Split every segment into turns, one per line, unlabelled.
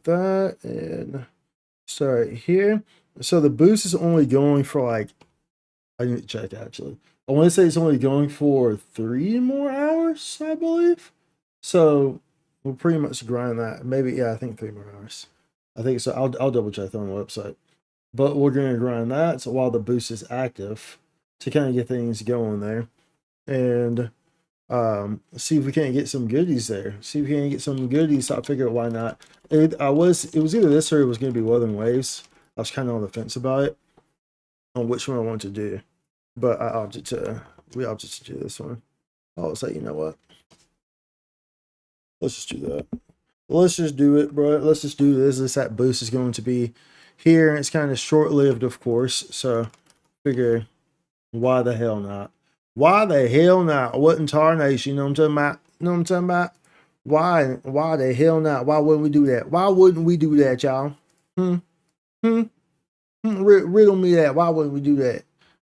with that and start here. So the boost is only going for like, I need to check actually. I want to say it's only going for 3 more hours, I believe. So we'll pretty much grind that. Maybe, yeah, I think 3 more hours. I think so. I'll double check that on the website. But we're going to grind that so while the boost is active to kind of get things going there. And see if we can't get some goodies there. See if we can get some goodies. So I figured why not. It was either this or it was going to be Weathering Waves. I was kind of on the fence about it on which one I wanted to do. But we opted to do this one. I was like, you know what? Let's just do that. Let's just do it, bro. Let's just do this. That boost is going to be here. It's kind of short-lived, of course. So figure, why the hell not? Why the hell not? What in tarnation? You know what I'm talking about? You know what I'm talking about? Why the hell not? Why wouldn't we do that? Why wouldn't we do that, y'all? Riddle me that. Why wouldn't we do that?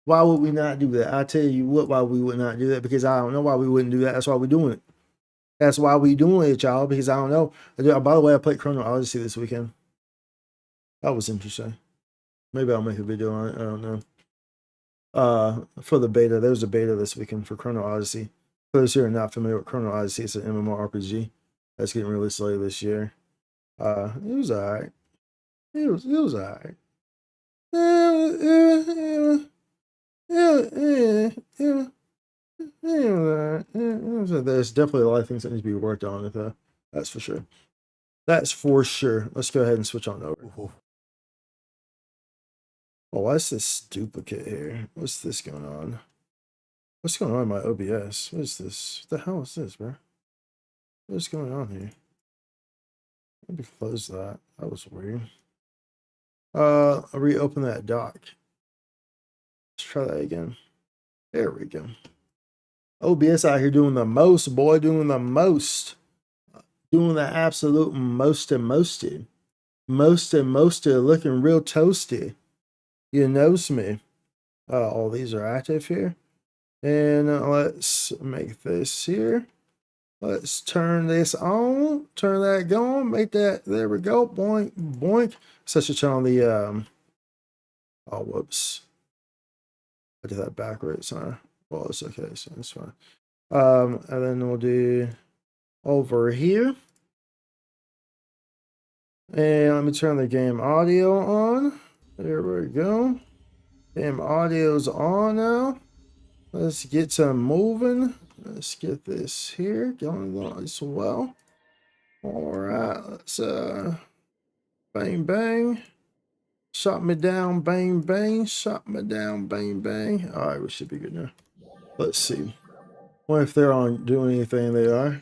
Why would we not do that? I tell you what, why we would not do that, because I don't know why we wouldn't do that. That's why we're doing it. That's why we doing it, y'all, because I don't know. By the way, I played Chrono Odyssey this weekend. That was interesting. Maybe I'll make a video on it. I don't know. For the beta, there was a beta this weekend for Chrono Odyssey. For those who are not familiar with Chrono Odyssey, it's an MMORPG that's getting released later this year. It was alright. It was alright. There's definitely a lot of things that need to be worked on with that. That's for sure. That's for sure. Let's go ahead and switch on over. Oh, what's this duplicate here? What's this going on? What's going on in my OBS? What is this? What the hell is this, bro? What's going on here? Let me close that. That was weird. I'll reopen that dock. Let's try that again. There we go. OBS out here doing the most, boy. Doing the most. Doing the absolute most and mosted. Most and mosted. Looking real toasty. You knows me. All these are active here. And let's make this here. Let's turn this on. Turn that going. Make that. There we go. Boink, boink. Such a turn on the oh, whoops. I did that backwards, huh? Well, it's okay, so it's fine. And then we'll do over here. And let me turn the game audio on. There we go. Game audio's on now. Let's get some moving. Let's get this here going as well. All right, let's bang bang. Shot me down, bang bang. Shot me down, bang bang. All right, we should be good now. Let's see. What if they're on doing anything? They are.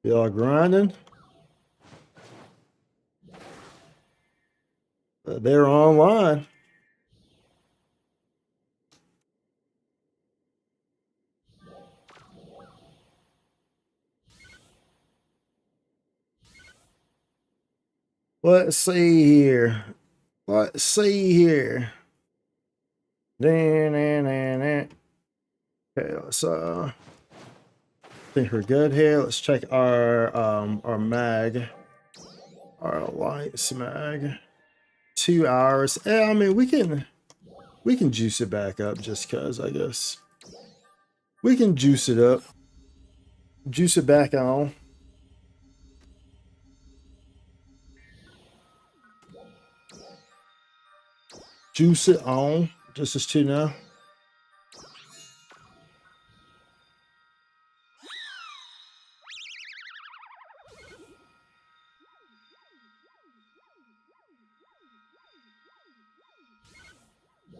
Y'all grinding? They're online. Let's see here. Let's see here. Okay, let's think we're good here. Let's check our mag. Our lights mag. 2 hours. Yeah, I mean we can juice it back up just cause, I guess. We can juice it up. Juice it back on. Juice it on. Just as 2 now.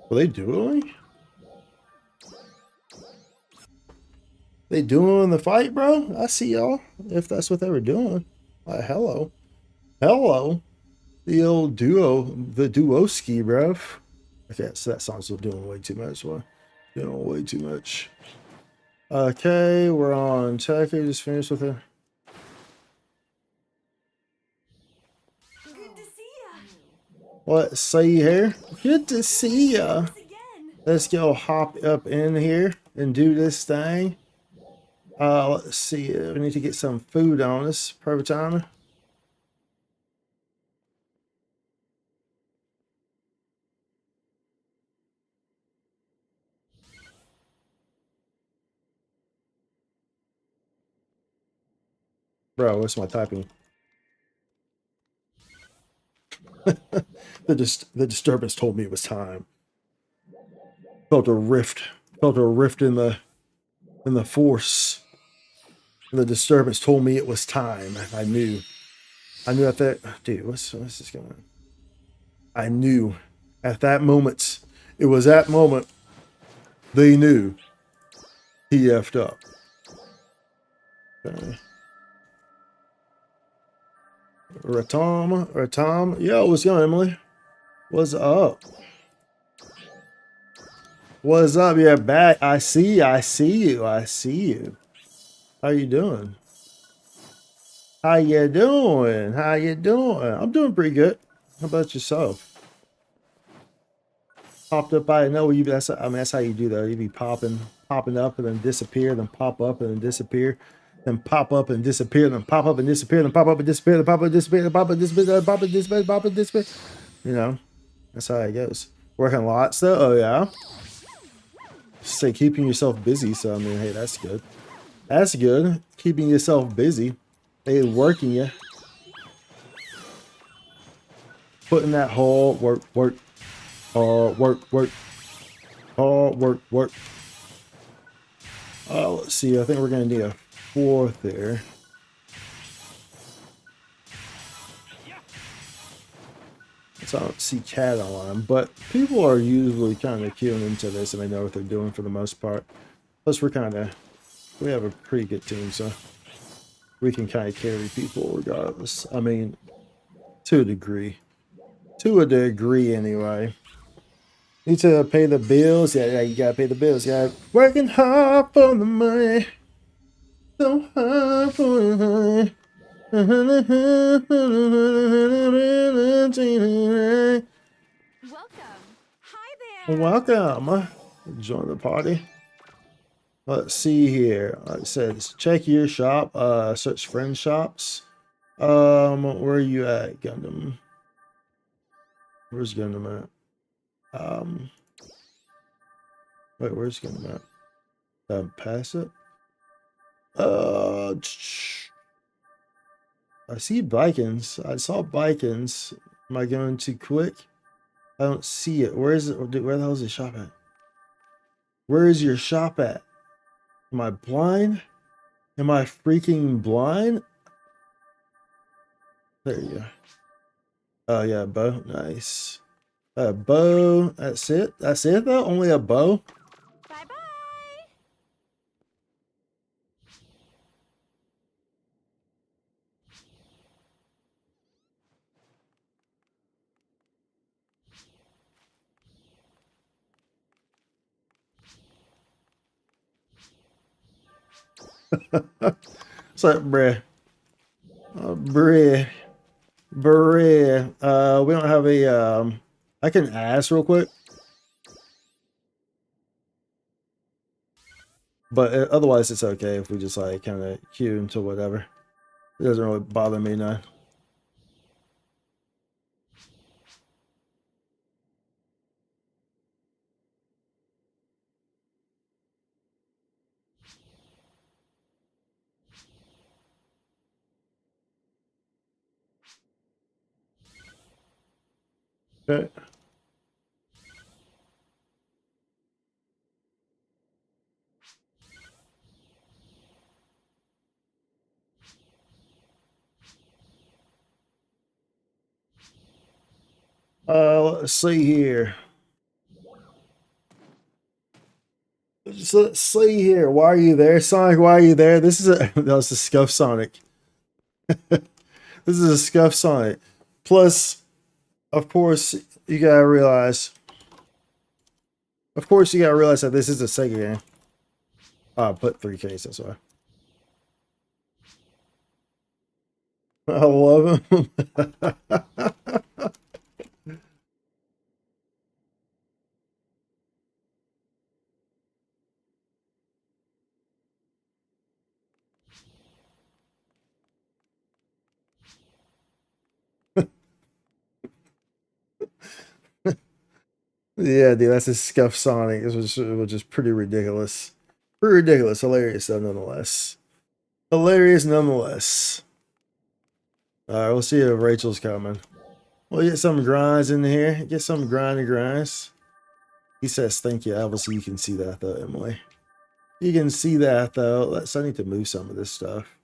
Are they dueling? They doing the fight, bro? I see y'all. If that's what they were doing. Hello. Hello. The old duo. The duoski, bro. Okay, so that song's still doing way too much. Well, doing way too much. Okay, we're on tech. I just finished with it.
Good to see ya.
Let's see here. Good to see ya. Let's go hop up in here and do this thing. Let's see. We need to get some food on us. Perfect time. Bro, what's my typing? The disturbance told me it was time. Felt a rift. Felt a rift in the force. The disturbance told me it was time. I knew. I knew at that. Dude, what's this going on? I knew at that moment. It was that moment they knew he effed up. Okay. Ratom. Yo, what's going on, Emily? What's up? What's up? You're back. I see you. I see you. How you doing? How you doing? How you doing? I'm doing pretty good. How about yourself? Popped up out of nowhere. That's how you do that. You be popping up and then disappear, then pop up and then disappear, then pop up and disappear, then pop up and disappear, then pop up and disappear, then pop up and disappear, then pop up and disappear, then pop up and disappear, pop up and disappear. You know, that's how it goes. Working lots though. Oh yeah. Say keeping yourself busy. So I mean, hey, that's good. That's good. Keeping yourself busy. They working you. Putting that hard work. Hard work. Let's see. I think we're gonna need a fourth there. So I don't see cat online, but people are usually kind of queuing into this and they know what they're doing for the most part. Plus, we have a pretty good team, so we can kind of carry people regardless. I mean, to a degree. To a degree, anyway. Need to pay the bills. Yeah, you gotta pay the bills. Yeah, working hard for the money. So hard for the money.
Welcome. Hi there.
Welcome. Join the party. Let's see here. Like it says, check your shop. Search friend shops. Where are you at, Gundam? Where's Gundam at? Wait, where's Gundam at? Pass it. I see Bikins. I saw Bikins. Am I going too quick? I don't see it. Where is it? Where the hell is the shop at? Where is your shop at? Am I blind? Am I freaking blind? There you go. Oh yeah, bow. Nice. Bow. That's it. That's it though. Only a bow.
Bye bye.
It's like bruh. Bruh. We don't have a I can ask real quick. But otherwise it's okay if we just like kind of queue into whatever. It doesn't really bother me now. Okay. Let's see here. So let's see here. Why are you there, Sonic? Why are you there? This is that was the Scuff Sonic. This is a Scuff Sonic. Plus, of course, you gotta realize. Of course, you gotta realize that this is a Sega game. Put 3Ks, that's why. I love him. Yeah, dude, that's a scuff Sonic. It was just pretty ridiculous. Pretty ridiculous. Hilarious though, nonetheless. Hilarious nonetheless. Alright, we'll see if Rachel's coming. We'll get some grinds in here. Get some grinds. He says thank you. Obviously you can see that though, Emily. You can see that though. I need to move some of this stuff.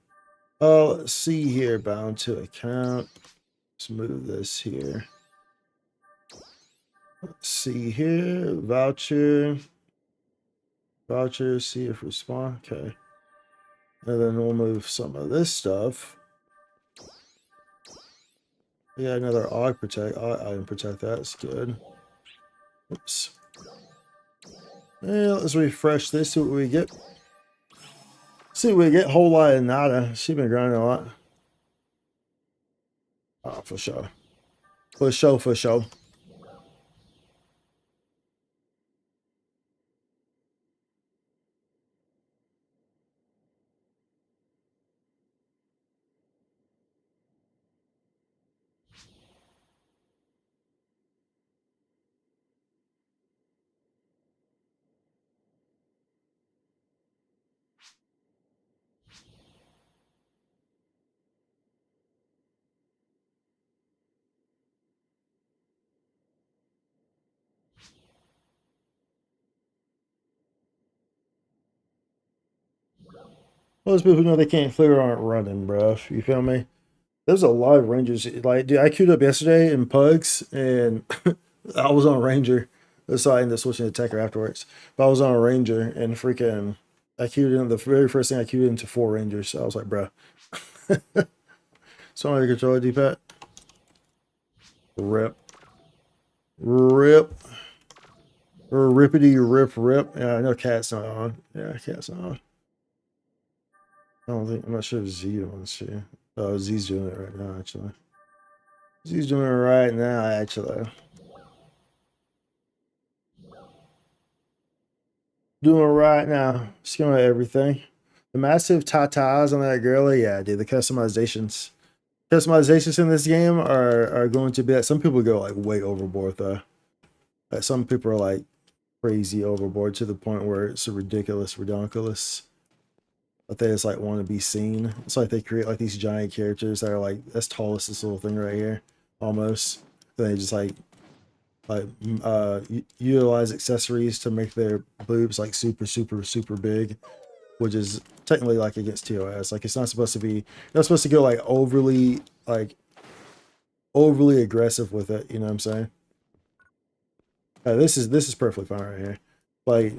Oh, let's see here. Bound to account. Let's move this here. Let's see here. Voucher. See if respond. Okay. And then we'll move some of this stuff. Yeah, another Aug Protect. Item Protect. That's good. Oops. Yeah, let's refresh this. See what we get. See what we get. Whole lot of nada. She's been grinding a lot. Oh, for sure. For sure. Most people know they can't clear aren't running, bro. You feel me? There's a lot of Rangers. Like, dude, I queued up yesterday in Pugs, and I was on Ranger. So I ended up switching to Tekker afterwards. But I was on a Ranger, and freaking, I queued in the very first thing I queued into 4 Rangers. So I was like, bro. So I'm controller D-pad. Rip. Rippity rip. Yeah, I know Cat's not on. Yeah, Cat's not on. I'm not sure if Z wants to. Oh, Z's doing it right now, actually. Z's doing it right now, actually. Doing it right now. Skimming everything. The massive tatas on that girlie, yeah, dude. The customizations in this game are going to be that some people go like way overboard though. Like some people are like crazy overboard to the point where it's ridiculous. But they just like want to be seen. It's like they create like these giant characters that are like as tall as this little thing right here, almost. Then they just like utilize accessories to make their boobs like super big, which is technically like against TOS. Like it's not supposed to be. You're not supposed to go like overly aggressive with it. You know what I'm saying? This is perfectly fine right here. Like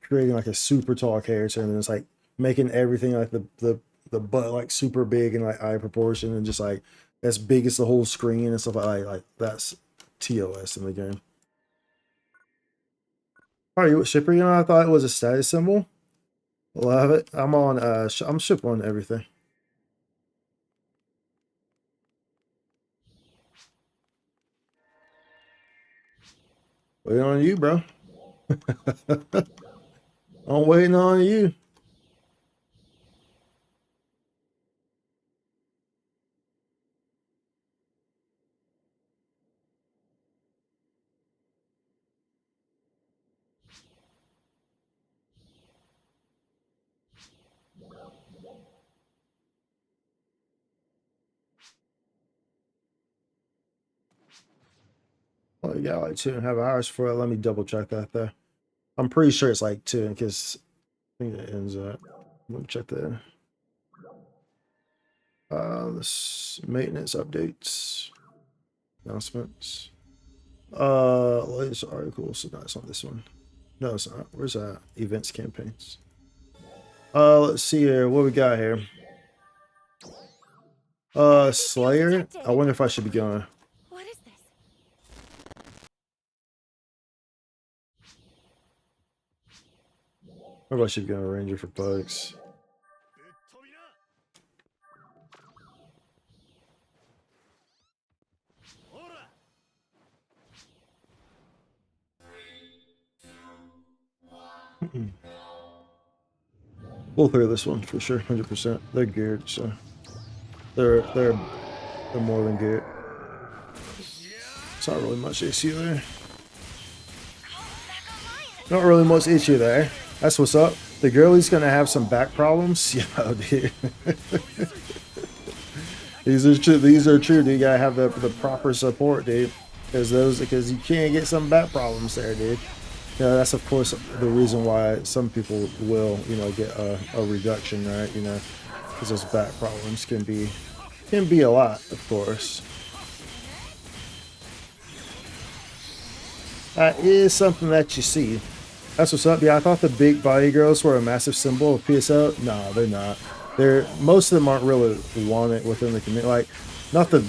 creating like a super tall character and then it's like making everything like the butt like super big and like eye proportion and just like as big as the whole screen and stuff like that's TOS in the game. Are you what shipper? You know, I thought it was a status symbol. Love it. I'm on I'm ship on everything. Waiting on you, bro. I'm waiting on you. Well, you got like 2.5 hours for it. Let me double check that though. I'm pretty sure it's like 2 because I think it ends at. Let me check that. This maintenance updates, announcements. Latest article. So no, it's not this one. No, it's not. Where's that? Events campaigns. Let's see here. What we got here? Slayer. I wonder if I should be going.
What is this?
Maybe I should be going Ranger for bugs. We'll clear this one for sure, 100%. They're geared, so they're more than geared. It's not really much issue there. Not really much issue there. That's what's up. The girlie's gonna have some back problems. Yeah, dude. These are true. These are true. Dude. You gotta have the proper support, dude. Because you can't get some back problems there, dude. You know, that's of course the reason why some people will, you know, get a reduction, right? You know, because those back problems can be a lot, of course. That is something that you see. That's what's up. Yeah, I thought the big body girls were a massive symbol of PSO. No, they're not. Most of them aren't really wanted within the community. Like, not the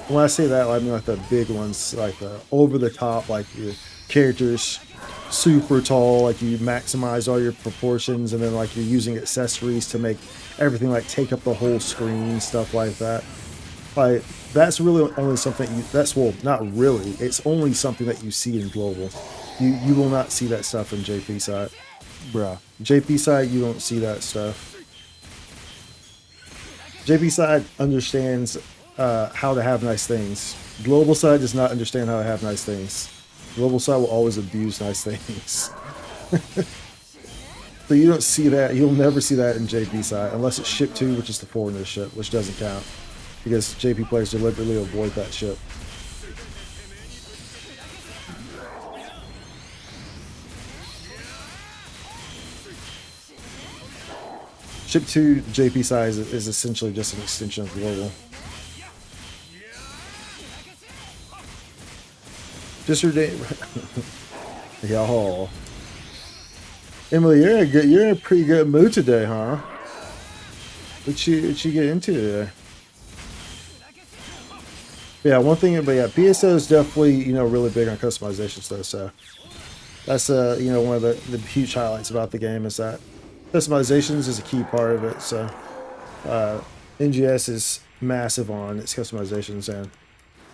when I say that, I mean like the big ones, like the over the top, like your characters super tall, like you maximize all your proportions, and then like you're using accessories to make everything like take up the whole screen, stuff like that. Like that's really only something well, not really. It's only something that you see in global. You will not see that stuff in JP side, bruh. JP side, you don't see that stuff. JP side understands how to have nice things. Global side does not understand how to have nice things. Global side will always abuse nice things. So you don't see that. You'll never see that in JP side unless it's ship 2, which is the foreigner ship, which doesn't count because JP players deliberately avoid that ship. Ship 2 JP size is essentially just an extension of global. Just your day. Y'all. Emily, you're in a pretty good mood today, huh? What you get into today? Yeah, one thing, but yeah, PSO is definitely, you know, really big on customizations though, so that's you know, one of the huge highlights about the game is that customizations is a key part of it. So NGS is massive on its customizations, and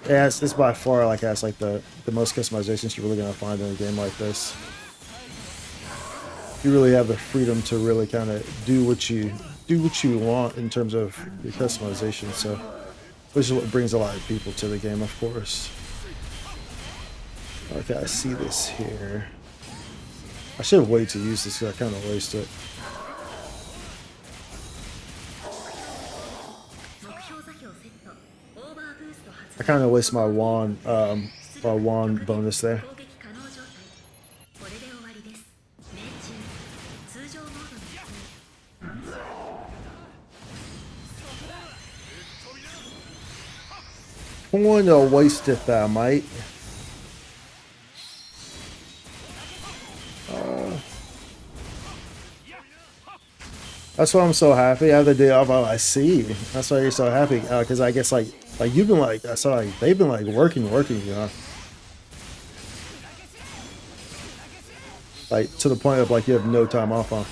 yeah, it's by far like has like the most customizations you're really gonna find in a game like this. You really have the freedom to really kind of do what you want in terms of your customization. So, which is what brings a lot of people to the game, of course. Okay, I see this here. I should have waited to use this because I kind of wasted it. I kind of waste my wand bonus there. I'm going to waste it there, mate. That's why I'm so happy. The other day, I see. That's why you're so happy, because I guess like you've been like, I saw like they've been like working, you know, like to the point of like you have no time off on.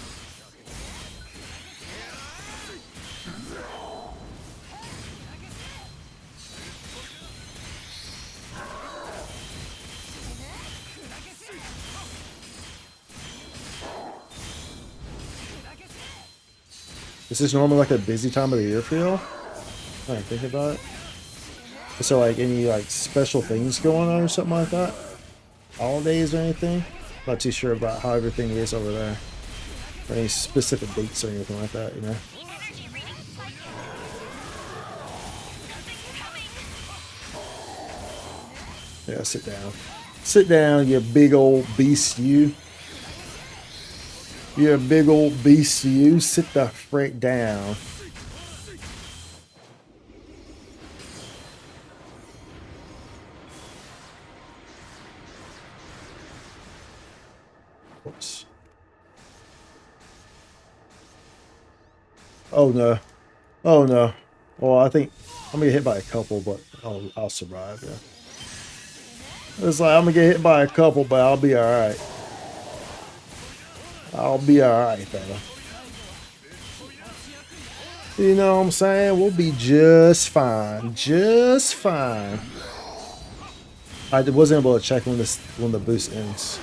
This is normally like a busy time of the year for y'all. I think about it. So like any like special things going on or something like that? Holidays or anything? Not too sure about how everything is over there. Or any specific dates or anything like that, you know? Yeah, sit down. Sit down, you big old beast, you. You're a big old beast, you. Sit the frick down. Oops. Oh no. Oh no. Well, I think I'm gonna get hit by a couple, but I'll survive, yeah. It's like I'm gonna get hit by a couple, but I'll be alright. I'll be alright, fella. You know what I'm saying? We'll be just fine. Just fine. I wasn't able to check when the boost ends.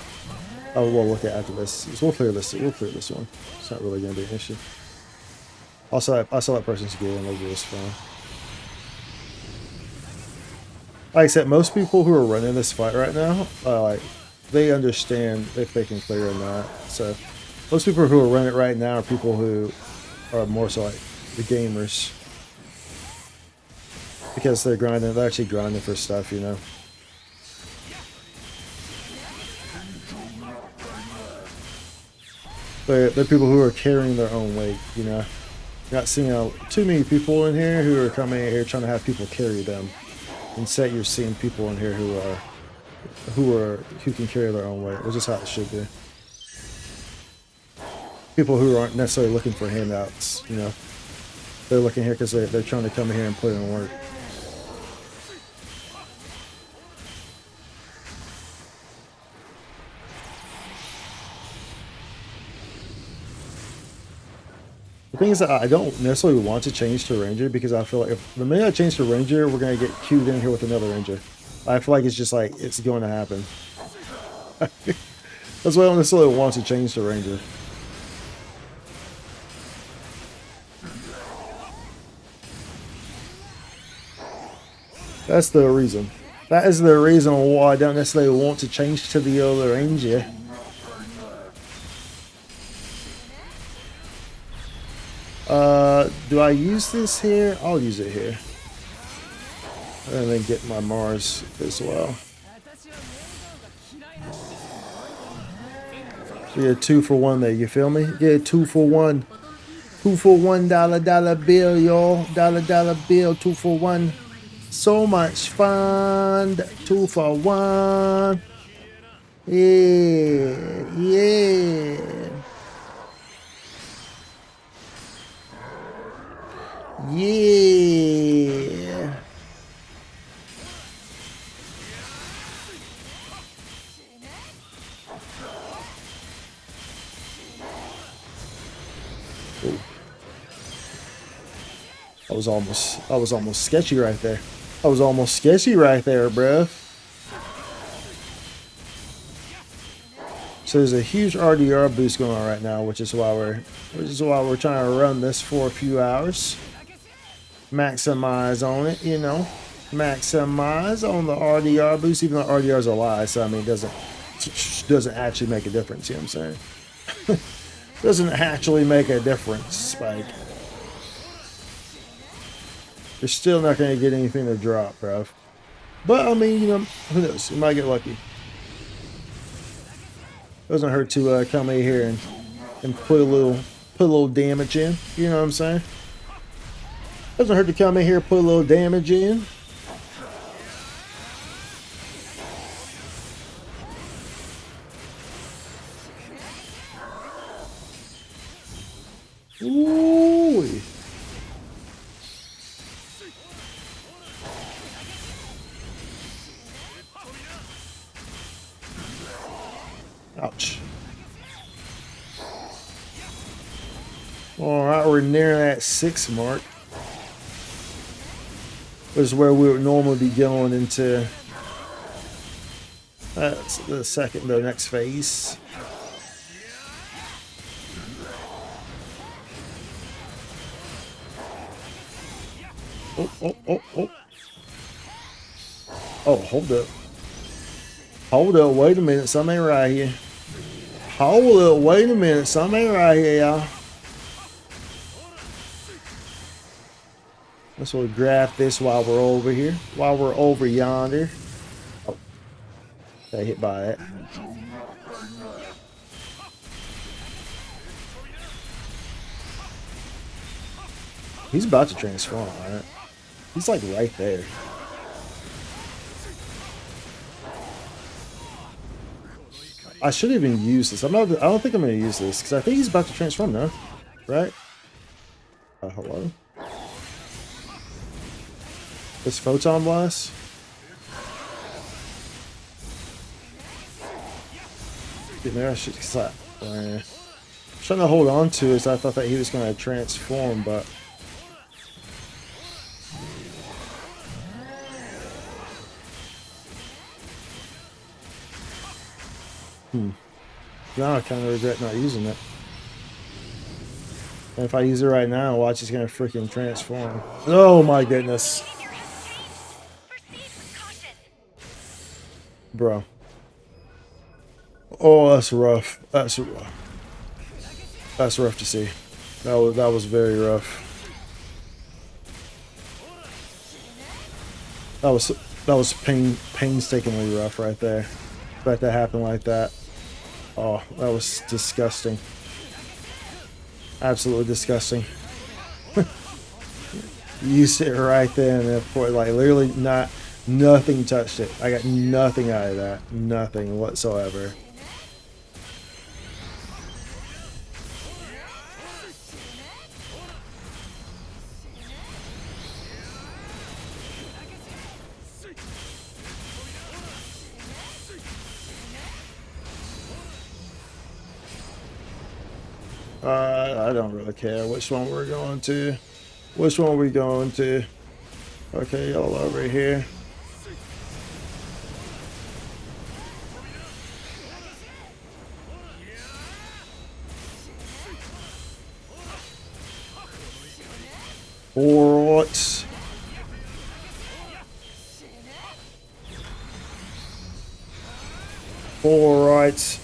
Oh, we'll look at after this. We'll clear this. We'll clear this one. It's not really gonna be an issue. Also, I saw that person's gear and they'll be just fine. Like I said, most people who are running this fight right now, like they understand if they can clear or not. So most people who are running it right now are people who are more so like the gamers, because they're grinding. They're actually grinding for stuff, you know. They're people who are carrying their own weight, you know. Not seeing too many people in here who are coming in here trying to have people carry them. Instead, you're seeing people in here who can carry their own weight, which is how it should be. People who aren't necessarily looking for handouts, you know. They're looking here because they're trying to come in here and put in work. The thing is that I don't necessarily want to change to Ranger, because I feel like if the minute I change to Ranger, we're going to get queued in here with another Ranger. I feel like it's just like, it's going to happen. That's why I don't necessarily want to change to Ranger. That's the reason. That is the reason why I don't necessarily want to change to the other Ranger. Do I use this here? I'll use it here. And then get my Mars as well. Get a 2-for-1 there, you feel me? Get a 2-for-1. 2-for-1 dollar bill, y'all. Dollar bill, 2-for-1. So much fun. 2-for-1. Yeah. Yeah. Ooh. I was almost sketchy right there. I was almost sketchy right there, bruh. So there's a huge RDR boost going on right now, which is why we're trying to run this for a few hours. Maximize on it, you know. Maximize on the RDR boost, even though RDR is a lie. So I mean, it doesn't actually make a difference. You know what I'm saying? Doesn't actually make a difference. Like, you're still not going to get anything to drop, bro. But I mean, you know, who knows? You might get lucky. Doesn't hurt to come in here and put a little damage in. You know what I'm saying? Doesn't hurt to come in here, put a little damage in. Ooh. Ouch. All right, we're near that 6 mark. This is where we would normally be going into the next phase. Oh. Oh, hold up. Hold up, wait a minute, something ain't right here. Hold up, wait a minute, something ain't right here, y'all. Let's sort of grab this while we're over here, while we're over yonder. Oh, got hit by that. He's about to transform, right? He's like right there. I should even use this. I don't think I'm going to use this because I think he's about to transform now, right? Hello. This photon blast. Maybe I should slap. I'm trying to hold on to it because I thought that he was going to transform, but. Now I kind of regret not using it. And if I use it right now, watch, it's gonna freaking transform. Oh my goodness. Bro. Oh, that's rough. That's rough to see. That was very rough. That was painstakingly rough right there. Let that happen like that. Oh, that was disgusting. Absolutely disgusting. You sit right there and then like literally nothing touched it. I got nothing out of that. Nothing whatsoever. I don't really care which one we're going to. Which one are we going to? Okay, y'all over here. Alright. Alright.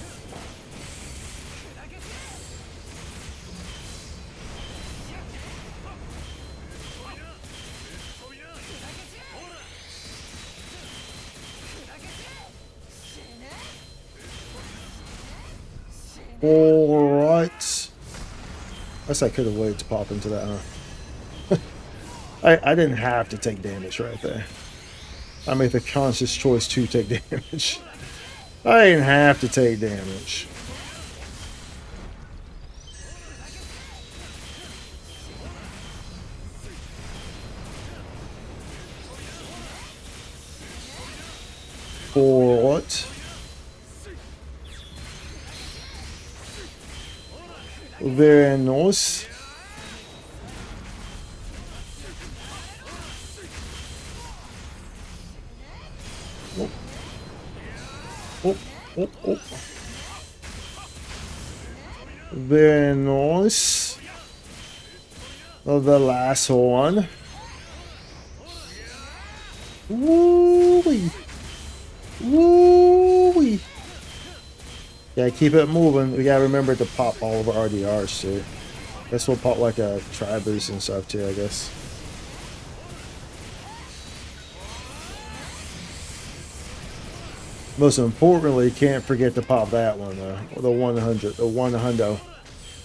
Alright. I guess I could have waited to pop into that, huh? I didn't have to take damage right there. I made the conscious choice to take damage. I didn't have to take damage. For what? Very nice. Oh. Oh, oh, oh. Very nice. Oh, the last one. Woo-wee. Woo-wee. Yeah, keep it moving. We gotta remember to pop all of our RDRs too. Guess we'll pop like a tri boost and stuff too, I guess. Most importantly, can't forget to pop that one though. The 100, the 100. Am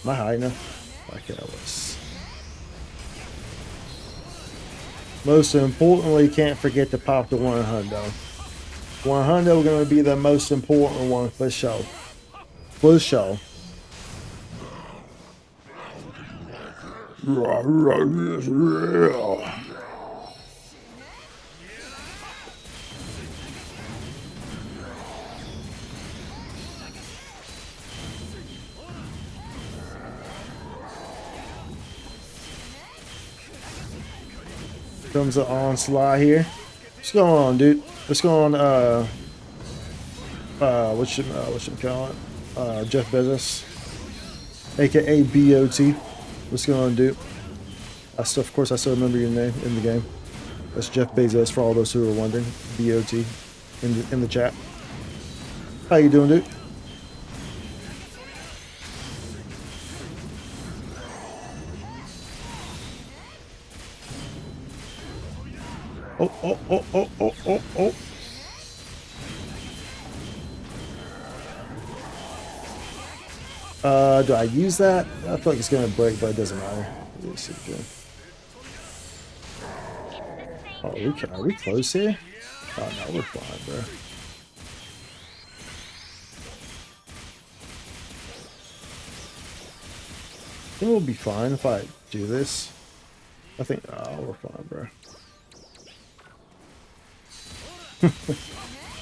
I high enough? Like that was. Most importantly, can't forget to pop the 100. 100 are going to be the most important one for sure. For sure. Comes the onslaught here. What's going on, dude? What's going on? What you call it? Jeff Bezos, aka BOT. What's going on, dude? Of course, I still remember your name in the game. That's Jeff Bezos for all those who are wondering. BOT in the chat. How you doing, dude? Oh, oh, oh, oh, oh, oh, oh. Do I use that? I feel like it's gonna break, but it doesn't matter. Yes, it can. Oh, are we close here? Oh no, we're fine, bro. I think we'll be fine if I do this. I think, oh, we're fine, bro.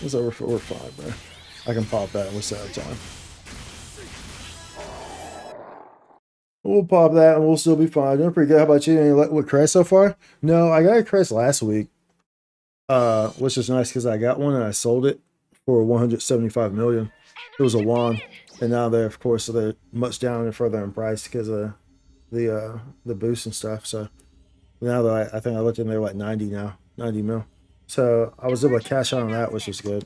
It's over. We're fine, bro. I can pop that and we're set of time. We'll pop that and we'll still be fine. Doing pretty good. How about you? Any luck with crest so far? No, I got a crest last week. Which is nice because I got one and I sold it for 175 million. It was a wand, and now they're of course they're much down and further in price because of the boost and stuff. So now that I think I looked in there like 90 now, 90 mil. So I was able to cash out on that, which is good.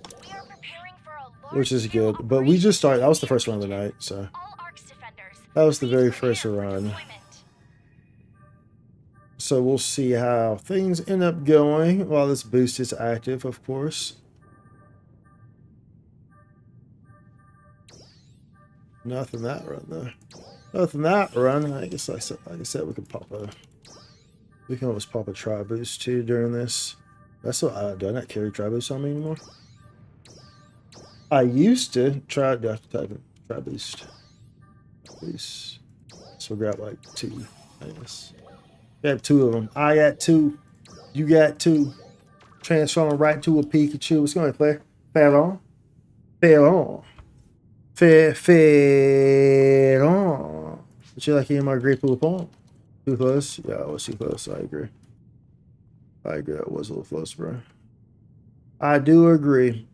which is good. But we just started. That was the first run of the night, so that was the very first run. So we'll see how things end up going while this boost is active, of course. Nothing that run though. Nothing that run. I guess like I said, we can always pop a tri boost too during this. That's what do I not carry tri boost on me anymore? I used to try to type in tri boost. Boost. So we'll grab like 2, I guess. We have 2 of them. I got 2. You got 2. Transforming right into a Pikachu. What's going on, Claire? Fair on. Fair on. Fair on. Would you like to hear my great pool poem? Too close? Yeah, I was too close. I agree. I agree. That was a little close, bro. I do agree.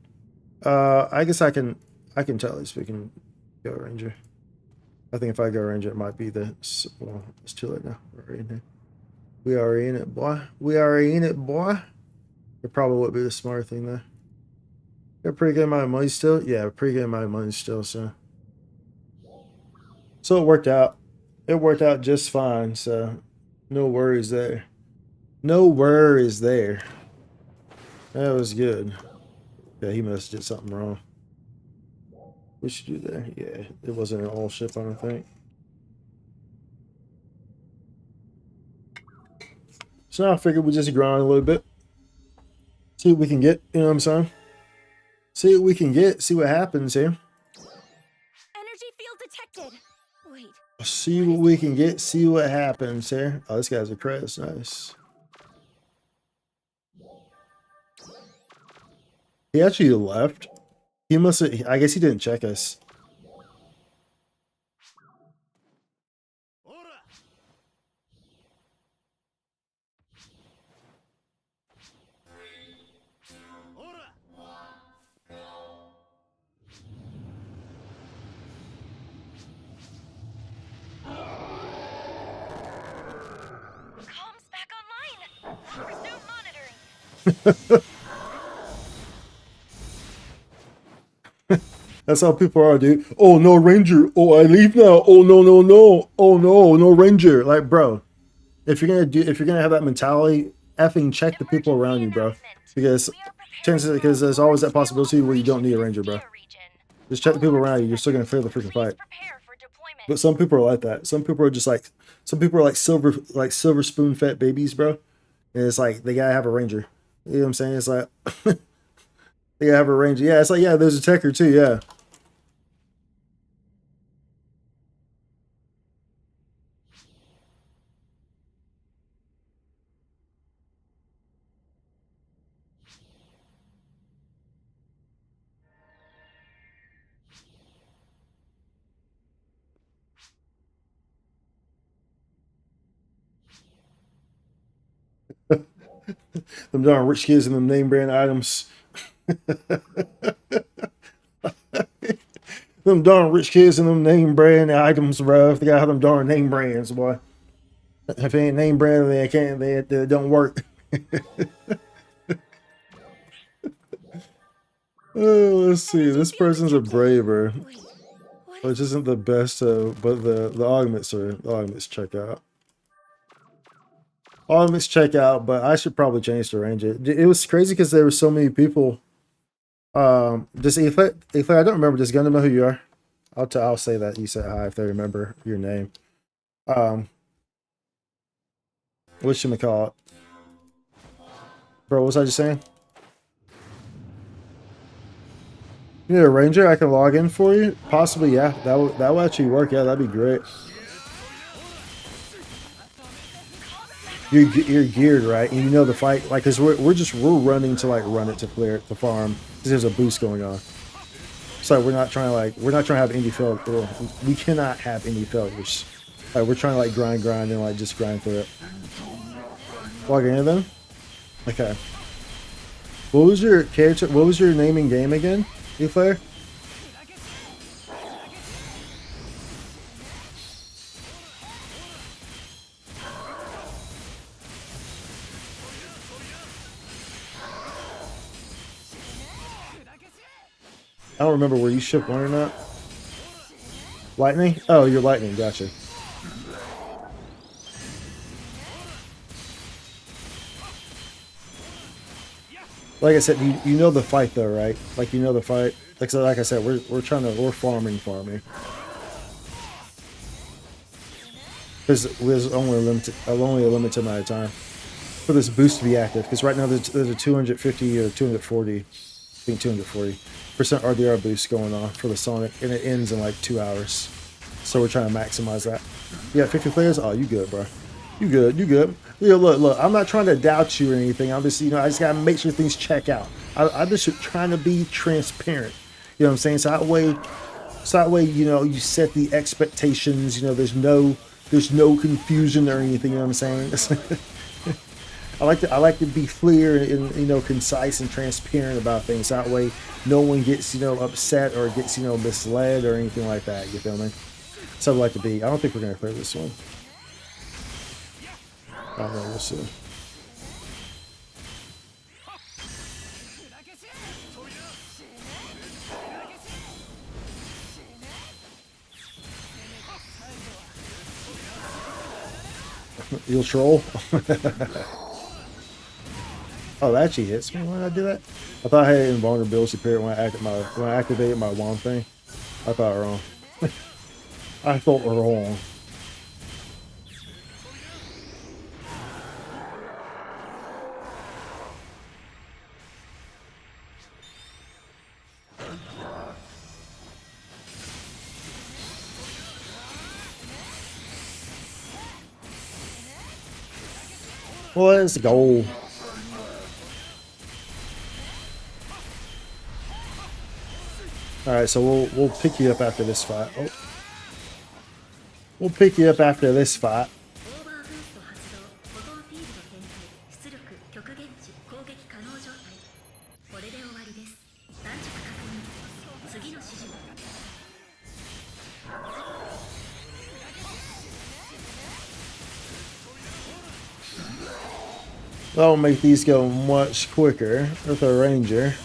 I guess I can tell this. We can go Ranger. I think if I go Ranger, it might be the. Well, it's too late now. We're already in here. We are in it, boy. We are in it, boy. It probably would be the smart thing, though. Got pretty good amount of money still? Yeah, pretty good amount of money still, so. So it worked out. It worked out just fine, so no worries there. No worries there. That was good. Yeah, he must have did something wrong. We should do that. Yeah, it wasn't an all ship, I don't think. So now I figured we just grind a little bit. See what we can get, you know what I'm saying? See what we can get, see what happens here.
Energy field detected. Wait.
See what we can get, see what happens here. Oh, this guy's a crest, nice. He actually left. He must have, I guess he didn't check us. That's how people are, dude. Oh, no Ranger. Oh, I leave now. Oh, no, no, no. Oh, no, no Ranger. Like, bro, if you're gonna have that mentality, effing check the people around you, bro. Because there's always that possibility where you don't need a Ranger, bro. Just check the people around you. You're still gonna fail the freaking fight. But some people are like that. Some people are just like, silver spoon fed babies, bro. And it's like they gotta have a Ranger. You know what I'm saying? It's like they gotta have a Ranger. Yeah, it's like, yeah, there's a Tekker too. Yeah. Them darn rich kids and them name brand items. Them darn rich kids and them name brand items, bro. If they got them darn name brands, boy. If they ain't name brand, they can't. They don't work. Oh, let's see. This person's a braver, which isn't the best. But the augments check out. Augments check out, but I should probably change the range. It was crazy because there were so many people. Just if I don't remember, just gonna know who you are. I'll say that you said hi if they remember your name. Whatchamacallit? Bro, what was I just saying? You need a Ranger? I can log in for you? Possibly, yeah. That would actually work. Yeah, that'd be great. You're geared, right? And you know the fight, like, cause we're running to like run it to clear the farm because there's a boost going on. So we're not trying to have any failure. We cannot have any failures. Like, we're trying to like grind and like just grind through it. Log in then. Okay. What was your character? What was your name in game again, E-Flare? I don't remember, were you ship one or not? Lightning? Oh, you're lightning, gotcha. Like I said, you know the fight though, right? Like you know the fight. Like I said, we're farming. There's only a limited amount of time for this boost to be active. Because right now there's a 250 or 240, I think 240% RDR boost going on for the Sonic, and it ends in like 2 hours. So we're trying to maximize that. You got 50 players? Oh, you good, bro. You good. Yeah, look, I'm not trying to doubt you or anything. I'm just, I just gotta make sure things check out. I'm just trying to be transparent. You know what I'm saying? So that way, you set the expectations, there's no confusion or anything, you know what I'm saying? I like to be clear and concise and transparent about things. That way no one gets, upset or gets, misled or anything like that. You feel me? So I'd like to be. I don't think we're gonna clear this one. I don't know, we'll see. You'll troll? Oh, that actually hits me. Why did I do that? I thought I had invulnerability period when I activated my wand thing. I thought wrong. I thought wrong. Let's go. Alright, so we'll pick you up after this fight. Oh. We'll pick you up after this fight. That'll make these go much quicker with a ranger.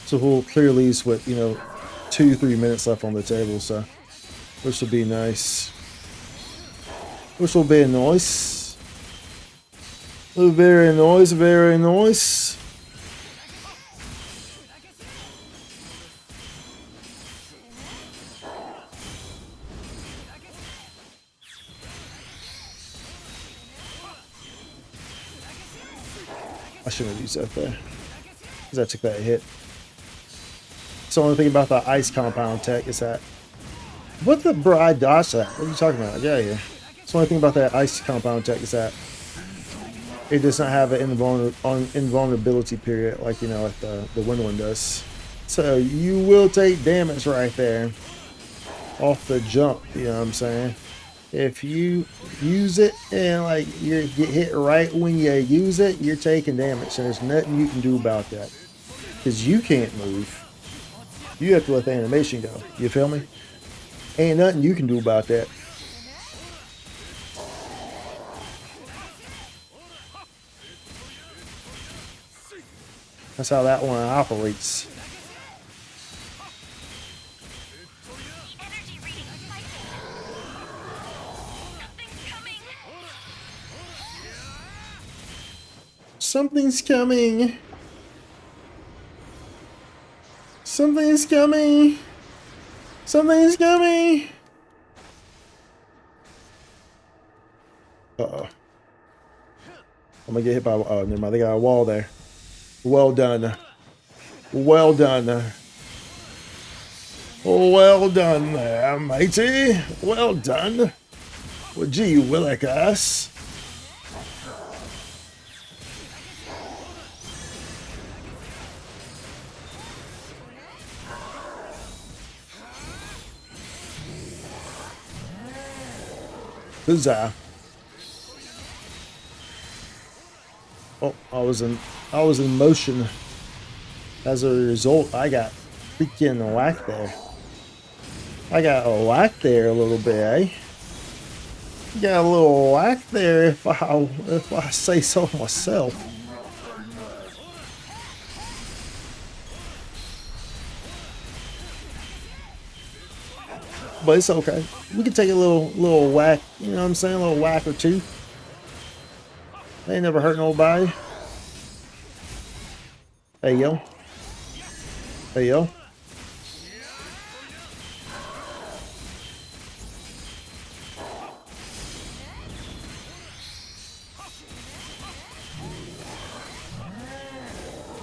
So we'll clear these with, 2-3 minutes left on the table, so which will be nice. Which will be nice. Very nice, very nice. I shouldn't have used that there, because I took that hit. So the only thing about the ice compound tech is that, what the bro, I dodged that. What are you talking about? Get out of here. So the only thing about that ice compound tech is that it does not have an invulnerability period like, like the wind one does. So you will take damage right there off the jump, you know what I'm saying? If you use it and like you get hit right when you use it, you're taking damage, and there's nothing you can do about that, because you can't move. You have to let the animation go. You feel me? Ain't nothing you can do about that. That's how that one operates. Something's coming. Something's coming. Something's coming. Uh-oh. I'm gonna get hit by, oh, never mind. They got a wall there. Well done. Well done. Well done there, matey. Well done. Well, gee willikers. Huzzah. Oh, I was in motion. As a result, I got freaking whacked there. I got whacked there a little bit, eh? Got a little whacked there, if I say so myself. but it's okay. We can take a little whack, you know what I'm saying? A little whack or two. They ain't never hurt nobody. Hey, yo. Hey, yo.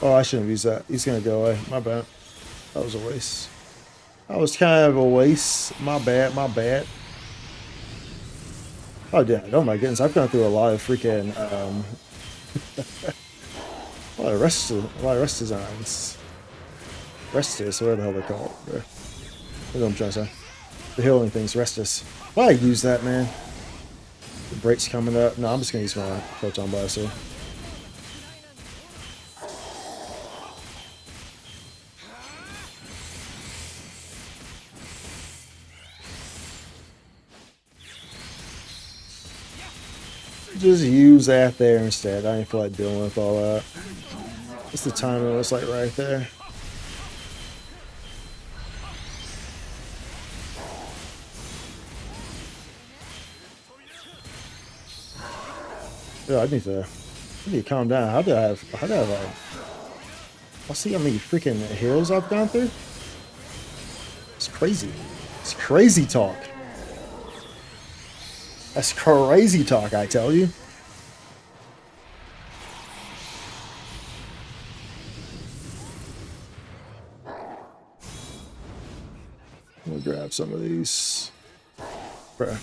Oh, I shouldn't have used that. He's gonna go away. My bad. That was a waste. That was kind of a waste. My bad, my bad. Oh, yeah. Oh, my goodness. I've gone through a lot of freaking, a lot of rest designs. Restus, whatever the hell they're called, bro. That's what I'm trying to say. The healing things, Restus. Why I use that, man? The break's coming up. No, I'm just gonna use my Photon Blaster. Just use that there instead. I ain't feel like dealing with all that. What's the timer? It's like right there. Yeah, I need to calm down. How do I have I'll see how many freaking hills I've gone through. It's crazy. It's crazy talk. That's crazy talk, I tell you. I'm gonna grab some of these. Bruh.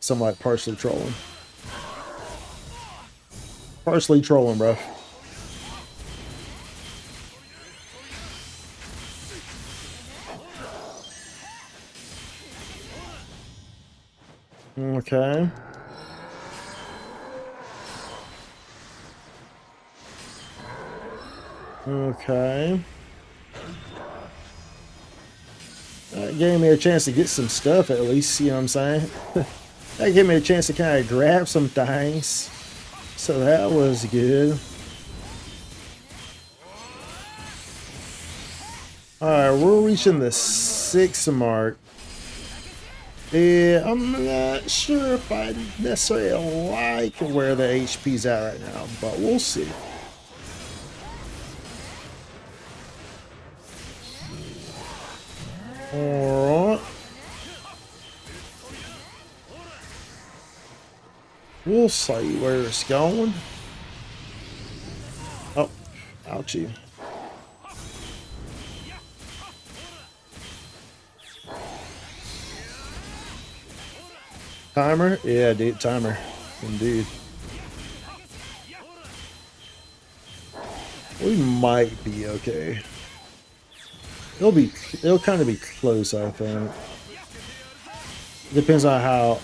Some like partially trolling. Partially trolling, bro. Okay. Okay. That gave me a chance to get some stuff at least, you know what I'm saying? That gave me a chance to kind of grab some things. So that was good. Alright, we're reaching the 6 mark. Yeah, I'm not sure if I necessarily like where the HP's at right now, but we'll see. Alright. We'll see where it's going. Oh, ouchie. Timer? Yeah, dude, timer. Indeed. We might be okay. It'll kind of be close, I think. Depends on how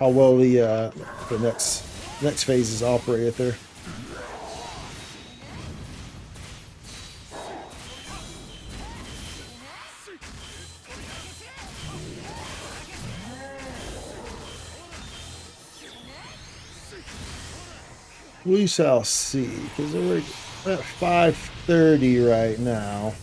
well the next phase is operated there. We shall see, because we're at 5:30 right now.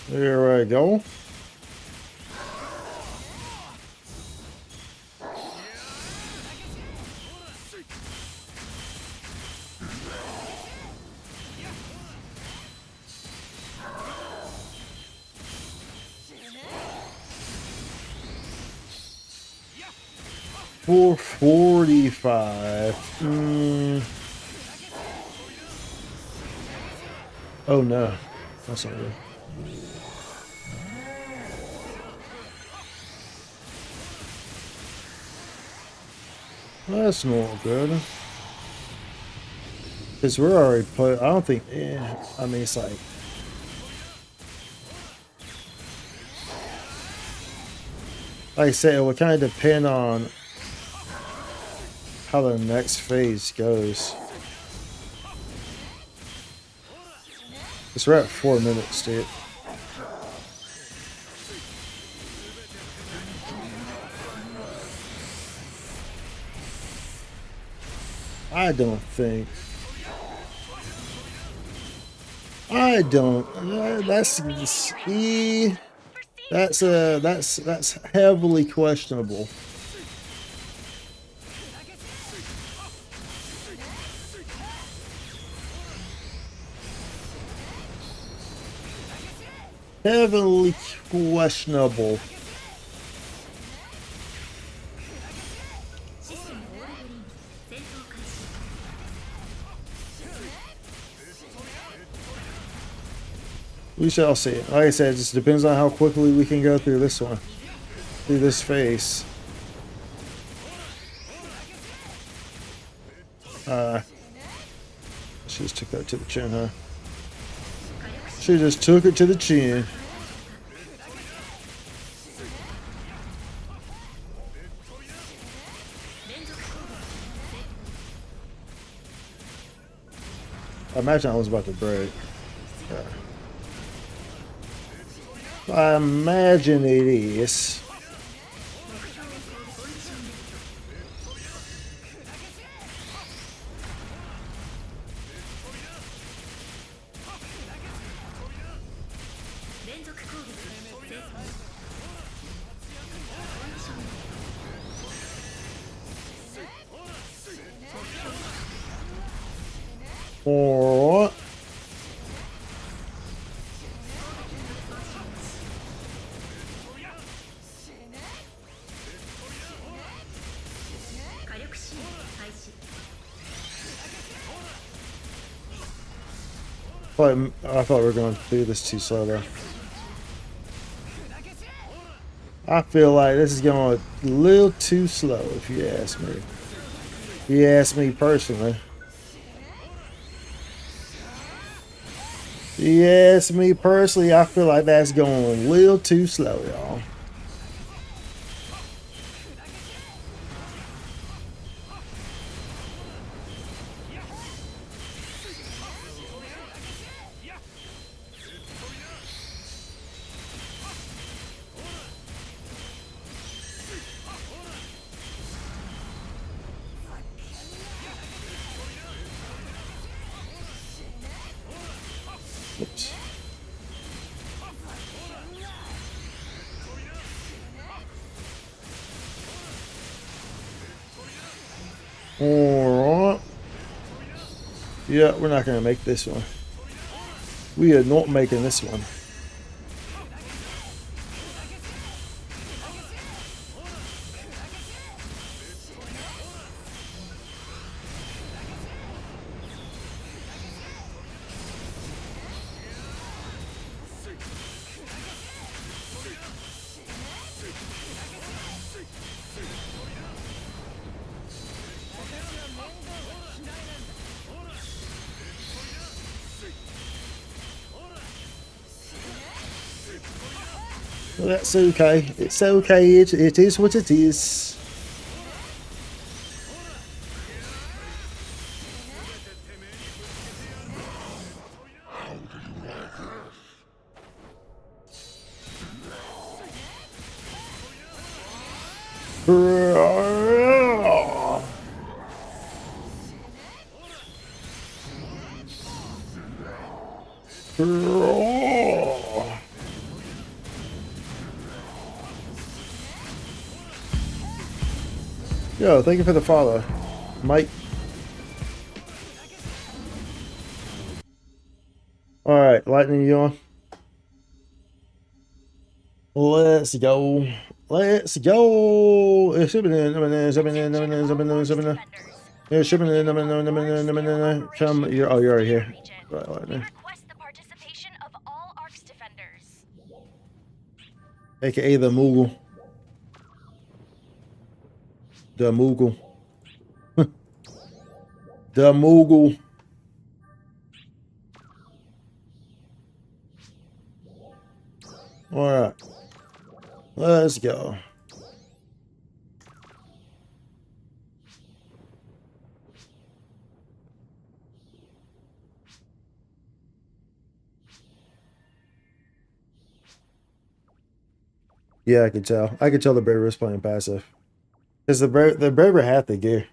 There we go. $445. Oh no, that's not good. That's not good. Because we're already put. I don't think. Yeah, I mean, it's like. Like I said, it would kind of depend on how the next phase goes. It's right at 4 minutes, dude. I don't think. I don't. That's that's heavily questionable. Heavily questionable. We shall see. Like I said, it just depends on how quickly we can go through this one. Through this phase. She just took that to the chin, huh? She just took it to the chin. I imagine I was about to break. Yeah. I imagine it is. Alright. I thought we were going to do this too slow though. I feel like this is going a little too slow, if you ask me. If you ask me personally. If you ask me personally, I feel like that's going a little too slow, y'all. Oops. Alright. Yeah, we're not going to make this one. We are not making this one. Well, that's okay. It's okay. It is what it is. Yo, thank you for the follow, Mike. Alright, lightning you on. Let's go. Let's go. It's shipping in. Yeah, shipping in. Come. You're already here. Right, lightning.
Request the participation of all ARC's defenders.
AKA the Moogle. The Moogle. The Moogle. Alright. Let's go. Yeah, I could tell. I could tell the Braver was playing passive. Because the Braver had the gear.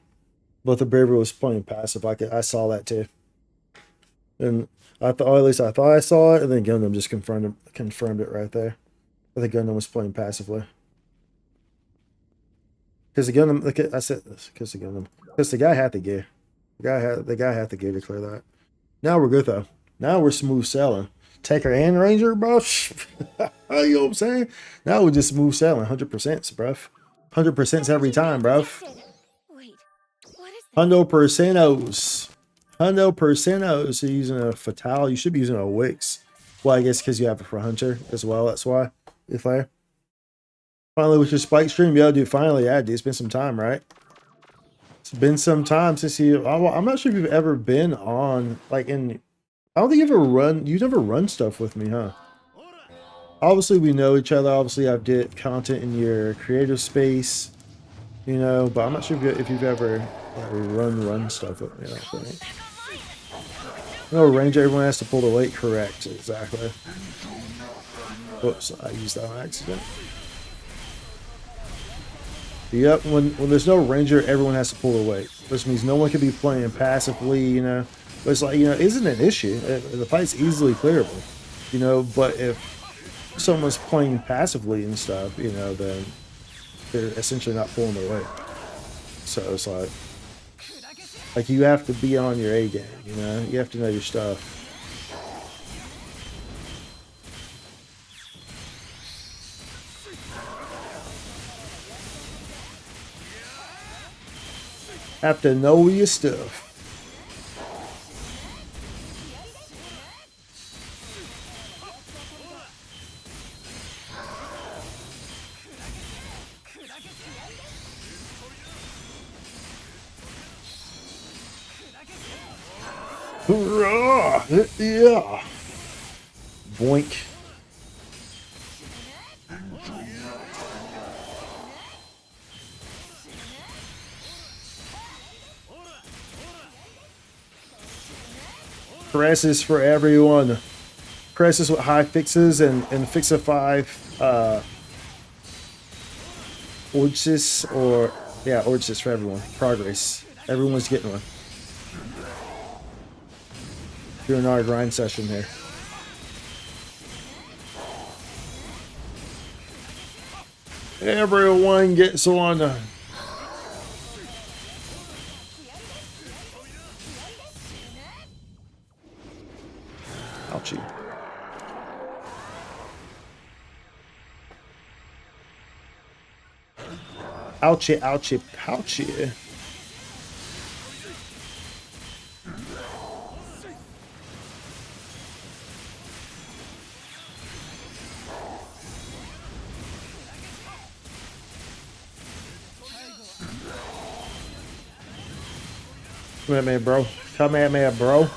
But the Braver was playing passive. I saw that too. And I thought, or at least I thought I saw it, and then Gundam just confirmed it right there. I think Gundam was playing passively. Because the Gundam, like I said this, because the guy had the gear. The guy had the gear to clear that. Now we're good though. Now we're smooth sailing. Taker and Ranger, bro. You know what I'm saying? Now we're just smooth sailing, 100%, bro. 100% every time, bro.
Wait, what is that?
100%. 100%. So using a Fatal, you should be using a Wix. Well, I guess because you have it for Hunter as well. That's why. If I finally with your Spike stream, yeah, dude. Finally, yeah, dude. It's been some time, right? It's been some time since you. I'm not sure if you've ever been on like in. I don't think you've ever run. You've never run stuff with me, huh? Obviously, we know each other. Obviously, I've did content in your creative space, you know. But I'm not sure if you've ever like, run stuff with me. I don't think. No, Ranger, everyone has to pull the weight. Correct, exactly. Whoops, I used that on accident. Yep, when there's no Ranger, everyone has to pull the weight. Which means no one can be playing passively, you know. But it's like, you know, isn't an issue. The fight's easily clearable, you know. But if someone's playing passively and stuff, you know, then they're essentially not pulling their weight. So it's like you have to be on your A game, you know. You have to know your stuff. Have to know your stuff. Yeah. Boink. Presses for everyone. Presses with high fixes and fixify Orchis or yeah, Orchis for everyone. Progress. Everyone's getting one. Doing our grind session here. Everyone gets one. Ouchie. Ouchie, ouchie, pouchie. Come at me, bro. Come at me, bro.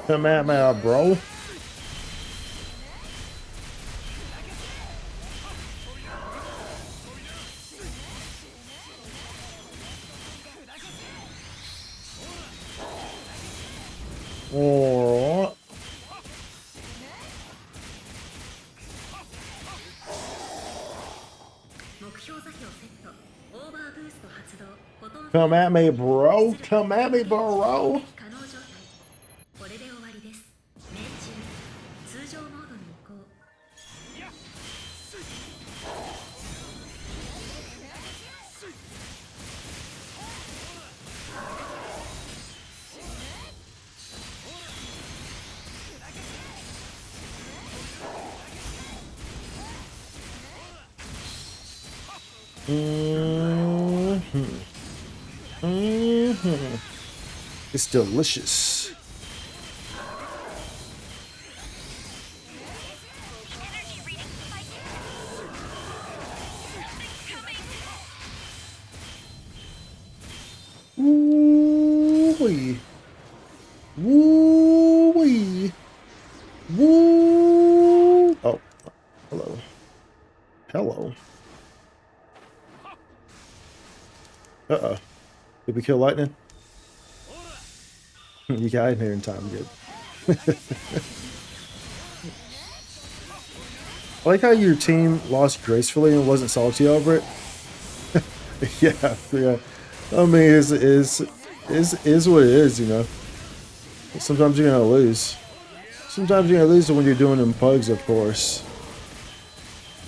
Come at me, bro. Oh. Come at me, bro. Come at me, bro. It's delicious.
Energy reading spiked. Something's coming.
Woo-wee. Woo-wee. Woo. Oh, hello. Hello. Uh-oh. Did we kill lightning? You got in here in time, good. I like how your team lost gracefully and wasn't salty over it. Yeah, yeah. I mean, is what it is, you know. Sometimes you're gonna lose. Sometimes you're gonna lose when you're doing them pugs, of course.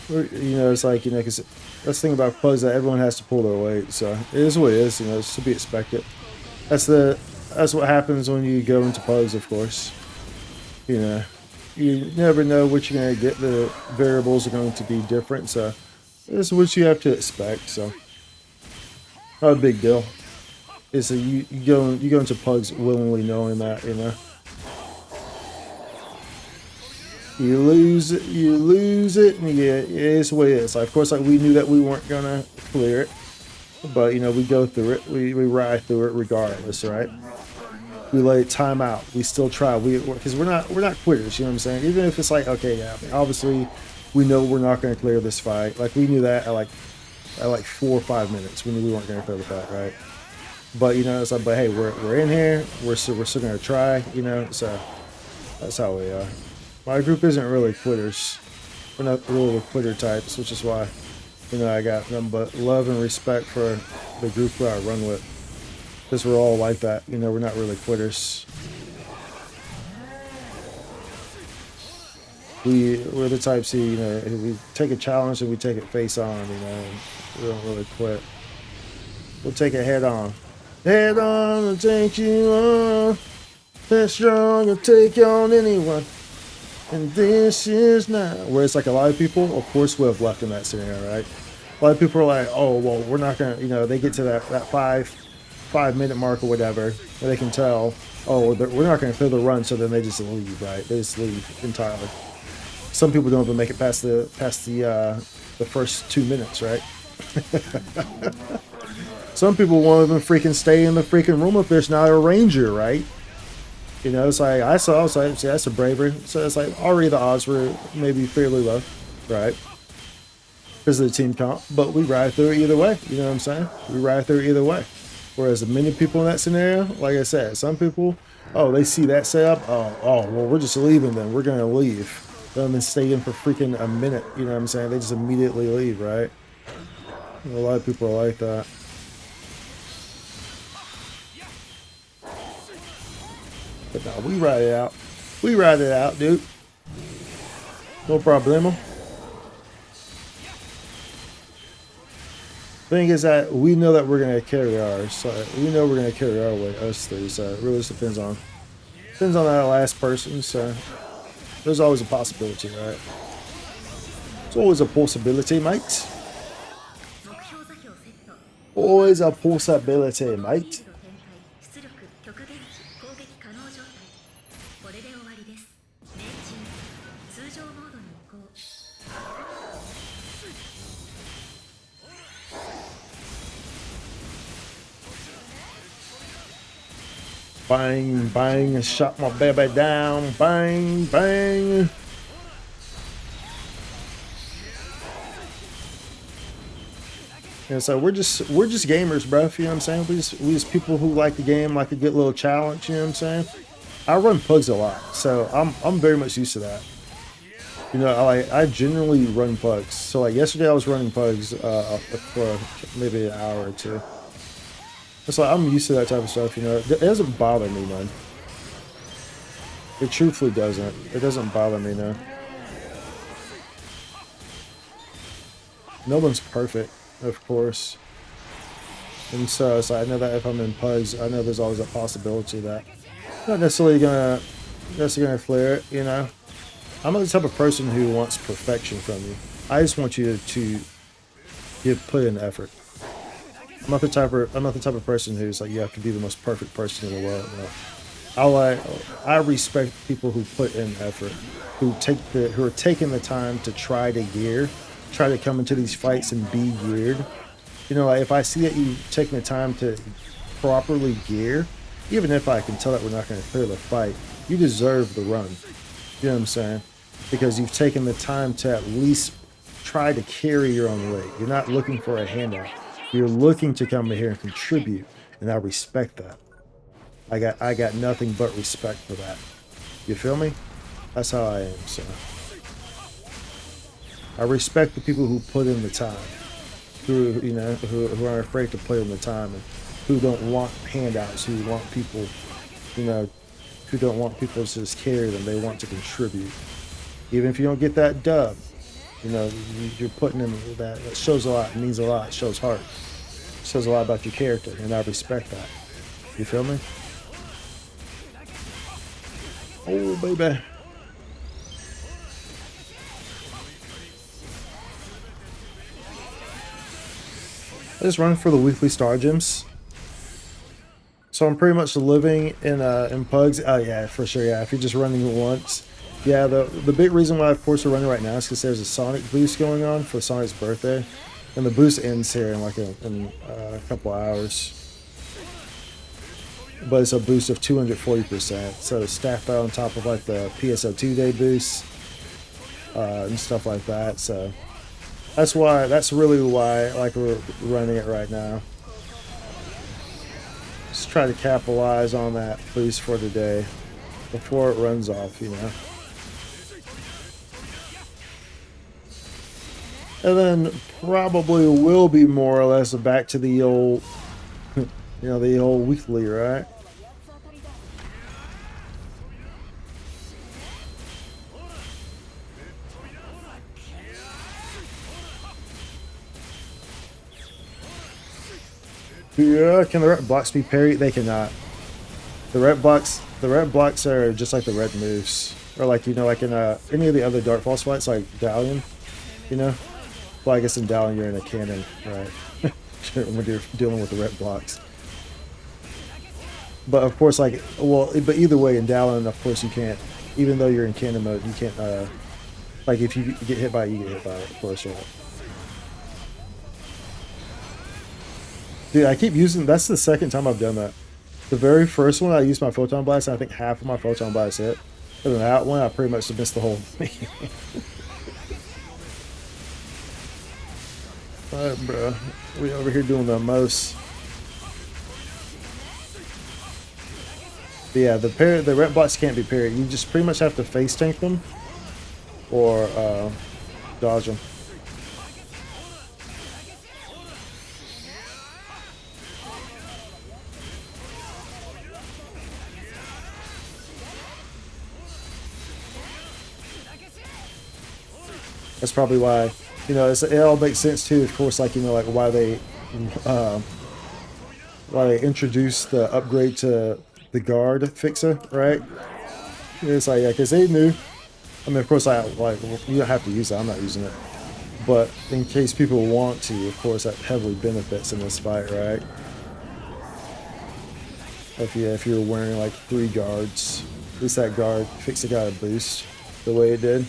You know, it's like, you know, because that's the thing about pugs, that everyone has to pull their weight. So it is what it is, you know. It's to be expected. That's what happens when you go into pugs, of course. You know, you never know what you're gonna get. The variables are going to be different, so this is what you have to expect. So not a big deal. It's you go into pugs willingly knowing that, you know. You lose it, and yeah, it is what it is. Like, of course, like we knew that we weren't gonna clear it, but you know, we go through it. We ride through it regardless, right? We let it time out. We still try. Because we're not quitters. You know what I'm saying? Even if it's like, okay, yeah, I mean, obviously, we know we're not gonna clear this fight. Like we knew that at like 4 or 5 minutes. We knew we weren't gonna clear the fight, right? But you know, it's like, but hey, we're in here. We're still gonna try. You know, so that's how we are. My group isn't really quitters. We're not really the quitter types, which is why, you know, I got them but love and respect for the group who I run with. Because we're all like that, you know, we're not really quitters. We're the types who, you know, we take a challenge and we take it face on, you know, and we don't really quit. We'll take it head on. Head on and take you on. That strong and take on anyone. And this is now. Where it's like a lot of people, of course, would have left in that scenario, right? A lot of people are like, oh, well, we're not going to, you know, they get to that 5 minute mark or whatever, and they can tell, oh, we're not going to clear the run, so then they just leave, right? They just leave entirely. Some people don't even make it past the first 2 minutes, right? Some people won't even freaking stay in the freaking room if there's not a ranger, right? You know, it's like I was like, see, that's a bravery. So it's like already the odds were maybe fairly low, right? Because of the team comp, but we ride through it either way. You know what I'm saying? We ride through it either way. Whereas many people in that scenario, like I said, some people, oh, they see that setup, well, we're just leaving then. We're gonna leave. They'll even stay in for freaking a minute. You know what I'm saying? They just immediately leave, right? A lot of people are like that. But no, we ride it out. We ride it out, dude. No problemo. Thing is that we know that we're gonna carry ours. So we know we're gonna carry our weight, us three. So it really just depends on that last person. So there's always a possibility, right? It's always a possibility, mate. Always a possibility, mate. Bang, bang, shot my baby down. Bang, bang. And so we're just gamers, bro. You know what I'm saying? We just people who like the game, like a good little challenge. You know what I'm saying? I run pugs a lot, so I'm very much used to that. You know, I generally run pugs. So like yesterday, I was running pugs for maybe an hour or two. It's like I'm used to that type of stuff, you know. It doesn't bother me, man. It truthfully doesn't. It doesn't bother me, no. No one's perfect, of course. And so I know that if I'm in pugs, I know there's always a possibility that I'm not necessarily gonna clear it, you know. I'm not the type of person who wants perfection from you. I just want you to put in effort. I'm not the type of person who's like, you have to be the most perfect person in the world. No. I respect people who put in effort, who are taking the time to try to come into these fights and be geared. You know, like if I see that you've taken the time to properly gear, even if I can tell that we're not going to clear the fight, you deserve the run. You know what I'm saying? Because you've taken the time to at least try to carry your own weight. You're not looking for a handout. You're looking to come in here and contribute, and I respect that. I got nothing but respect for that. You feel me? That's how I am. So I respect the people who put in the time, who who aren't afraid to put in the time, and who don't want handouts, who want people, you know, who don't want people to just carry them. They want to contribute, even if you don't get that dub. You know, you're putting in that. It shows a lot. It means a lot. It shows heart. It shows a lot about your character, and I respect that. You feel me? Oh, baby. I just run for the weekly star gems. So I'm pretty much living in Pugs. Oh yeah, for sure. Yeah, if you're just running it once. Yeah, the big reason why, of course, we're running right now is because there's a Sonic boost going on for Sonic's birthday, and the boost ends here in like a couple hours. But it's a boost of 240%. So it's stacked on top of like the PSO2 day boost and stuff like that. So that's why. That's really why like we're running it right now. Just try to capitalize on that boost for today before it runs off, you know. And then probably will be more or less back to the old, you know, the old weekly, right? Yeah, can the red blocks be parried? They cannot. The red blocks are just like the red moves, or like, you know, like in any of the other Dark Falz fights, like Dalian, you know. Well, I guess in Dalian you're in a cannon, right? When you're dealing with the red blocks. But of course, like, well, but either way in Dalian, of course you can't. Even though you're in cannon mode, you can't. Like if you get hit by it, you get hit by it. Of course, right? Dude, I keep using. That's the second time I've done that. The very first one, I used my photon blast. And I think half of my photon blast hit. And then that one, I pretty much missed the whole thing. Alright, bro. We over here doing the most. But yeah, the red bots can't be parried. You just pretty much have to face tank them or dodge them. That's probably why, you know, it all makes sense too. Of course, like, you know, like why they introduced the upgrade to the guard fixer, right? It's like, yeah, because they knew. I mean, of course, you don't have to use it. I'm not using it, but in case people want to, of course, that heavily benefits in this fight, right? If you're wearing like 3 guards, at least that guard fixer got a boost the way it did.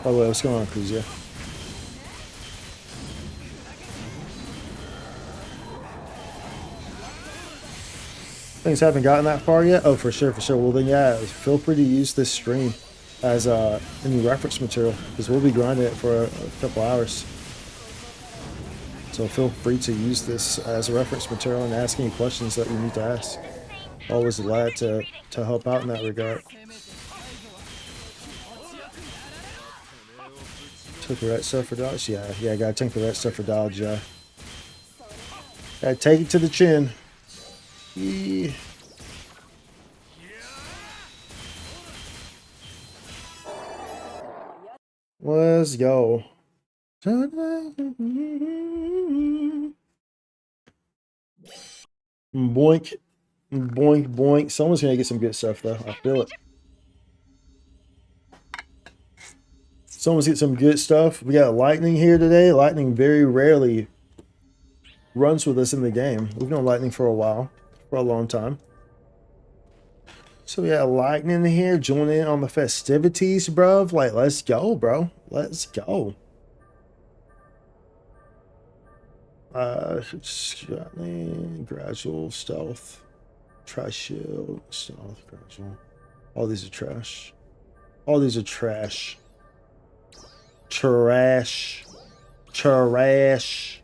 By the way, what's going on, Kuzia? Things haven't gotten that far yet? Oh, for sure, for sure. Well, then, yeah, feel free to use this stream as any reference material, because we'll be grinding it for a couple hours. So feel free to use this as a reference material and ask any questions that you need to ask. Always glad to help out in that regard. Took the right stuff for dodge? Yeah, gotta take the right stuff for dodge, yeah. Gotta take it to the chin. Yeah. Let's go. Boink, boink, boink. Someone's gonna get some good stuff though. I feel it. Someone's get some good stuff. We got Lightning here today. Lightning very rarely runs with us in the game. We've known Lightning for a while, for a long time. So we got Lightning here joining in on the festivities, bro. Like, let's go, bro. Let's go. Gradual, stealth, try shield, stealth, gradual. All these are trash. All these are trash. Trash. Trash.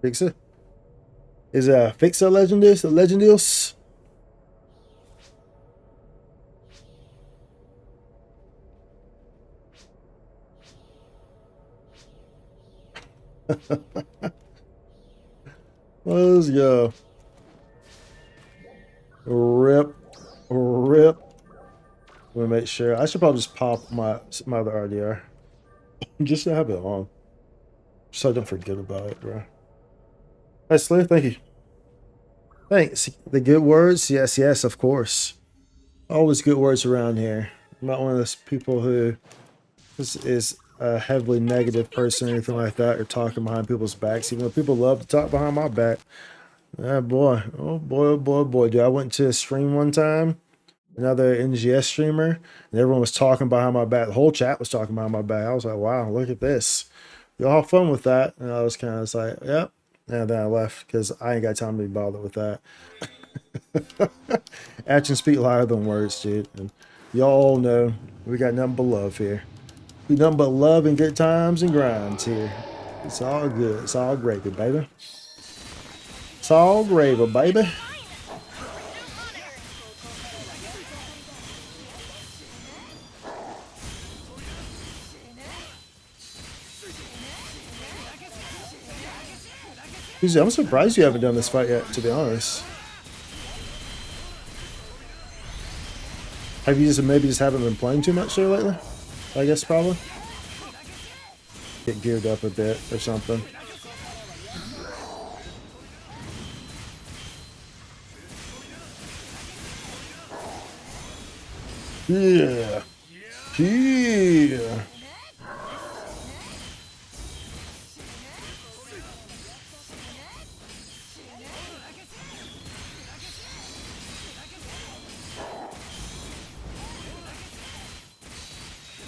Fixa? Is Fixa Legendus? Legendus? Let's go. Rip. Rip. Let me make sure. I should probably just pop my other RDR. Just to have it on. So I don't forget about it, bro. Hey, Slave, thank you. Thanks. The good words? Yes, yes, of course. Always good words around here. I'm not one of those people who is a heavily negative person or anything like that, or talking behind people's backs, even though people love to talk behind my back. Ah, boy. Oh, boy, oh, boy, oh, boy. Dude, I went to a stream one time, another NGS streamer, and everyone was talking behind my back. The whole chat was talking behind my back. I was like, wow, look at this. Y'all have fun with that. And I was kind of like, yep. And then I left because I ain't got time to be bothered with that. Actions speak louder than words, dude. And y'all know we got nothing but love here. We nothing but love and good times and grinds here. It's all good. It's all gravy, baby. It's all gravy, baby. I'm surprised you haven't done this fight yet, to be honest. Have you just maybe just haven't been playing too much there lately? I guess probably. Get geared up a bit or something. Yeah. Yeah.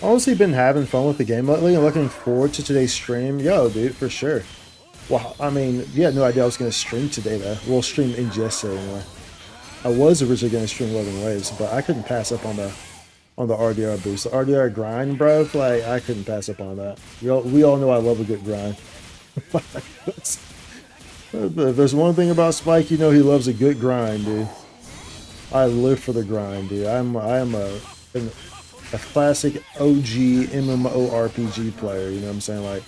Honestly, been having fun with the game lately and looking forward to today's stream. Yo, dude, for sure. Well, I mean, you had no idea I was going to stream today, though. We'll stream NGS anyway. I was originally going to stream Loading Waves, but I couldn't pass up on the RDR boost. The RDR grind, bro, like, I couldn't pass up on that. We all know I love a good grind. If there's one thing about Spike, you know he loves a good grind, dude. I live for the grind, dude. I am a classic OG MMORPG player, you know what I'm saying? Like,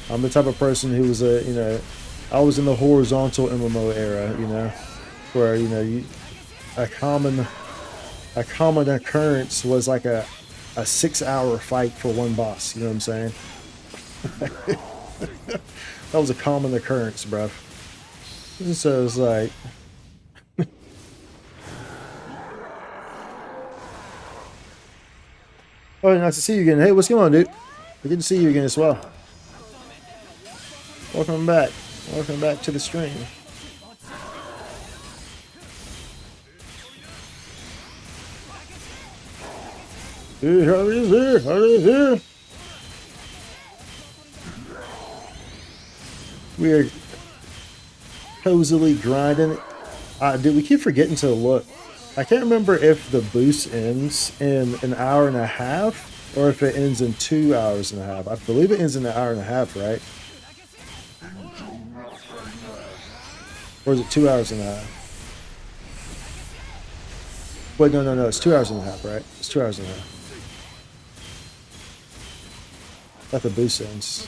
I'm the type of person who was I was in the horizontal MMO era, you know, where, you know, a common occurrence was like a 6-hour fight for one boss, you know what I'm saying? That was a common occurrence, bro. So it's like, oh, nice to see you again. Hey, what's going on, dude? Good to see you again as well. Welcome back. Welcome back to the stream. Dude, how is here? How is here? We are cozily grinding. Dude, we keep forgetting to look. I can't remember if the boost ends in an hour and a half or if it ends in 2 hours and a half. I believe it ends in an hour and a half, right? Or is it 2 hours and a half? Wait, no. It's 2 hours and a half, right? It's 2 hours and a half. That the boost ends.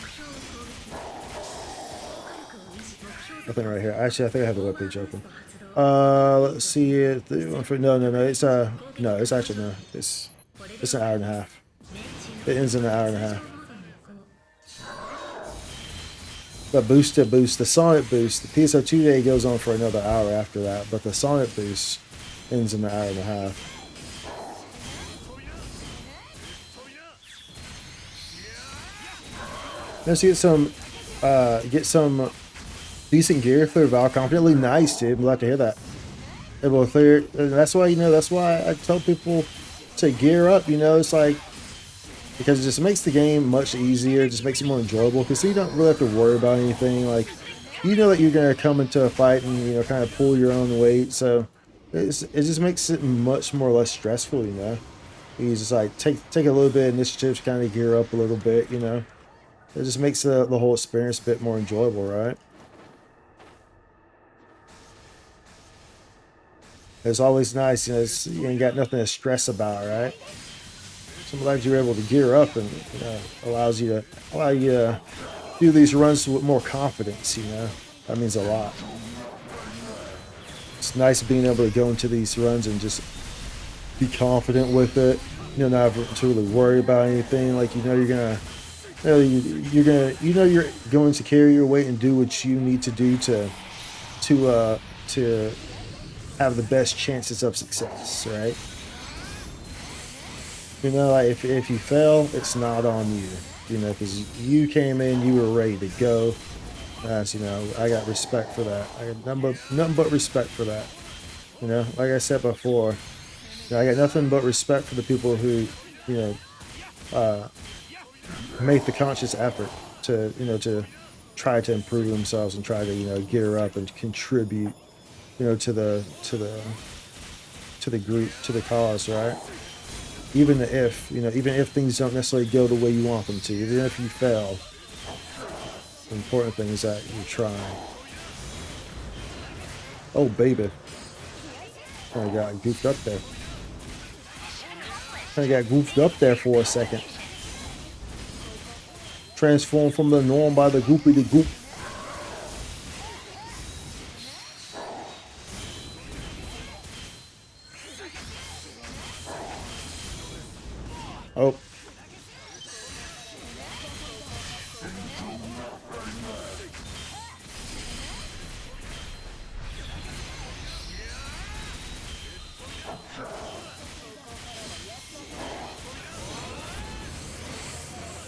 Nothing right here. Actually, I think I have the webpage open. Let's see it. No. It's no. It's actually no. It's an hour and a half. It ends in an hour and a half. The boost, the Sonic boost, the PSO2 day goes on for another hour after that, but the Sonic boost ends in an hour and a half. Let's get some decent gear for Vael confidently. Nice, dude. I'm glad to hear that. Able to clear it. And that's why, that's why I tell people to gear up, it's like, because it just makes the game much easier. It just makes it more enjoyable because you don't really have to worry about anything. Like, you know that you're going to come into a fight and, kind of pull your own weight. So it just makes it much more or less stressful, You just like take a little bit of initiative to kind of gear up a little bit, It just makes the whole experience a bit more enjoyable, right? It's always nice, you ain't got nothing to stress about, right? Sometimes you're able to gear up and allow you to do these runs with more confidence, That means a lot. It's nice being able to go into these runs and just be confident with it. Not having to really worry about anything. Like you're going to carry your weight and do what you need to do to have the best chances of success, right? Like if you fail, it's not on you, because you came in, you were ready to go. I got respect for that. I got nothing but respect for that. Like I said before, I got nothing but respect for the people who, make the conscious effort to try to improve themselves and try to, gear up and contribute, to the group, to the cause, right? Even if things don't necessarily go the way you want them to, even if you fail, the important thing is that you're trying. Oh, baby. I got goofed up there. I got goofed up there for a second. Transformed from the norm by the goopy to goop. Oh.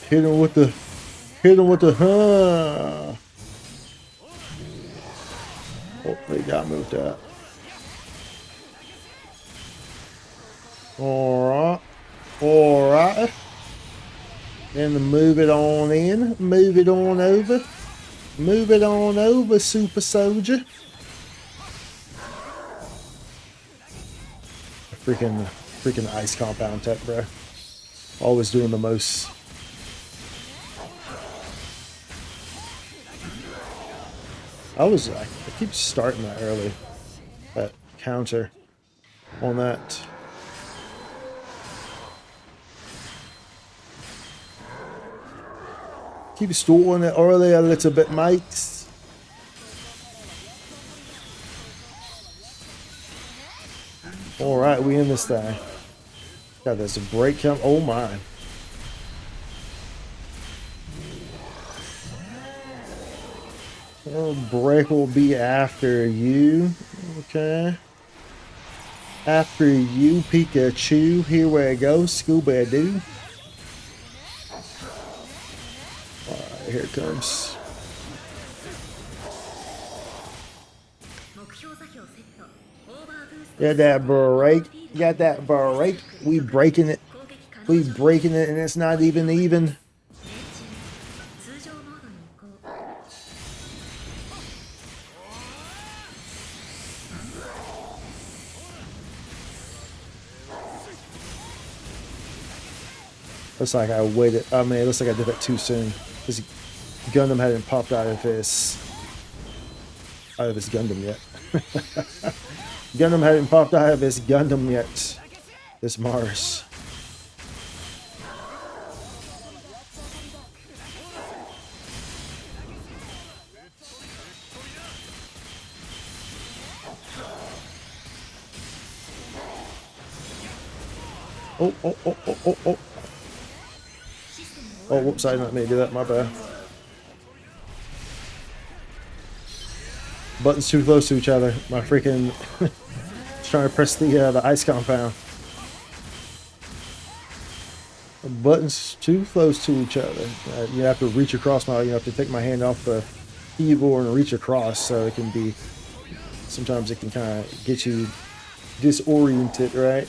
Hit him with the Oh, they got moved up. Alright. Then move it on in. Move it on over. Move it on over, super soldier. Freaking ice compound tech, bro. Always doing the most. I keep starting that early. That counter on that. Keep starting it early a little bit, mates. Alright, we in this thing. God, there's a break come. Oh my. Break will be after you. Okay. After you, Pikachu. Here we go, Scooby-Doo. Alright, here it comes. Got that break. Got that break. We breaking it. We breaking it, and it's not even. Looks like I waited. I mean, it looks like I did that too soon. This Gundam hadn't popped out of his Gundam yet. Gundam hadn't popped out of his Gundam yet. This Mars. Oh. Oh, whoops, I didn't mean to do that, my bad. Buttons too close to each other. My freaking... trying to press the ice compound. buttons too close to each other. You have to reach across my, you have to take my hand off the keyboard and reach across, so it can be, sometimes it can kind of get you disoriented, right?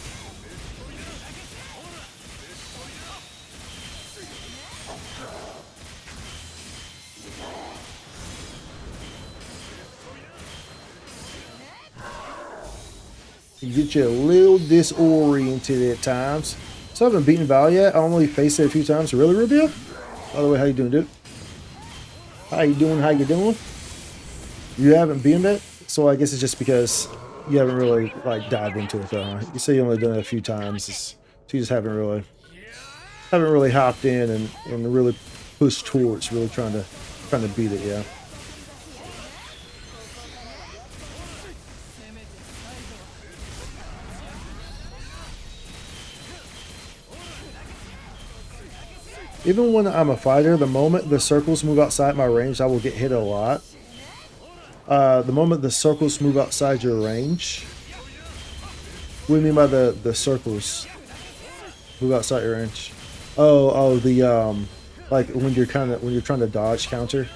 You get you a little disoriented at times. So I haven't beaten Vael yet. I only faced it a few times. Really, Rubio? By the way, how you doing, dude? How you doing? How you doing? You haven't beaten it, so I guess it's just because you haven't really like dived into it, though. You say you only done it a few times, so you just haven't really hopped in and really pushed towards really trying to beat it, yeah. Even when I'm a fighter, the moment the circles move outside my range, I will get hit a lot. The moment the circles move outside your range. What do you mean by the circles move outside your range? Oh, the like when you're trying to dodge counter.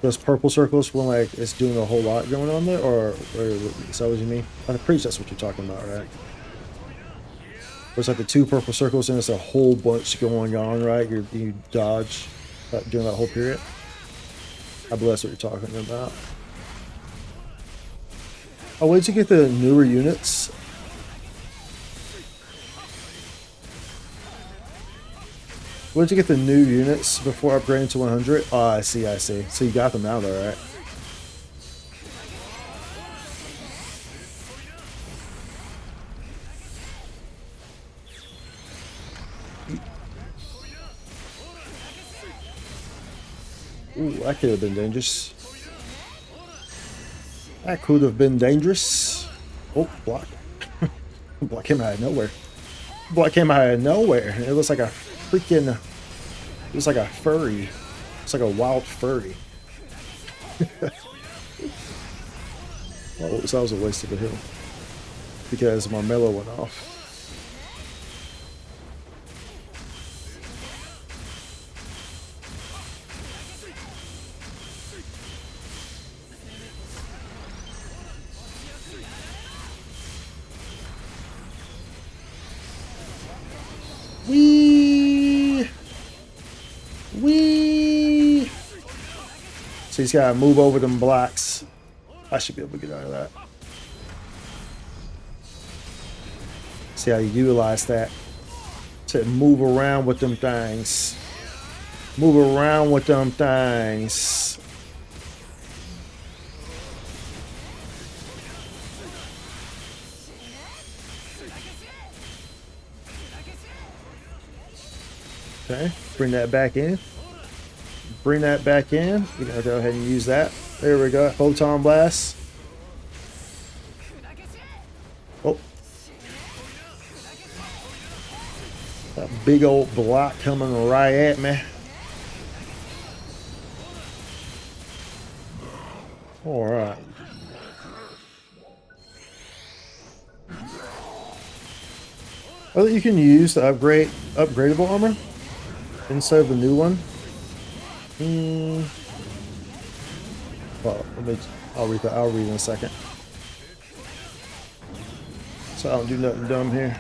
Those purple circles when like it's doing a whole lot going on there, or is that what you mean? I'm pretty sure that's what you're talking about, right? There's like the two purple circles and it's a whole bunch going on, right? You dodge during that whole period. I believe that's what you're talking about. Oh, wait, you get the newer units. Where'd you get the new units before upgrading to 100? Oh, I see, I see. So you got them now, though, right? Ooh, that could have been dangerous. That could have been dangerous. Oh, block. Block came out of nowhere. Block came out of nowhere. It looks like a freaking... It was like a furry. It's like a wild furry. Oh, so that was a waste of a hill. Because Marmelo went off. Wee! So he's got to move over them blocks. I should be able to get out of that. See how you utilize that to move around with them things. Move around with them things. Okay, bring that back in. Bring that back in. We're gonna go ahead and use that. There we go. Photon blast. Oh. That big old block coming right at me. Alright. Oh, you can use the upgradable armor instead of the new one. Well, I'll read in a second. So I don't do nothing dumb here.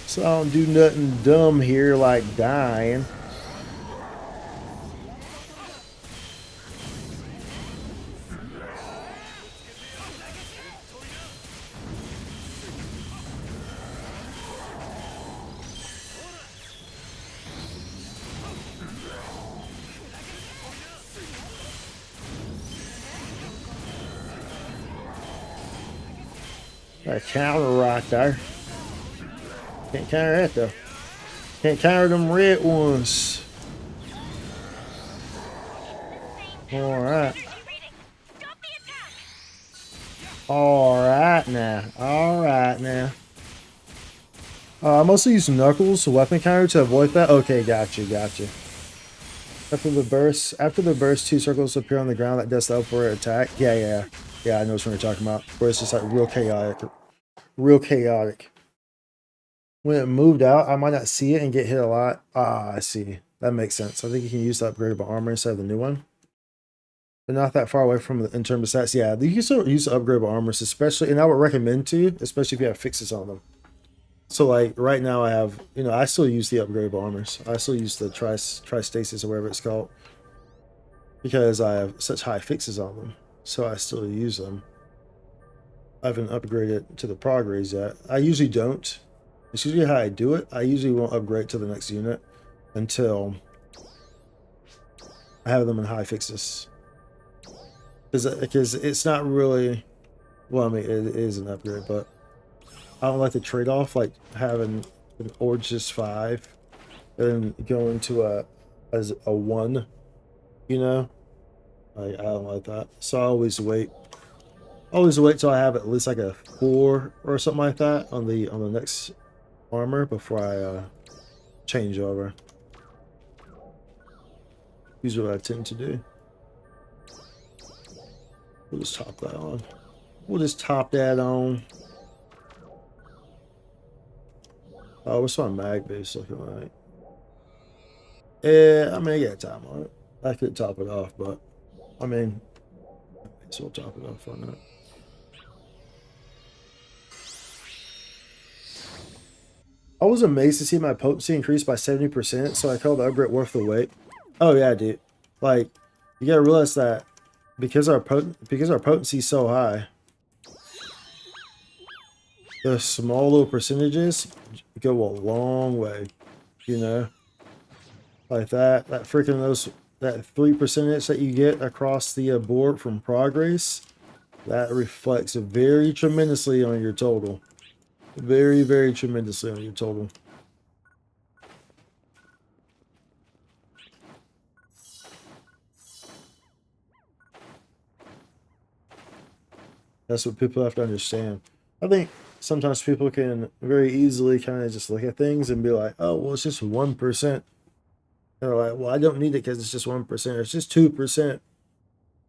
So I don't do nothing dumb here like dying. That counter right there. Can't counter that though. Can't counter them red ones. Alright. Alright now. Alright now. I mostly use Knuckles, weapon counter, to avoid that. Okay, gotcha. After the burst, two circles appear on the ground that does the upward attack. Yeah, I know what you're talking about. Where it's just like real chaotic. When it moved out, I might not see it and get hit a lot. Ah, I see. That makes sense. I think you can use the upgradable armor instead of the new one. But not that far away from the, in terms of stats. Yeah, you can still use the upgradable armors, especially, and I would recommend to you, especially if you have fixes on them. So like right now I have, I still use the upgradable armors. I still use the tristasis or whatever it's called. Because I have such high fixes on them. So I still use them. I haven't upgraded to the progress yet. I usually don't. It's usually how I do it. I usually won't upgrade to the next unit until I have them in high fixes. Because it's not really, well, I mean, it is an upgrade, but I don't like the trade-off, like having an Origis 5 and going to as a 1, Like, I don't like that. So I always wait. Till I have at least like a 4 or something like that on the next armor before I change over. Usually what I tend to do. We'll just top that on. Oh, what's my mag base looking like? Yeah, I mean, I got time on it. I could top it off, but I mean, so we'll top it off on that. I was amazed to see my potency increase by 70%, so I call the upgrade worth the wait. Oh yeah, dude. Like, you gotta realize that because our potency is so high, the small little percentages go a long way, Like that freaking that 3% that you get across the board from progress, that reflects very tremendously on your total. Very, very tremendously on your total. That's what people have to understand. I think sometimes people can very easily kind of just look at things and be like, oh, well, it's just 1%. They're like, well, I don't need it because it's just 1%. It's just 2%.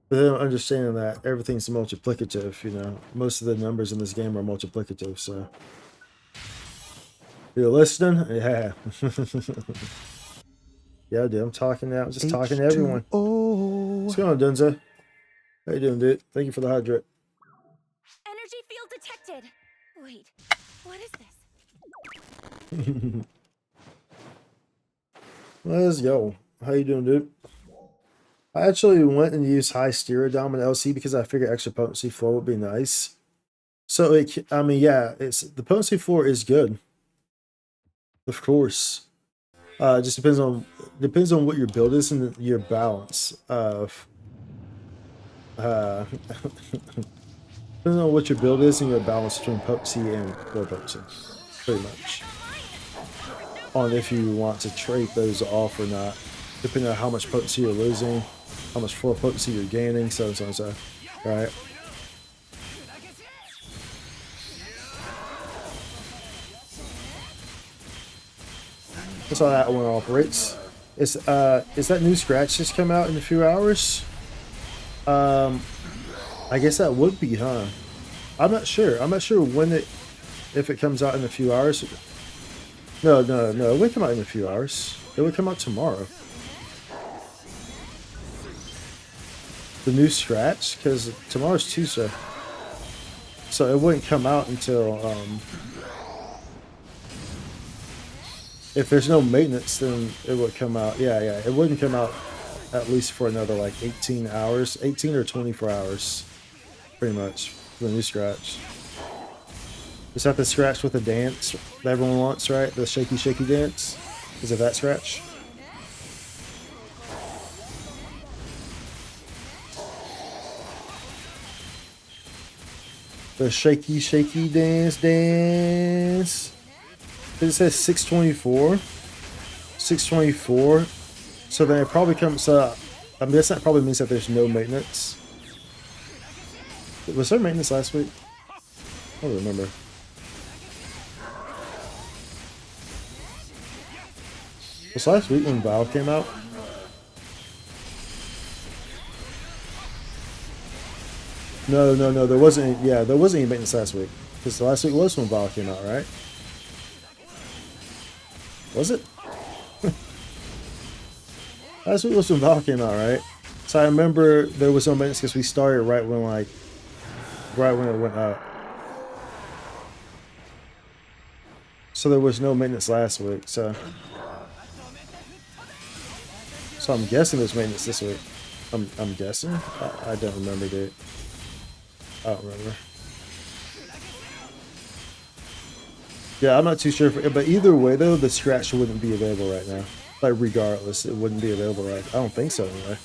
But they don't understand that everything's multiplicative, Most of the numbers in this game are multiplicative, so. You're listening? Yeah. Yeah, dude, I'm talking now. I'm just talking to everyone. What's going on, Dunzo? How you doing, dude? Thank you for the hydrate.
Energy field detected. Wait, what is this?
Let's go. How you doing, dude? I actually went and used high Stereodom and LC because I figured extra potency 4 would be nice. So I mean, yeah, the potency 4 is good. Of course. It just depends on what your build is and your balance of depends on what your build is and your balance between potency and low potency. Pretty much. On if you want to trade those off or not. Depending on how much potency you're losing, how much full potency you're gaining, so and so and so. Right? That's how that one operates. Is that new scratch just come out in a few hours? I guess that would be, huh? I'm not sure. I'm not sure if it comes out in a few hours. No, it wouldn't come out in a few hours. It would come out tomorrow. The new scratch, because tomorrow's Tuesday. So it wouldn't come out until if there's no maintenance, then it would come out. Yeah, it wouldn't come out at least for another like 18 hours, 18 or 24 hours, pretty much, for the new scratch. Is that the scratch with the dance that everyone wants, right? The shaky, shaky dance? Is it that scratch? The shaky, shaky dance. It says 624. 624. So then it probably comes up. I guess that probably means that there's no maintenance. Was there maintenance last week? I don't remember. Was last week when Vael came out? No, there wasn't. Yeah, there wasn't any maintenance last week because last week was when Vael came out, right? Was it? Last week was when Vael came out, right? So I remember there was no maintenance because we started right when it went up. So there was no maintenance last week. So I'm guessing there's maintenance this week. I'm guessing. I don't remember, dude. I don't remember. Yeah, I'm not too sure. But either way, though, the scratch wouldn't be available right now. Like, regardless, it wouldn't be available right. I don't think so, anyway.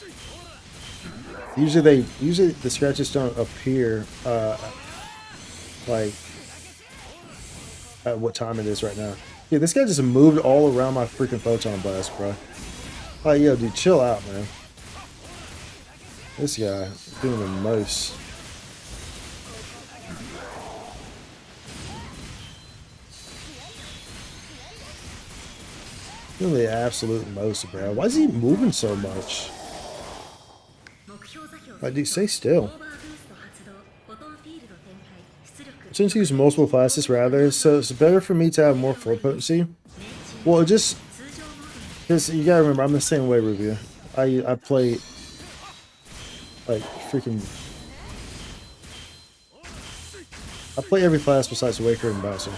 Usually the scratches don't appear, like, at what time it is right now. Yeah, this guy just moved all around my freaking photon blast, bro. Like, yo, dude, chill out, man. This guy doing the most. Doing the absolute most, bro. Why is he moving so much? Like, dude, stay still. Since use multiple classes rather, so it's better for me to have more floor potency. Well, just because you gotta remember, I'm the same way, Rubia. I play like freaking. I play every class besides Waker and Bouncer.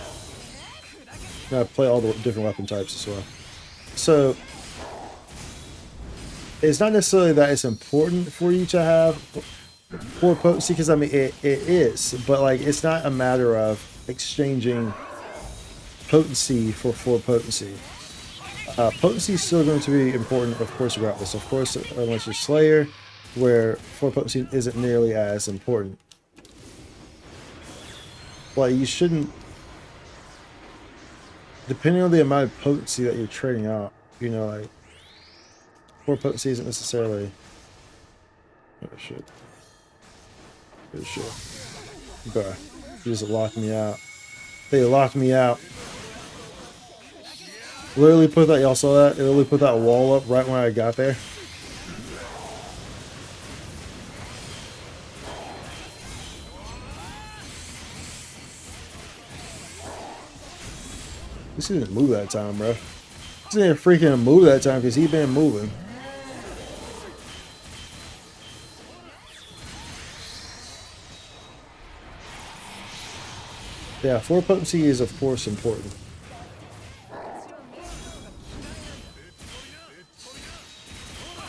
And I play all the different weapon types as well. So it's not necessarily that it's important for you to have floor potency, because I mean it is, but like it's not a matter of exchanging potency for floor potency. Potency is still going to be important, of course, regardless. Of course, unless you're Slayer, where floor potency isn't nearly as important. Like, you shouldn't, depending on the amount of potency that you're trading out, you know, like, floor potency isn't necessarily. Oh shit. Oh shit. Bruh. You just locked me out. They locked me out. Literally put that, y'all saw that? It literally put that wall up right when I got there. This didn't move that time, bro. This didn't freaking move that time because he been moving. Yeah, floor potency is of course important.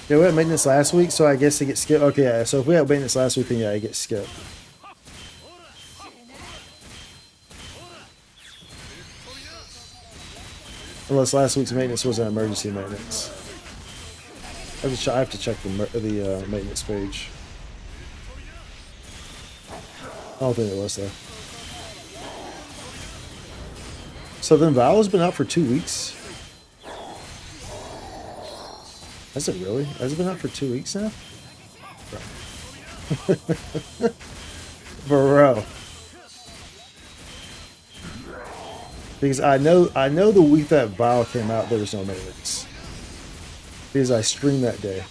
Yeah, we had maintenance last week, so I guess it gets skipped. Okay, yeah, so if we had maintenance last week, then yeah, it gets skipped. Unless last week's maintenance was an emergency maintenance. I have to check the maintenance page. I don't think it was, though. So then Vael has been out for 2 weeks. Has it really? Has it been out for 2 weeks now? Bro. Because I know the week that Vael came out, there was no maintenance. Because I streamed that day.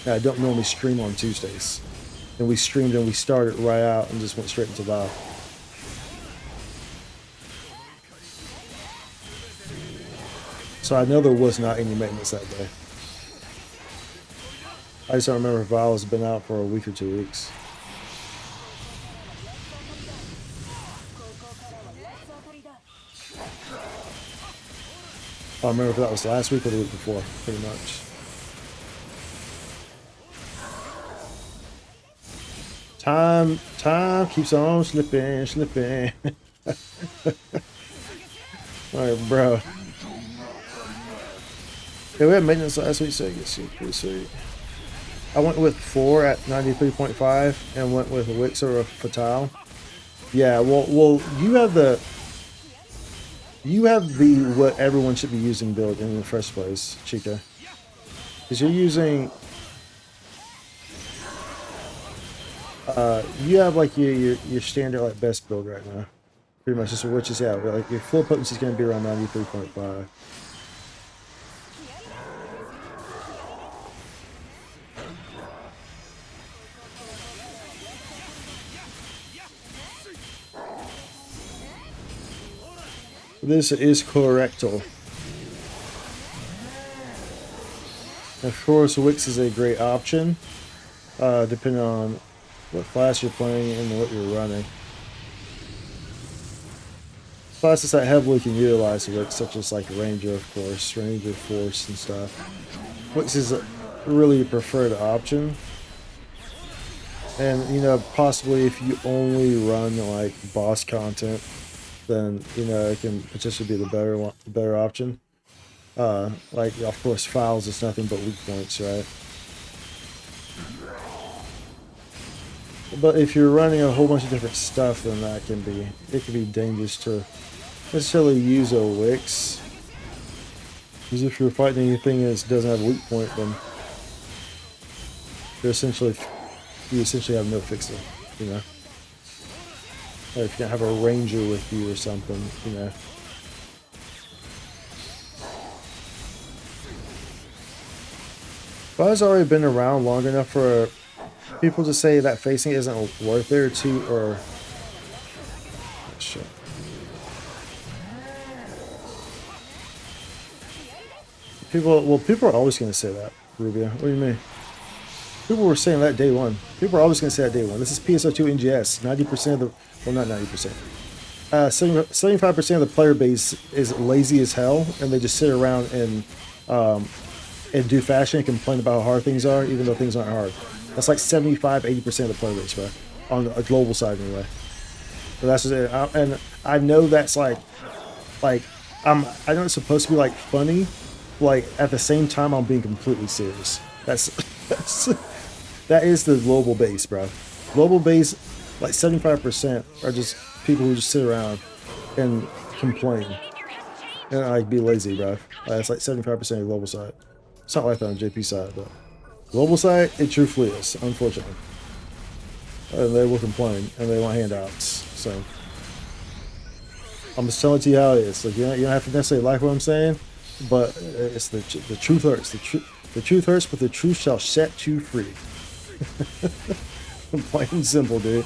And I don't normally stream on Tuesdays. And we streamed and we started right out and just went straight into Vael. So I know there was not any maintenance that day. I just don't remember if Vael has been out for a week or 2 weeks. I don't remember if that was last week or the week before, pretty much. Time keeps on slipping. Alright, bro. Yeah, we had maintenance last week, so I guess it's pretty sweet. I went with 4 at 93.5 and went with Wix or a Fatal. Yeah, well, you have the what everyone should be using build in the first place, Chica. Because you're using you have like your standard like best build right now. Pretty much, just which is yeah, like your full potency is gonna be around 93.5. This is correcto. Of course, Wix is a great option, depending on what class you're playing and what you're running. Classes that heavily can utilize Wix, such as like Ranger, of course, Ranger Force and stuff. Wix is a really preferred option. And, you know, possibly if you only run like boss content, then, you know, it can potentially be the better option. Like, of course, Falz is nothing but weak points, right? But if you're running a whole bunch of different stuff, then it can be dangerous to necessarily use a Wix. Because if you're fighting anything that doesn't have a weak point, then you essentially have no fixing, you know. Or if you don't have a ranger with you or something, you know. Vael's already been around long enough for people to say that facing isn't worth it or two, or oh, shit. People are always going to say that, Rubia. What do you mean? People were saying that day one. People are always going to say that day one. This is PSO2 NGS. 90% of the, well, not 90%. 75% of the player base is lazy as hell, and they just sit around and do fashion and complain about how hard things are, even though things aren't hard. That's like 75-80% of the player base, bro. On a global side, anyway. But that's just it. And I know that's like I know it's supposed to be like funny, like at the same time I'm being completely serious. That is the global base, bro. Global base, like 75% are just people who just sit around and complain and like be lazy, bro. It's like 75% of the global side. It's not like that on JP side, but global side, it truthfully is, unfortunately. And they will complain and they want handouts. So I'm just telling you how it is. Like you don't have to necessarily like what I'm saying, but it's the truth hurts. The truth hurts, but the truth shall set you free. Plain and simple, dude.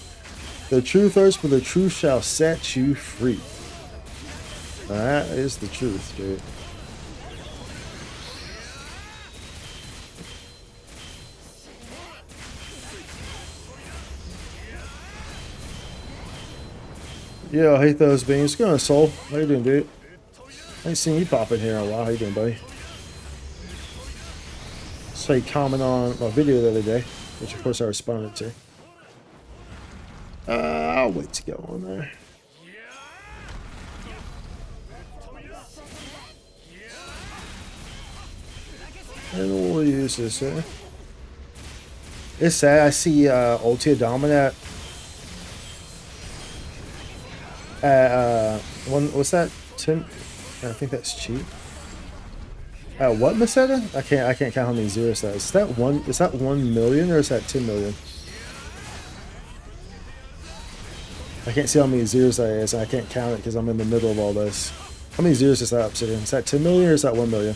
The truth hurts, but the truth shall set you free. That is the truth, dude. Yeah, I hate those beans. What's going on, Soul? How you doing, dude? I ain't seen you pop in here in a while. How you doing, buddy? So you comment on my video the other day, which of course I responded to. I'll wait to go on there. And we'll use this here. It's sad. I see Ultia Dominant at what's that? 10? I think that's cheap. What Meseta? I can't count how many zeros that is. Is that 1 million or is that 10 million? I can't see how many zeros that is, and I can't count it because I'm in the middle of all this. How many zeros is that Obsidian? Is that 10 million or is that 1 million?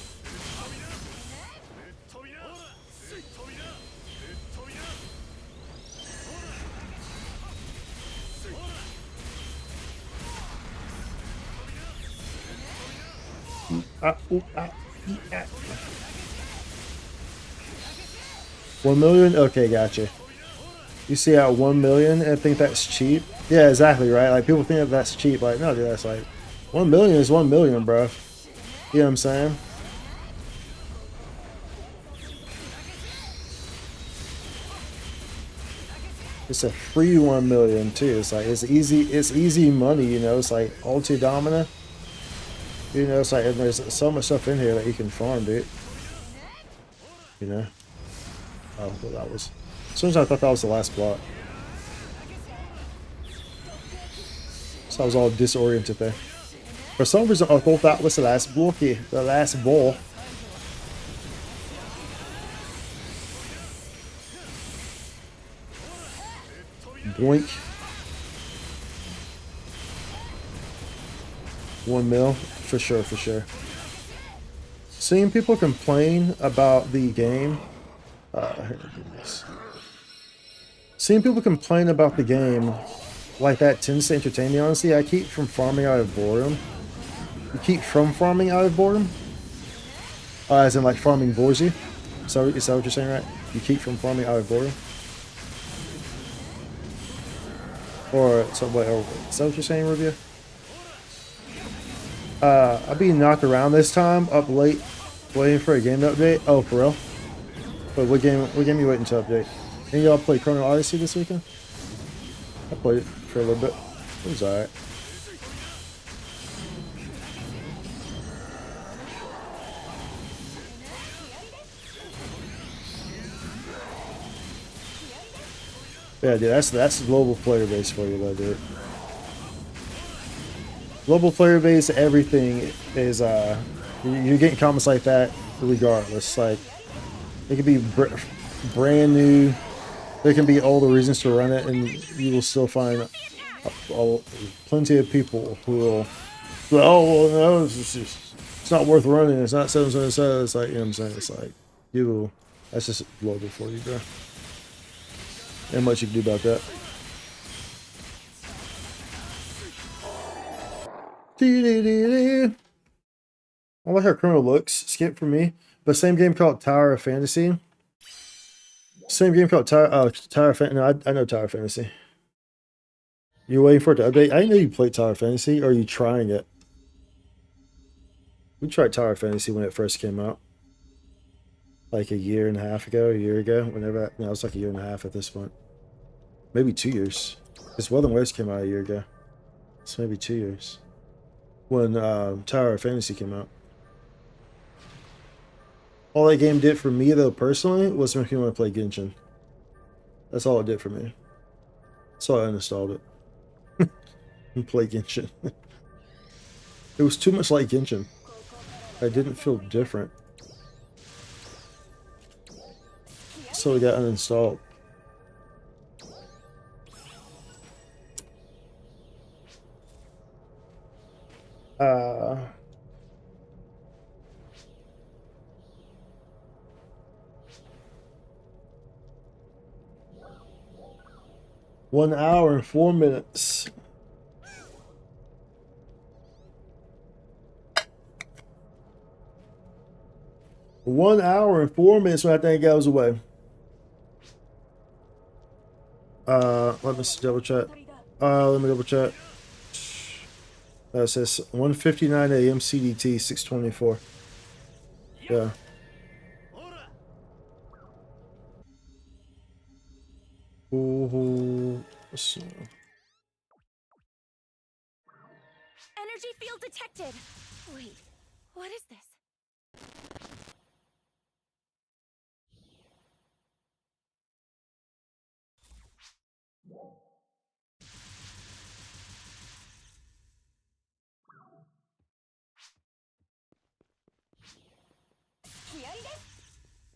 Yeah. 1 million? Okay, gotcha. You see at 1 million and think that's cheap? Yeah, exactly, right? Like, people think that that's cheap. Like, no, dude, that's like, 1 million is 1 million, bro. You know what I'm saying? It's a free 1 million, too. It's like, it's easy money, you know? It's like, Ulti Domina. You know, it's like, and there's so much stuff in here that you can farm, dude. You know? Oh, well, that was... As soon as I thought that was the last block. So I was all disoriented there. For some reason, I thought that was the last blocky, the last ball. Boink. 1 mil, for sure, for sure. Seeing people complain about the game. Seeing people complain about the game like that tends to entertain me, honestly. I keep from farming out of boredom. You keep from farming out of boredom? As in, like, farming bores you. So is that what you're saying, right? You keep from farming out of boredom? Or so what? Or, is that what you're saying, Rubia? I'll be knocked around this time, up late, waiting for a game update. Oh, for real? But what game you waiting to update? And y'all play Chrono Odyssey this weekend? I played it for a little bit. It was alright. Yeah, dude, that's the global player base for you, though, dude. Global player base, everything is you're getting comments like that regardless. Like it could be brand new. There can be all the reasons to run it, and you will still find plenty of people who will. Oh well, no, it's not worth running. It's not so. It's like, you know what I'm saying. It's like you will. That's just global for you, bro. Ain't much you can do about that. I like how Chrono looks. Skip for me. But same game called Tower of Fantasy. Same game called Tower of Fantasy. No, I know Tower of Fantasy. You're waiting for it to update? I didn't know you played Tower of Fantasy. Or are you trying it? We tried Tower of Fantasy when it first came out. Like a year and a half ago, a year ago. Whenever no, it was like a year and a half at this point. Maybe 2 years. Because World and Waves came out a year ago. So maybe 2 years. When Tower of Fantasy came out. All that game did for me, though, personally, was make me want to play Genshin. That's all it did for me. So I uninstalled it. And play Genshin. It was too much like Genshin. I didn't feel different. So it got uninstalled. 1 hour and 4 minutes. One hour and 4 minutes when that thing goes away. Let me double check. Let me double check. It says 1:59 a.m. CDT, 6:24. Yeah. Ooh. So.
Energy field detected. Wait, what is this?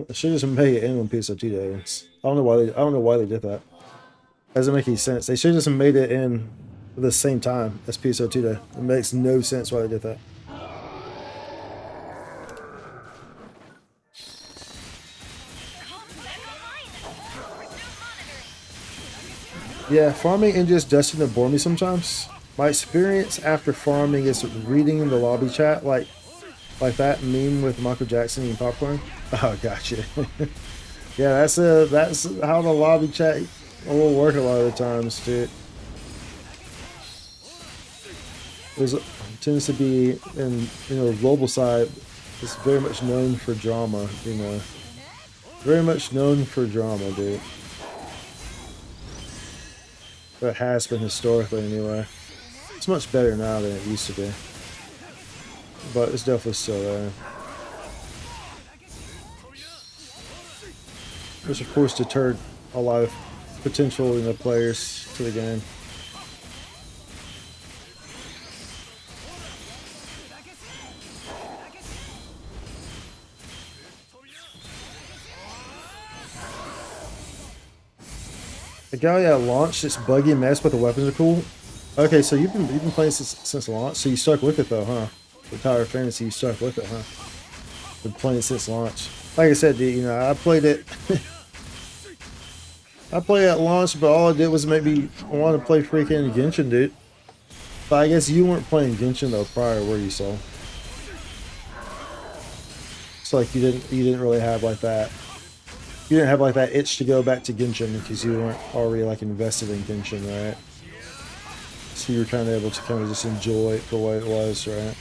I should have made it in on PSO2 days. I don't know why they did that. Doesn't make any sense. They should have just made it in at the same time as PSO2 day. It makes no sense why they did that. Yeah, farming and just dusting to bore me sometimes. My experience after farming is reading the lobby chat like that meme with Michael Jackson eating popcorn. Oh, gotcha. Yeah, that's how the lobby chat will work a lot of the times, dude. It tends to be in the global side. It's very much known for drama, very much known for drama, dude. It has been historically, anyway. It's much better now than it used to be, but it's definitely still there. Which, of course, deterred a lot of potential players to the game. The guy that launched this buggy mess, but the weapons are cool. Okay, so you've been playing since launch, so you stuck with it though, huh? The Tower of Fantasy, you stuck with it, huh? Been playing since launch. Like I said, dude, I played it. I played at launch, but all I did was make me want to play freaking Genshin, dude. But I guess you weren't playing Genshin though prior, were you? So it's like you didn't really have like that you didn't have like that itch to go back to Genshin because you weren't already like invested in Genshin, right? So you were kind of able to kind of just enjoy it for what it was, right?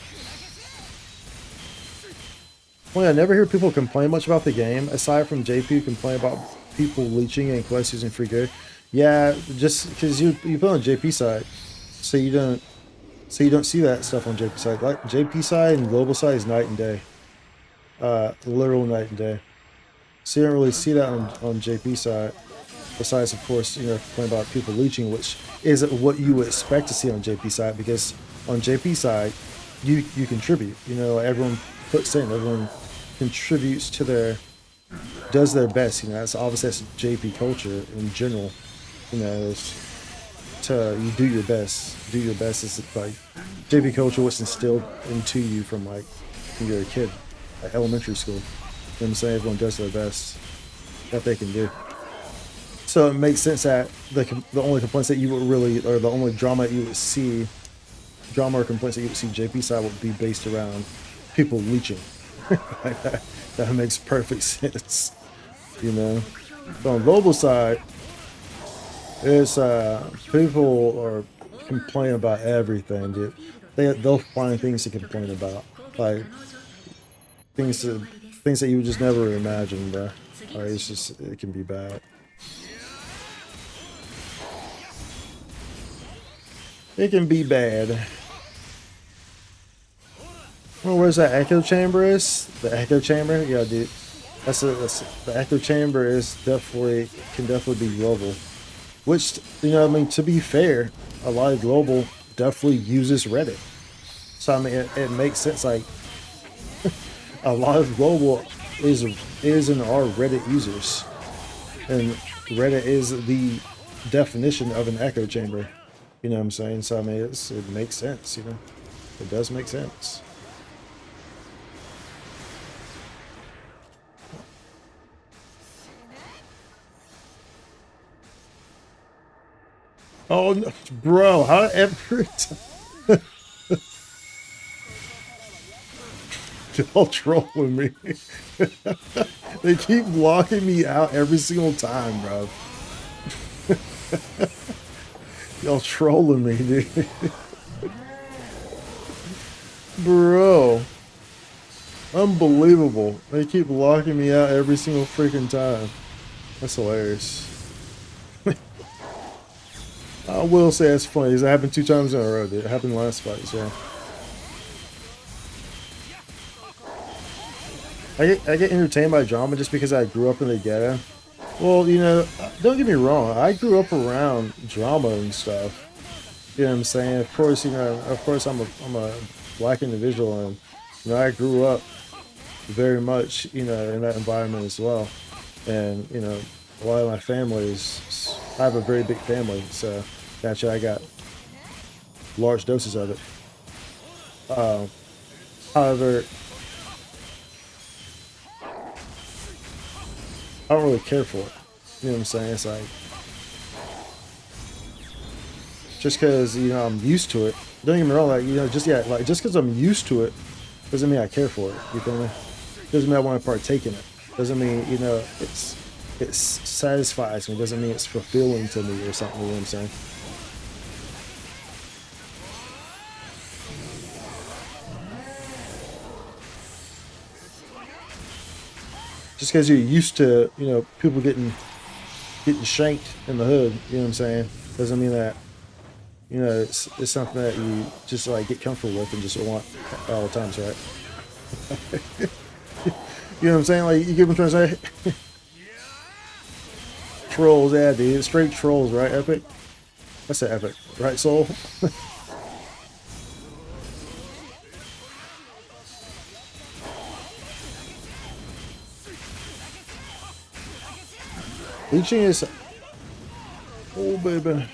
Well, I never hear people complain much about the game aside from JP complain about people leeching and quests using free gear. Yeah, just because you play on JP side, so you don't see that stuff on JP side. Like JP side and global side is night and day, literal night and day. So you don't really see that on JP side. Besides, of course, you know, complain about people leeching, which is what you would expect to see on JP side, because on JP side, you contribute. You know, everyone puts in, everyone contributes to does their best. You know, that's obviously that's JP culture in general. You know, it's you do your best. Do your best is like JP culture was instilled into you from like when you're a kid, like elementary school. You know what I'm saying? Everyone does their best that they can do. So it makes sense that the only complaints that you would really, or the only drama that you would see, drama or complaints that you would see JP side would be based around people leeching. Like that makes perfect sense, you know. So on global side, it's people are complaining about everything, dude. They'll find things to complain about, like things that you would just never imagine, bro. Like, it's just, it can be bad. It can be bad. Well, where's that echo chamber is? The echo chamber? Yeah, dude. That's the echo chamber is can definitely be global. Which, you know, I mean, to be fair, a lot of global definitely uses Reddit. So I mean, it makes sense. Like a lot of global is and are Reddit users, and Reddit is the definition of an echo chamber. You know what I'm saying? So I mean, it makes sense. You know, it does make sense. Oh no, bro! How every time y'all trolling me? They keep locking me out every single time, bro. Y'all trolling me, dude. Bro. Unbelievable. They keep locking me out every single freaking time. That's hilarious. I will say it's funny. It happened 2 times in a row, dude. It happened last fight, yeah. I get entertained by drama just because I grew up in the ghetto. Well, you know, don't get me wrong. I grew up around drama and stuff. You know what I'm saying? Of course, you know, I'm a black individual, and you know, I grew up very much, you know, in that environment as well. And you know, a lot of my family is, I have a very big family, so naturally I got large doses of it. However, I don't really care for it. You know what I'm saying? It's like, just because, you know, I'm used to it. Don't get me wrong, like, you know, just because I'm used to it doesn't mean I care for it. You feel me? Doesn't mean I want to partake in it. Doesn't mean, you know, it satisfies me. Doesn't mean it's fulfilling to me or something. You know what I'm saying? Just because you're used to, you know, people getting shanked in the hood, you know what I'm saying, doesn't mean that, you know, it's something that you just like get comfortable with and just want at all times, right? You know what I'm saying? Like, you get what I'm trying to say? Trolls, yeah, dude. Straight trolls, right, Epic? I said Epic, right, Soul? Leeching is... Oh, baby.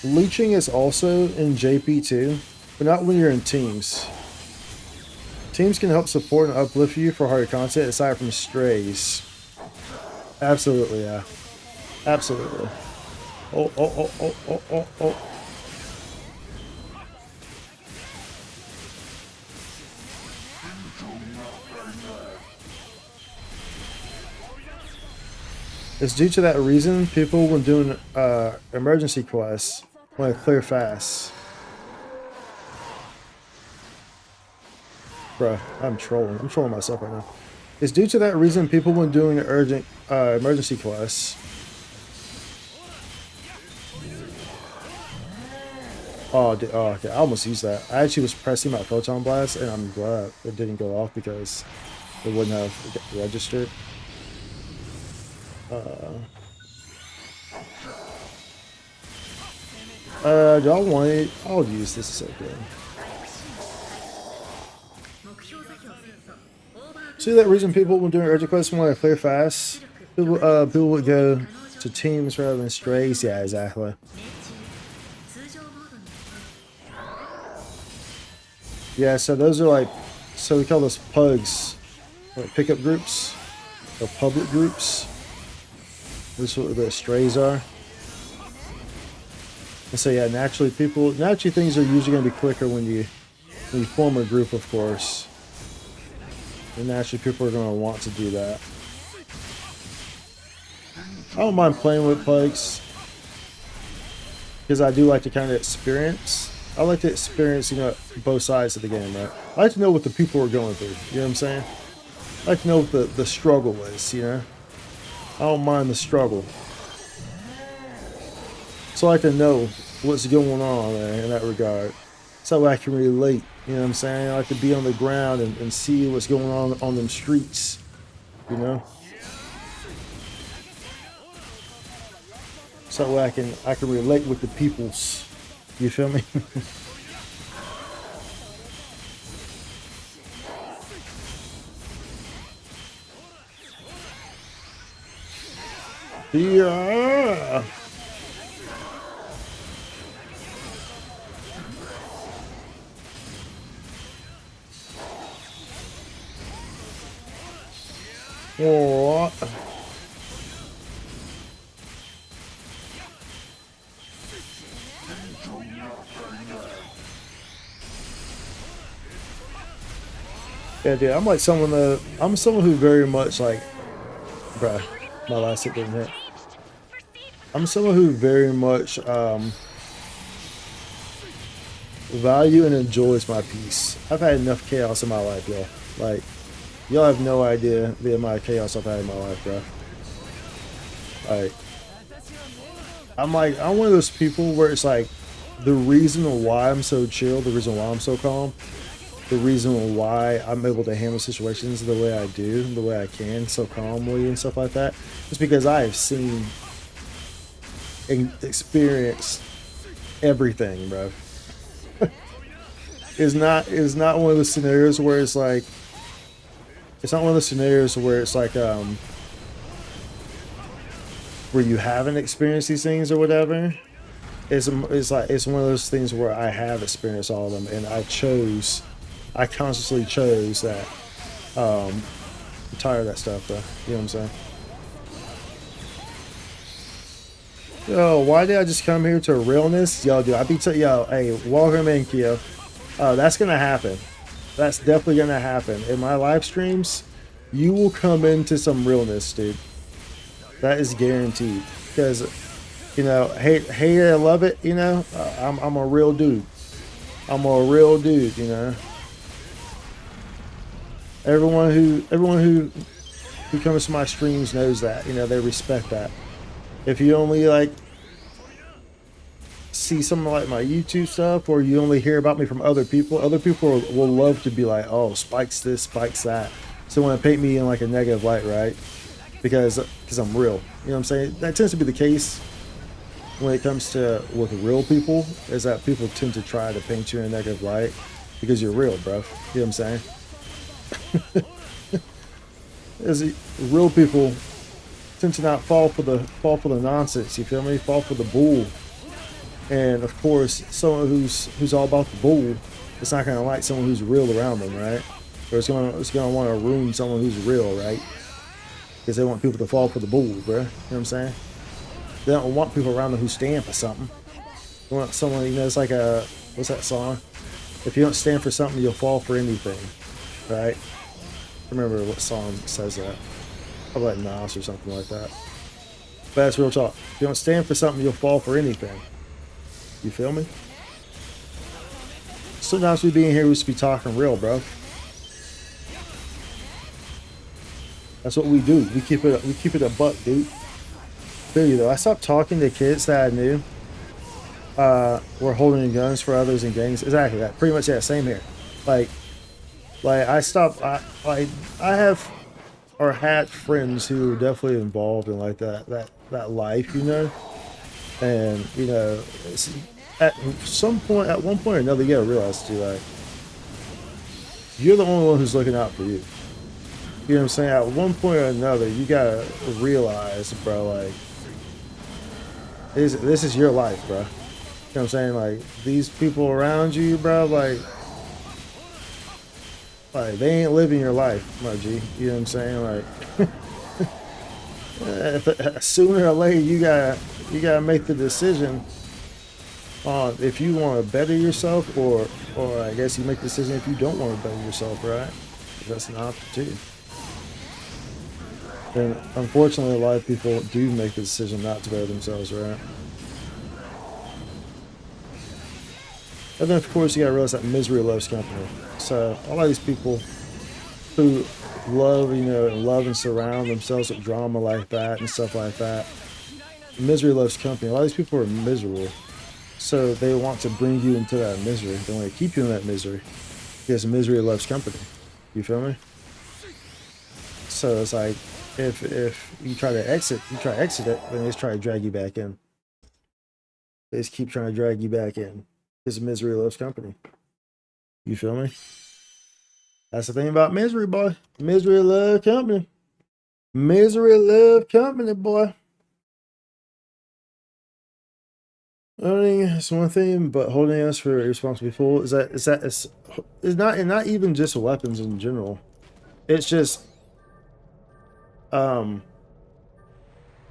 Leeching is also in JP too, but not when you're in teams. Teams can help support and uplift you for harder content aside from strays. Absolutely, yeah. Absolutely. Oh, oh, oh, oh, oh, oh, oh. It's due to that reason people when doing emergency quests want to clear fast. Bruh, I'm trolling. I'm trolling myself right now. It's due to that reason people when doing urgent emergency quests. Oh, okay. I almost used that. I actually was pressing my photon blast, and I'm glad it didn't go off because it wouldn't have registered. Do I want it? I'll use this. It's okay. See that reason people when doing urgent quests want to clear fast? People would go to teams rather than strays. Yeah, exactly. Yeah, so those are like, so we call those pugs, like pickup groups, or public groups. This is what the strays are. And so yeah, naturally things are usually going to be quicker when you form a group, of course. And naturally people are going to want to do that. I don't mind playing with pugs because I do like to kind of experience. I like to experience, both sides of the game, right? I like to know what the people are going through. You know what I'm saying? I like to know what the struggle is, I don't mind the struggle. So I like to know what's going on there in that regard. So I can relate, you know what I'm saying? I like to be on the ground and see what's going on them streets, So I can relate with the peoples. You feel me? Yeah. What? Yeah, dude, I'm like I'm someone who very much like, bruh, my last hit didn't hit. I'm someone who very much value and enjoys my peace. I've had enough chaos in my life, y'all. Like, y'all have no idea the amount of chaos I've had in my life, bro. Like, I'm one of those people where it's like, the reason why I'm so chill, the reason why I'm so calm, the reason why I'm able to handle situations the way I do, the way I can, so calmly and stuff like that, is because I have seen and experienced everything, bro. It's not one of those scenarios where it's like, it's not one of those scenarios where it's like where you haven't experienced these things or whatever. It's like, it's one of those things where I have experienced all of them, and I consciously chose that. I'm tired of that stuff, though. You know what I'm saying? Yo, why did I just come here to realness? Yo, dude, yo, hey, welcome in, Kyo. That's gonna happen. That's definitely gonna happen. In my live streams, you will come into some realness, dude. That is guaranteed. Because, hate it or love it, I'm a real dude. I'm a real dude, Everyone who comes to my streams knows that, they respect that. If you only like see something like my YouTube stuff, or you only hear about me from other people will love to be like, oh, Spike's this, Spike's that. So want to paint me in like a negative light, right? Because I'm real. You know what I'm saying? That tends to be the case when it comes to with real people, is that people tend to try to paint you in a negative light because you're real, bro. You know what I'm saying? As real people tend to not fall for the nonsense, you feel me? Fall for the bull. And of course, someone who's all about the bull, it's not gonna like someone who's real around them, right? Or it's gonna want to ruin someone who's real, right? Because they want people to fall for the bull, bro. You know what I'm saying? They don't want people around them who stand for something. They want someone, it's like what's that song? If you don't stand for something, you'll fall for anything, right? I remember what song says that. How about Nas or something like that? But that's real talk. If you don't stand for something, you'll fall for anything. You feel me? Sometimes we be in here, we just be talking real, bro. That's what we do. We keep it a buck, dude. Feel you though. I stopped talking to kids that I knew were holding guns for others in gangs. Exactly that. Pretty much that. Same here. Like I stopped. I have or had friends who were definitely involved in like that life, you know. And you know, at one point or another, you gotta realize too, like you're the only one who's looking out for you. You know what I'm saying? At one point or another, you gotta realize, bro, like this is your life, bro. You know what I'm saying? Like these people around you, bro, like they ain't living your life, my G. You know what I'm saying? Like sooner or later, you gotta make the decision on if you want to better yourself, or I guess you make the decision if you don't want to better yourself, right? That's an option too. And unfortunately, a lot of people do make the decision not to better themselves, right? And then, of course, you gotta realize that misery loves company. So a lot of these people who love, you know, and love and surround themselves with drama like that and stuff like that, misery loves company. A lot of these people are miserable, so they want to bring you into that misery. They want to keep you in that misery because misery loves company. You feel me? So it's like if you try to exit it, then they just try to drag you back in. They just keep trying to drag you back in because misery loves company. You feel me? That's the thing about misery, boy. Misery love company. Misery love company, boy. Owning is one thing, but holding us for irresponsible people is not even just weapons in general. It's just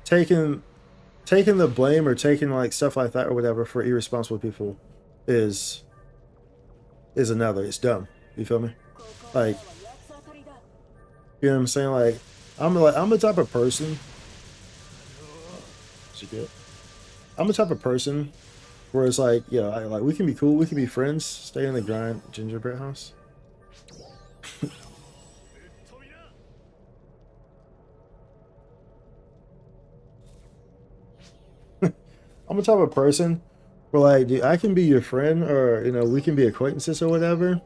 taking the blame or taking like stuff like that or whatever for irresponsible people is another. It's dumb. You feel me? Like, you know what I'm saying? Like, I'm the type of person. I'm the type of person where it's like, yeah, like we can be cool, we can be friends, stay in the grind, gingerbread house. I'm the type of person where like, dude, I can be your friend, or you know, we can be acquaintances or whatever.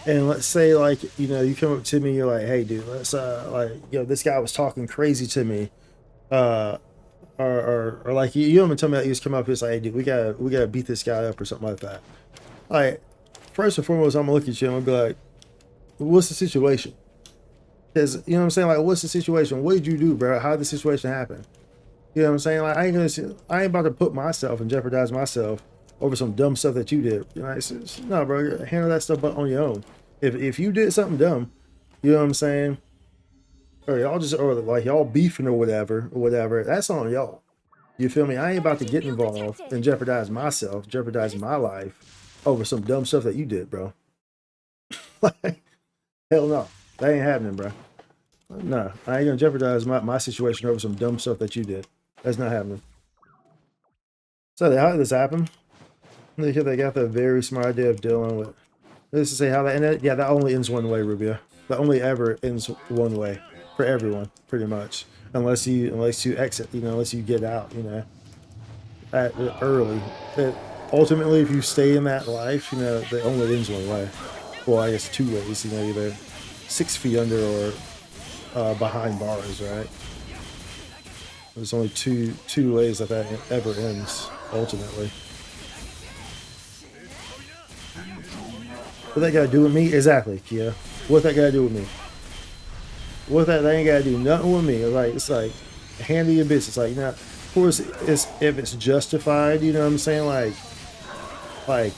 And let's say like, you know, you come up to me, you're like, hey dude, let's like, you know, this guy was talking crazy to me. Or like you don't even tell me that you just come up here and say, hey dude, we gotta beat this guy up or something like that. Like, first and foremost, I'm gonna look at you and I'm gonna be like, what's the situation? Because you know what I'm saying, like, what's the situation? What did you do, bro? How did the situation happen? You know what I'm saying? Like, I ain't about to put myself and jeopardize myself over some dumb stuff that you did. You know, no, bro, handle that stuff on your own. If you did something dumb, you know what I'm saying, or like y'all beefing or whatever, that's on y'all. You feel me? I ain't about to get involved and jeopardize myself, jeopardize my life over some dumb stuff that you did, bro. Like, hell no, that ain't happening, bro. No, I ain't gonna jeopardize my situation over some dumb stuff that you did. That's not happening. So how did this happen? They got that very smart idea of dealing with. Let's say how that ended. Yeah, that only ends one way, Rubio. That only ever ends one way for everyone, pretty much. Unless you exit, you know, unless you get out, you know, early. Ultimately, if you stay in that life, you know, it only ends one way. Well, I guess two ways. You know, either 6 feet under or behind bars, right? There's only two ways that ever ends, ultimately. What that got to do with me? Exactly, Kia. What that got to do with me? What that ain't got to do nothing with me. It's like handle your business. Like, you know, of course, if it's justified, you know what I'm saying? Like,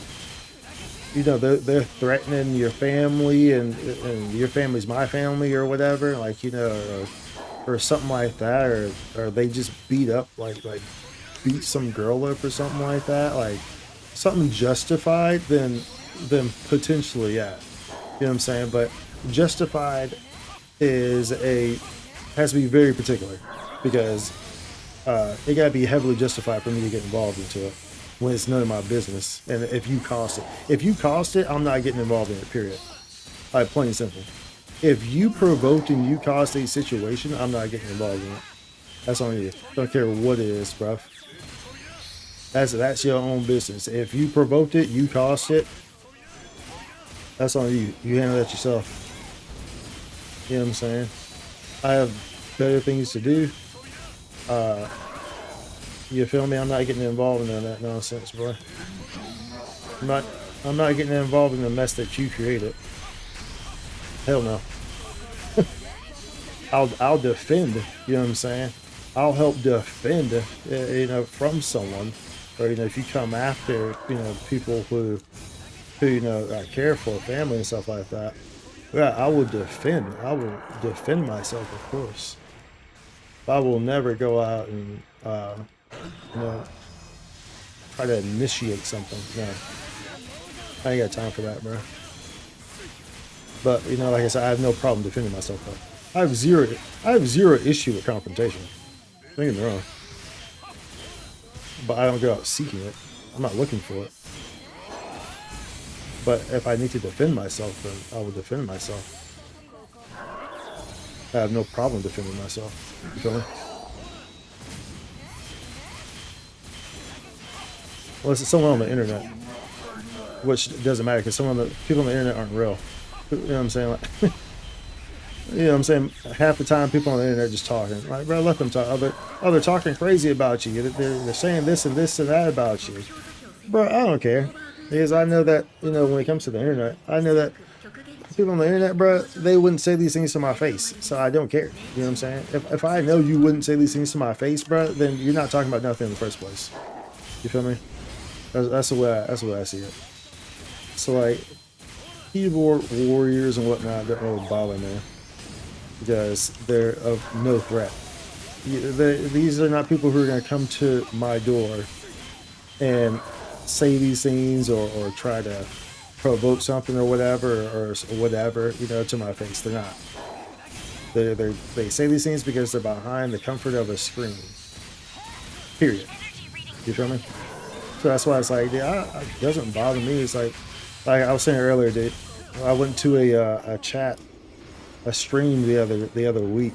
you know, they're threatening your family and your family's my family or whatever. Like, you know, or something like that, or they just beat beat some girl up or something like that. Like something justified, then potentially, yeah. You know what I'm saying? But justified has to be very particular. because it gotta be heavily justified for me to get involved into it when it's none of my business. And if you cost it, I'm not getting involved in it. Period. Like plain and simple. If you provoked and you caused a situation, I'm not getting involved in it. That's on you. Don't care what it is, bruv. That's your own business. If you provoked it, you caused it. That's on you. You handle that yourself. You know what I'm saying? I have better things to do. You feel me? I'm not getting involved in that nonsense, bro. I'm not getting involved in the mess that you created. Hell no. I'll defend. You know what I'm saying? I'll help defend, you know, from someone, or you know, if you come after, you know, people who you know care for family and stuff like that. Yeah, I will defend. I will defend myself, of course. But I will never go out and you know, try to initiate something. No, I ain't got time for that, bro. But you know, like I said, I have no problem defending myself. Though. I have zero issue with confrontation. Don't get me wrong. But I don't go out seeking it. I'm not looking for it. But if I need to defend myself, then I will defend myself. I have no problem defending myself. You feel me? Unless it's someone on the internet, which doesn't matter because some of the people on the internet aren't real. You know what I'm saying? Like, you know what I'm saying? Half the time people on the internet are just talking. Like, bro, let them talk. They're talking crazy about you. They're saying this and this and that about you. Bro, I don't care. Because I know that, you know, when it comes to the internet, I know that people on the internet, bro, they wouldn't say these things to my face. So I don't care. You know what I'm saying? If I know you wouldn't say these things to my face, bro, then you're not talking about nothing in the first place. You feel me? That's the way I see it. So like, keyboard warriors and whatnot don't really bother me because they're of no threat. These are not people who are going to come to my door and say these things or try to provoke something or whatever, you know, to my face. They're not. They say these things because they're behind the comfort of a screen. Period. You feel me? So that's why it's like, yeah, it doesn't bother me. It's like I was saying earlier, dude. I went to a stream the other week,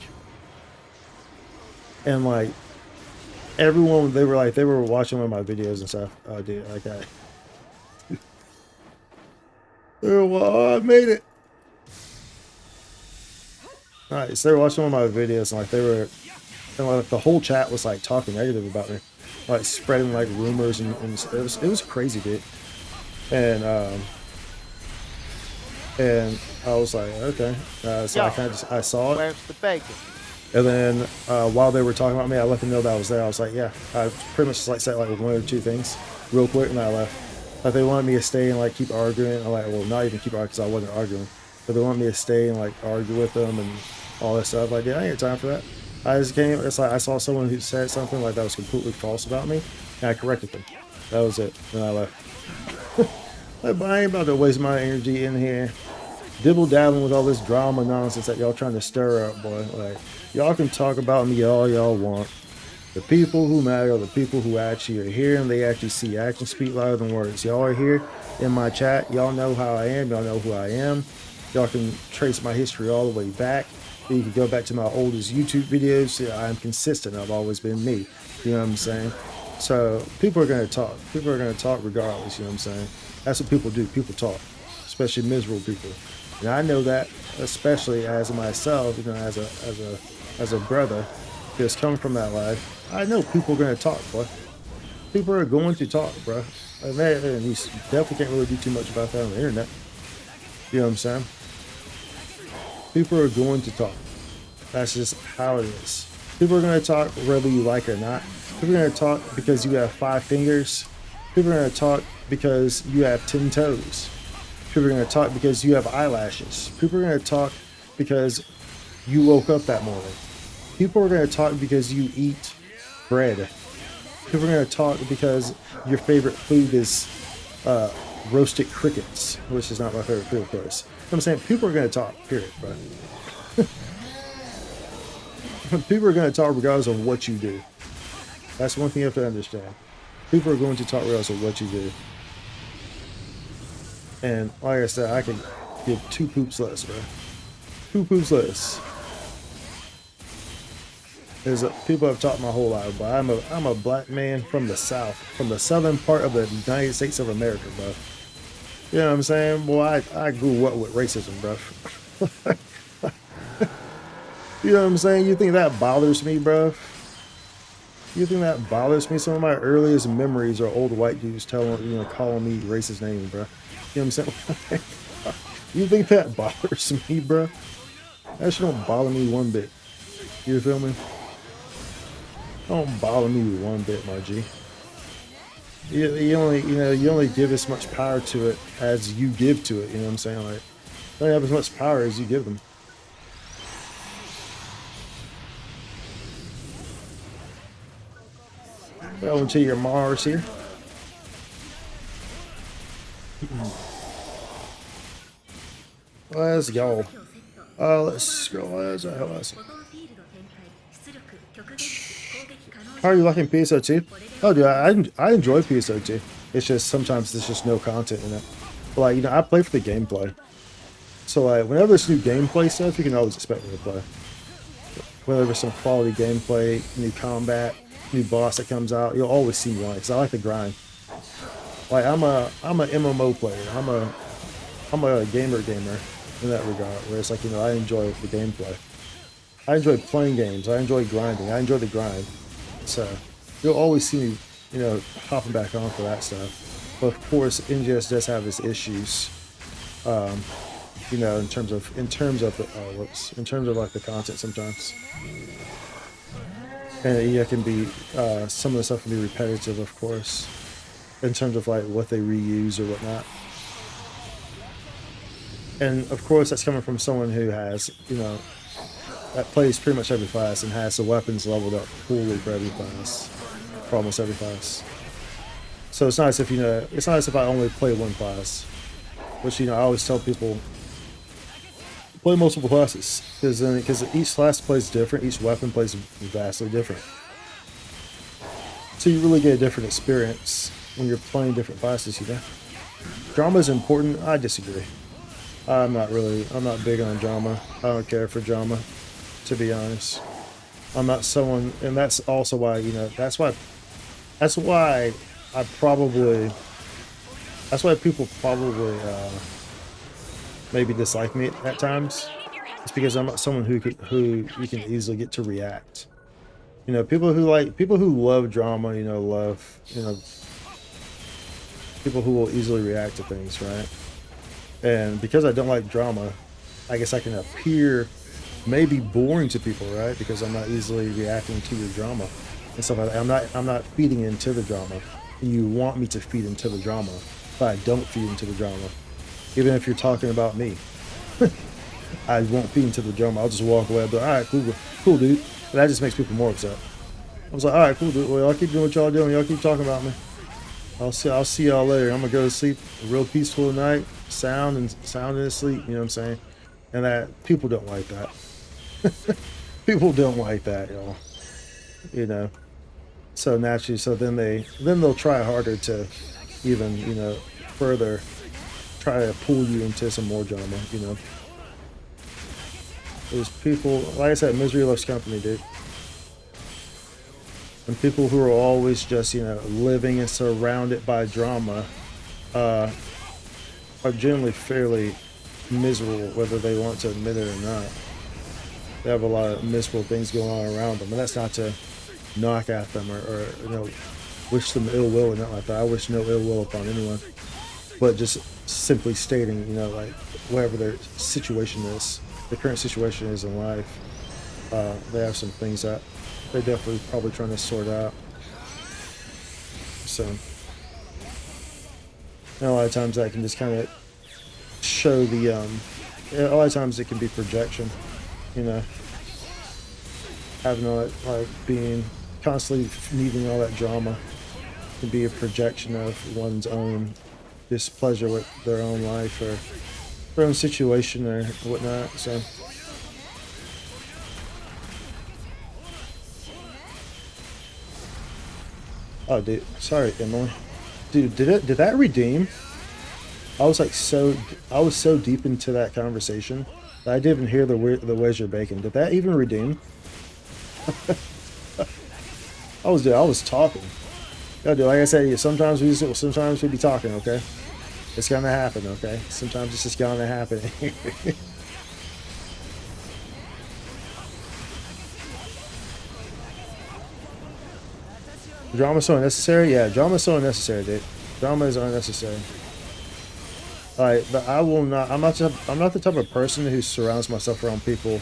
and like everyone, they were watching one of my videos and stuff. Oh, dude, like that. Well, I made it. All right, so they were watching one of my videos, and like the whole chat was like talking negative about me, like spreading like rumors, and it was crazy, dude. And I was like, okay. So I saw it.
Where's the bacon?
And then while they were talking about me, I let them know that I was there. I was like, yeah. I pretty much like said like one or two things real quick, and I left. Like they wanted me to stay and like keep arguing. I'm like, well, not even keep arguing because I wasn't arguing. But they wanted me to stay and like argue with them and all that stuff. Like, yeah, I ain't got time for that. I just came. It's like I saw someone who said something like that was completely false about me, and I corrected them. That was it. And I left. Like, but I ain't about to waste my energy in here dibble-dabbling with all this drama nonsense that y'all trying to stir up, boy. Like, y'all can talk about me all y'all want. The people who matter are the people who actually are here and they actually see. Actions speak louder than words. Y'all are here in my chat. Y'all know how I am. Y'all know who I am. Y'all can trace my history all the way back. You can go back to my oldest YouTube videos. Yeah, I'm consistent. I've always been me. You know what I'm saying? So people are going to talk. People are going to talk regardless. You know what I'm saying? That's what people do. People talk, especially miserable people. And I know that, especially as myself, you know, as a brother who's coming from that life. I know people are going to talk, boy. People are going to talk, bro. And you definitely can't really do too much about that on the internet. You know what I'm saying? People are going to talk. That's just how it is. People are going to talk whether you like it or not. People are going to talk because you have 5 fingers. People are going to talk because you have 10 toes. People are going to talk because you have eyelashes. People are going to talk because you woke up that morning. People are going to talk because you eat bread. People are going to talk because your favorite food is roasted crickets, which is not my favorite food, of course. You know what I'm saying? People are going to talk, period, bro. People are going to talk regardless of what you do. That's one thing you have to understand. People are going to talk regardless of what you do. And like I said, I can give two poops less, bro. Two poops less. There's people have taught my whole life, but I'm a black man from the South, from the southern part of the United States of America, bro. You know what I'm saying? Boy, I grew up with racism, bro. You know what I'm saying? You think that bothers me, bro? You think that bothers me? Some of my earliest memories are old white dudes calling me racist names, bro. You know what I'm saying? You think that bothers me, bro? That shit don't bother me one bit. You feel me? Don't bother me one bit, my G. You only give as much power to it as you give to it. You know what I'm saying? Like, they only have as much power as you give them. Going to your Mars here. Let's go. Let's go. How are you liking PSO2? Oh, dude, I enjoy PSO2. It's just sometimes there's just no content in it. But like, I play for the gameplay. So like, whenever there's new gameplay stuff, you can always expect me to play. Whenever there's some quality gameplay, new combat, new boss that comes out, you'll always see me on it because I like the grind. Like I'm a MMO player. I'm a gamer in that regard. Where it's like, I enjoy the gameplay. I enjoy playing games. I enjoy grinding. I enjoy the grind. So you'll always see me, hopping back on for that stuff. But of course, NGS does have its issues. In terms of like the content sometimes. And it can be some of the stuff can be repetitive, of course, in terms of like what they reuse or whatnot. And of course, that's coming from someone who has, that plays pretty much every class and has the weapons leveled up fully for every class, for almost every class. So it's not as if it's not as if I only play one class, which I always tell people. Play multiple classes because each class plays different, each weapon plays vastly different, so you really get a different experience when you're playing different classes. Drama is important. I disagree. I'm not big on drama. I don't care for drama, to be honest. I'm not someone, and that's also why that's why people probably maybe dislike me at times. It's because I'm not someone who you can easily get to react. People who love drama, love people who will easily react to things, right? And because I don't like drama, I guess I can appear maybe boring to people, right? Because I'm not easily reacting to your drama and stuff like that. I'm not feeding into the drama. You want me to feed into the drama, but I don't feed into the drama. Even if you're talking about me, I won't feed into the drama. I'll just walk away. I'll be like, all right, cool, dude. And that just makes people more upset. I was like, all right, cool, dude. Well, y'all keep doing what y'all doing. Y'all keep talking about me. I'll see y'all later. I'm gonna go to sleep a real peaceful night, sound and asleep. You know what I'm saying? And that people don't like that. People don't like that, y'all. So naturally, then they'll try harder to even further try to pull you into some more drama. There's people, like I said, misery loves company, dude. And people who are always just living and surrounded by drama are generally fairly miserable, whether they want to admit it or not. They have a lot of miserable things going on around them, and that's not to knock at them or wish them ill will or nothing like that. I wish no ill will upon anyone, but just simply stating, like whatever their situation is, the current situation is in life, they have some things that they're definitely probably trying to sort out. So, and a lot of times that can just kind of show a lot of times it can be projection, having all that, like being constantly needing all that drama can be a projection of one's own displeasure with their own life or their own situation or whatnot. So Oh, dude. Sorry, Emily. Dude, did that redeem? I was like I was so deep into that conversation that I didn't even hear the where's your bacon. Did that even redeem? I was talking. Yeah, dude, like I said, sometimes we be talking, okay? It's gonna happen, okay? Sometimes it's just gonna happen. Drama so unnecessary? Yeah, drama is so unnecessary, dude. Drama is unnecessary. Like, but I will not. I'm not the type of person who surrounds myself around people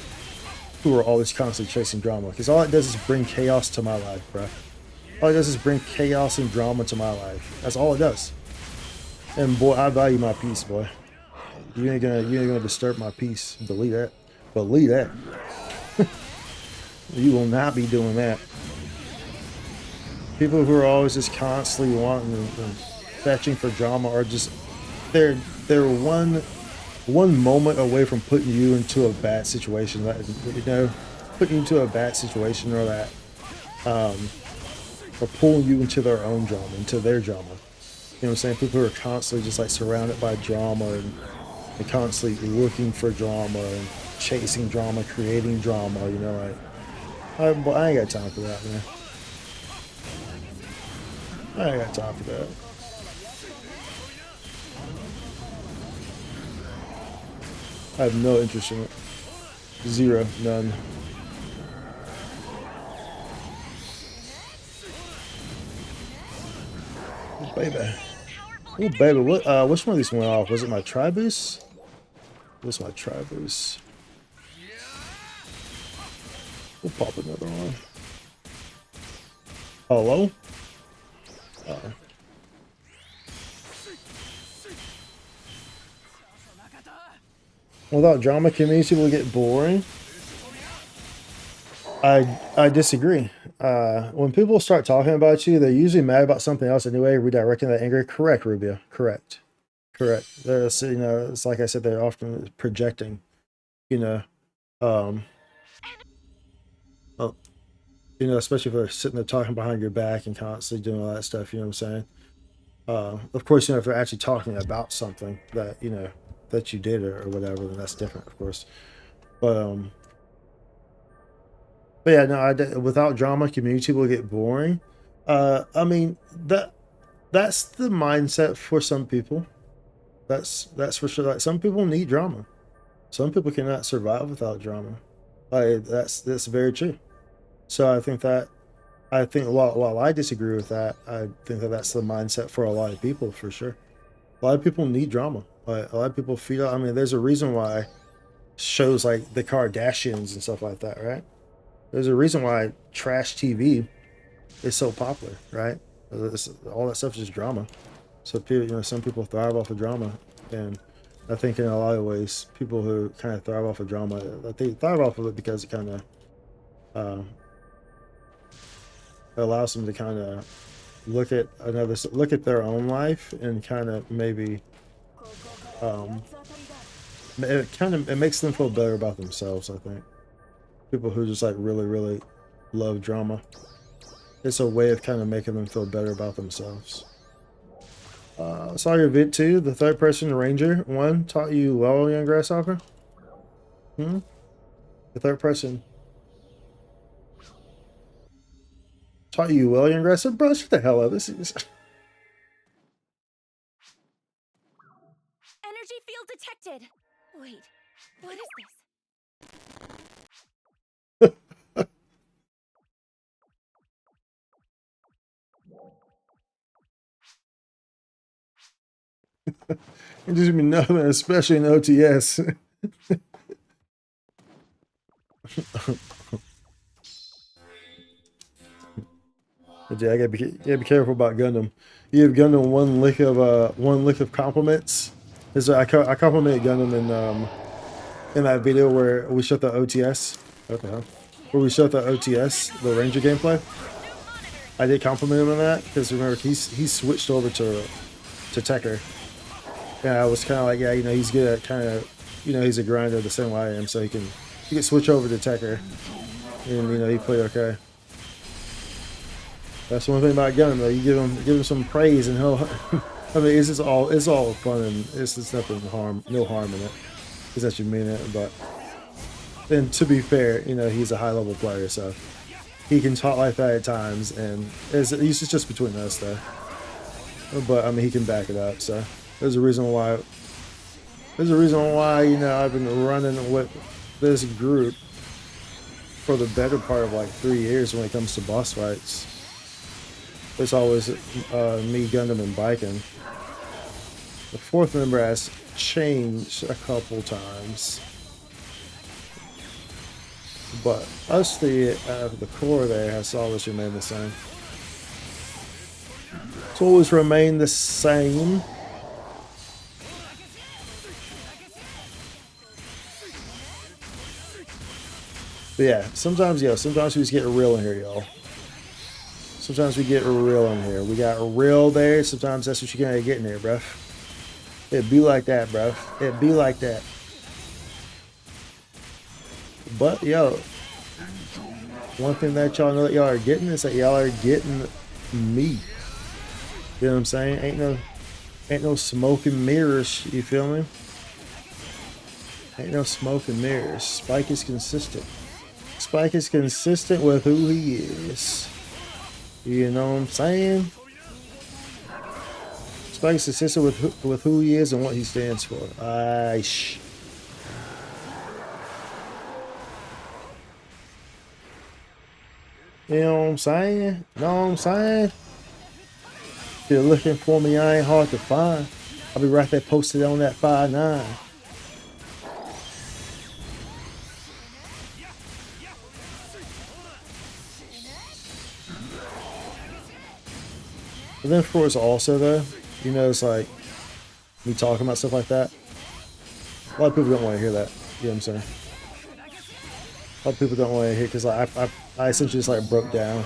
who are always constantly chasing drama. Because all it does is bring chaos to my life, bro. All it does is bring chaos and drama to my life. That's all it does. And boy, I value my peace, boy. You ain't gonna disturb my peace. Believe that. Believe that. You will not be doing that. People who are always just constantly wanting and fetching for drama are just they're one moment away from putting you into a bad situation. That, you know, putting you into a bad situation, or that or pulling you into their own drama, into their drama. You know what I'm saying? People who are constantly just like surrounded by drama and constantly looking for drama and chasing drama, creating drama. You know, like I ain't got time for that, man. I ain't got time for that. I have no interest in it. Zero, none. Ooh, baby. Ooh, baby. What? Which one of these went off? Was it my Tribus? What's my Tribus? We'll pop another one. Hello? Without drama, community will get boring. I disagree. When people start talking about you, they're usually mad about something else anyway, redirecting that anger. Correct, Rubio. Correct. Correct. There's, you know, it's like I said, they're often projecting, you know, um, oh, you know, especially if they're sitting there talking behind your back and constantly doing all that stuff. You know what I'm saying? Of course, you know, if they're actually talking about something that, you know, that you did or whatever, then that's different, of course. But but yeah, no, without drama, community will get boring. I mean that's the mindset for some people. That's for sure. Like some people need drama. Some people cannot survive without drama. Like that's very true. So I think while I disagree with that, I think that that's the mindset for a lot of people for sure. A lot of people need drama. Like a lot of people feel. I mean, there's a reason why shows like the Kardashians and stuff like that, right? There's a reason why trash TV is so popular, right? All that stuff is just drama. So people, you know, some people thrive off of drama, and I think in a lot of ways, people who kind of thrive off of drama, they thrive off of it because it kind of allows them to kind of look at their own life and kind of maybe um, it makes them feel better about themselves. I think people who just like really love drama, it's a way of kind of making them feel better about themselves. Saw your vid too. The third person ranger one taught you well, young grasshopper. The third person taught you well, young grasshopper. Bro, shut the hell up. This is
Energy field detected. Wait, what is this?
it just mean nothing, especially in OTS. But yeah, I gotta be careful about Gundam. You have Gundam one lick of compliments. I complimented Gundam in that video where we showed the OTS. What the hell? Where we showed the OTS, the Ranger gameplay. I did compliment him on that because remember he switched over to Tekker. Yeah, I was kind of like, yeah, you know, he's good at kind of, you know, he's a grinder the same way I am, so he can switch over to Tekker, and you know, he played okay. That's one thing about Gunham though. You give him some praise and he'll. I mean, it's all fun and it's just nothing no harm in it. Because that's you mean it, but then to be fair, you know, he's a high level player, so he can talk like that at times, and it's just between us though. But I mean, he can back it up. So there's a reason why. You know, I've been running with this group for the better part of like 3 years when it comes to boss fights. It's always me, Gundam, and biking. The fourth member has changed a couple times, but us the core there has always remained the same. It's always remained the same. But yeah, sometimes we just get real in here, y'all. Sometimes we get real in here. We got real there. Sometimes that's what you're gonna get in here, bruh. It be like that, bruh. It be like that. But yo, one thing that y'all know that y'all are getting is that y'all are getting me. You know what I'm saying? Ain't no smoke and mirrors. You feel me? Ain't no smoke and mirrors. Spike is consistent. Spike is consistent with who he is. You know what I'm saying? Spike is consistent with who he is and what he stands for. Aish. You know what I'm saying? Know what I'm saying? If you're looking for me, I ain't hard to find. I'll be right there posted on that 5'9". But then, of course, also though, you know, it's like me talking about stuff like that. A lot of people don't want to hear that. You know what I'm saying? A lot of people don't want to hear because I essentially just like broke down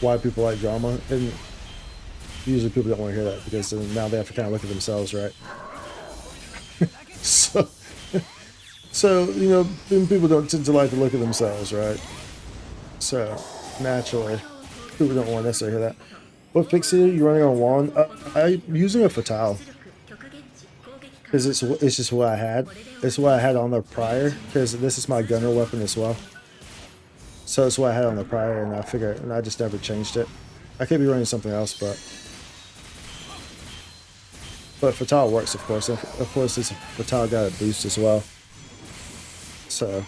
why people like drama, and usually people don't want to hear that because now they have to kind of look at themselves, right? so you know, people don't tend to like to look at themselves, right? So naturally, people don't want to necessarily hear that. What fix are you running on wand? I'm using a Fatal because it's just what I had. It's what I had on the prior because this is my gunner weapon as well. So it's what I had on the prior, and I just never changed it. I could be running something else, but Fatal works, of course. And of course, this Fatal got a boost as well, so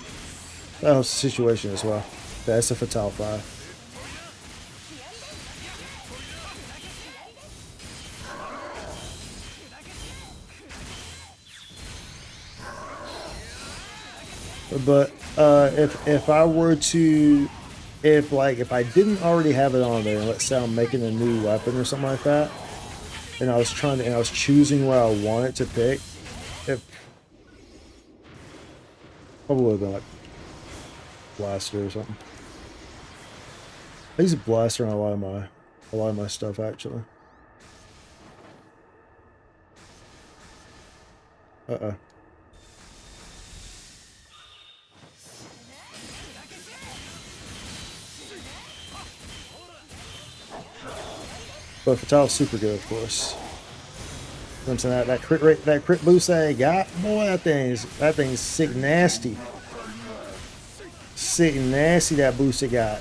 that helps the situation as well. That's a Fatal 5. But if I were to, if I didn't already have it on there, and let's say I'm making a new weapon or something like that, and I was choosing what I wanted to pick, it probably would have been like Blaster or something. I use Blaster on a lot of my stuff actually. But Fatal's super good, of course. You know what I'm saying? That crit rate, that crit boost that I got, boy, that thing's sick nasty. Sick nasty, that boost it got.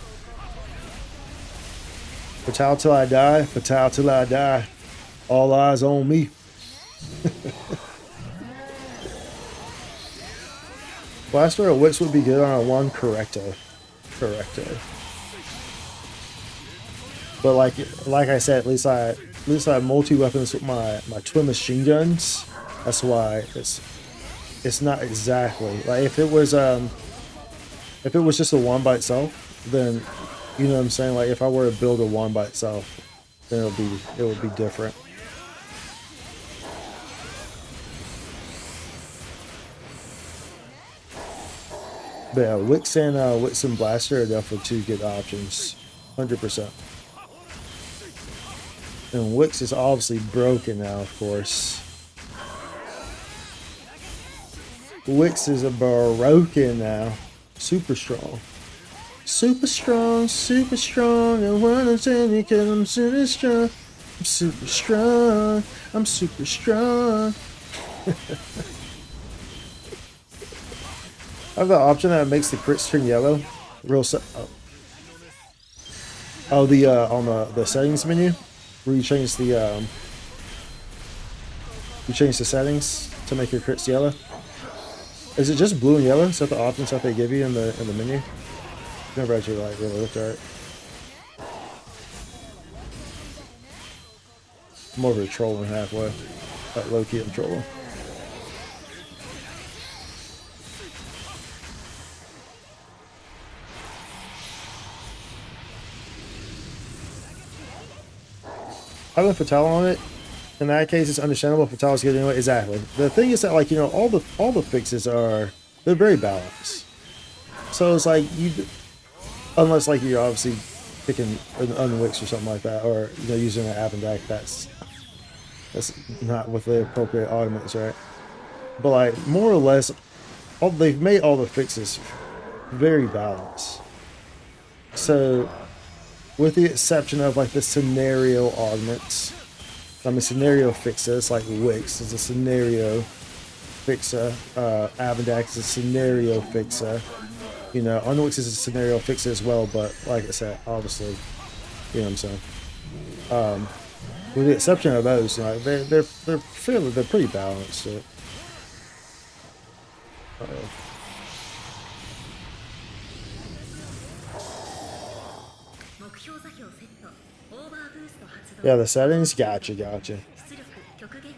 Fatal till I die, Fatal till I die. All eyes on me. Blaster or Wix would be good on a one Correcto. But like I said, at least I have multi weapons with my twin machine guns. That's why it's not exactly like if it was just a one by itself, then you know what I'm saying. Like if I were to build a one by itself, then it would be different. But yeah, Wix and Blaster are definitely two good options, 100%. And Wix is obviously broken now, of course. Wix is broken now. Super strong. Super strong. I wanna tell you 'cause I'm super strong. I'm super strong. I'm super strong. I have the option that makes the crits turn yellow. Oh, the on the settings menu, where you change the settings to make your crits yellow. Is it just blue and yellow? Is that the options that they give you in the menu? Never actually like really looked at it. More of a trolling halfway. Like low key I'm trolling. Having Fatal on it, in that case, it's understandable. Fatal is good anyway. Exactly. The thing is that, like, you know, all the fixes they're very balanced. So it's like unless like you're obviously picking an Unwix or something like that, or you know using an Abendak, that's not with the appropriate augments, right? But like more or less, they've made all the fixes very balanced. So, with the exception of like the scenario augments, I mean scenario fixes like Wix is a scenario fixer, Abendak is a scenario fixer. You know, Unwix is a scenario fixer as well, but like I said, obviously, you know what I'm saying. With the exception of those, you know, they're pretty balanced. So. Yeah, the settings, gotcha.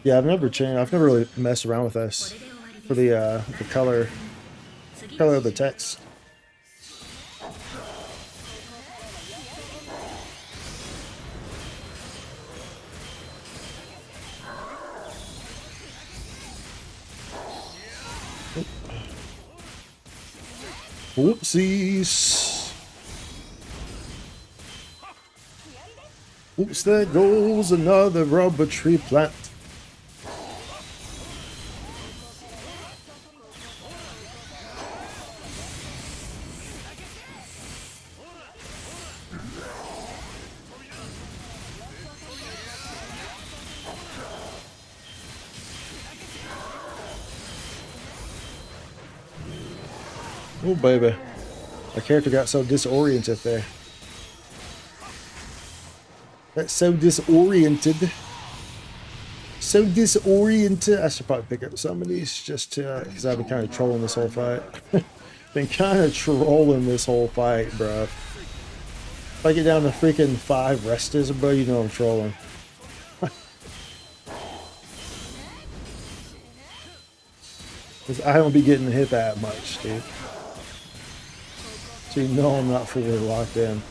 Yeah, I've never really messed around with this for the color of the text. Whoopsies. Oops, there goes another rubber tree plant. Oh, baby. My character got so disoriented there. That's so disoriented. So disoriented. I should probably pick up some of these just to, because I've been kind of trolling this whole fight. Been kind of trolling this whole fight, bro. If I get down to freaking 5 restas, bro, you know I'm trolling. Because I don't be getting hit that much, dude. So you know I'm not fully locked in.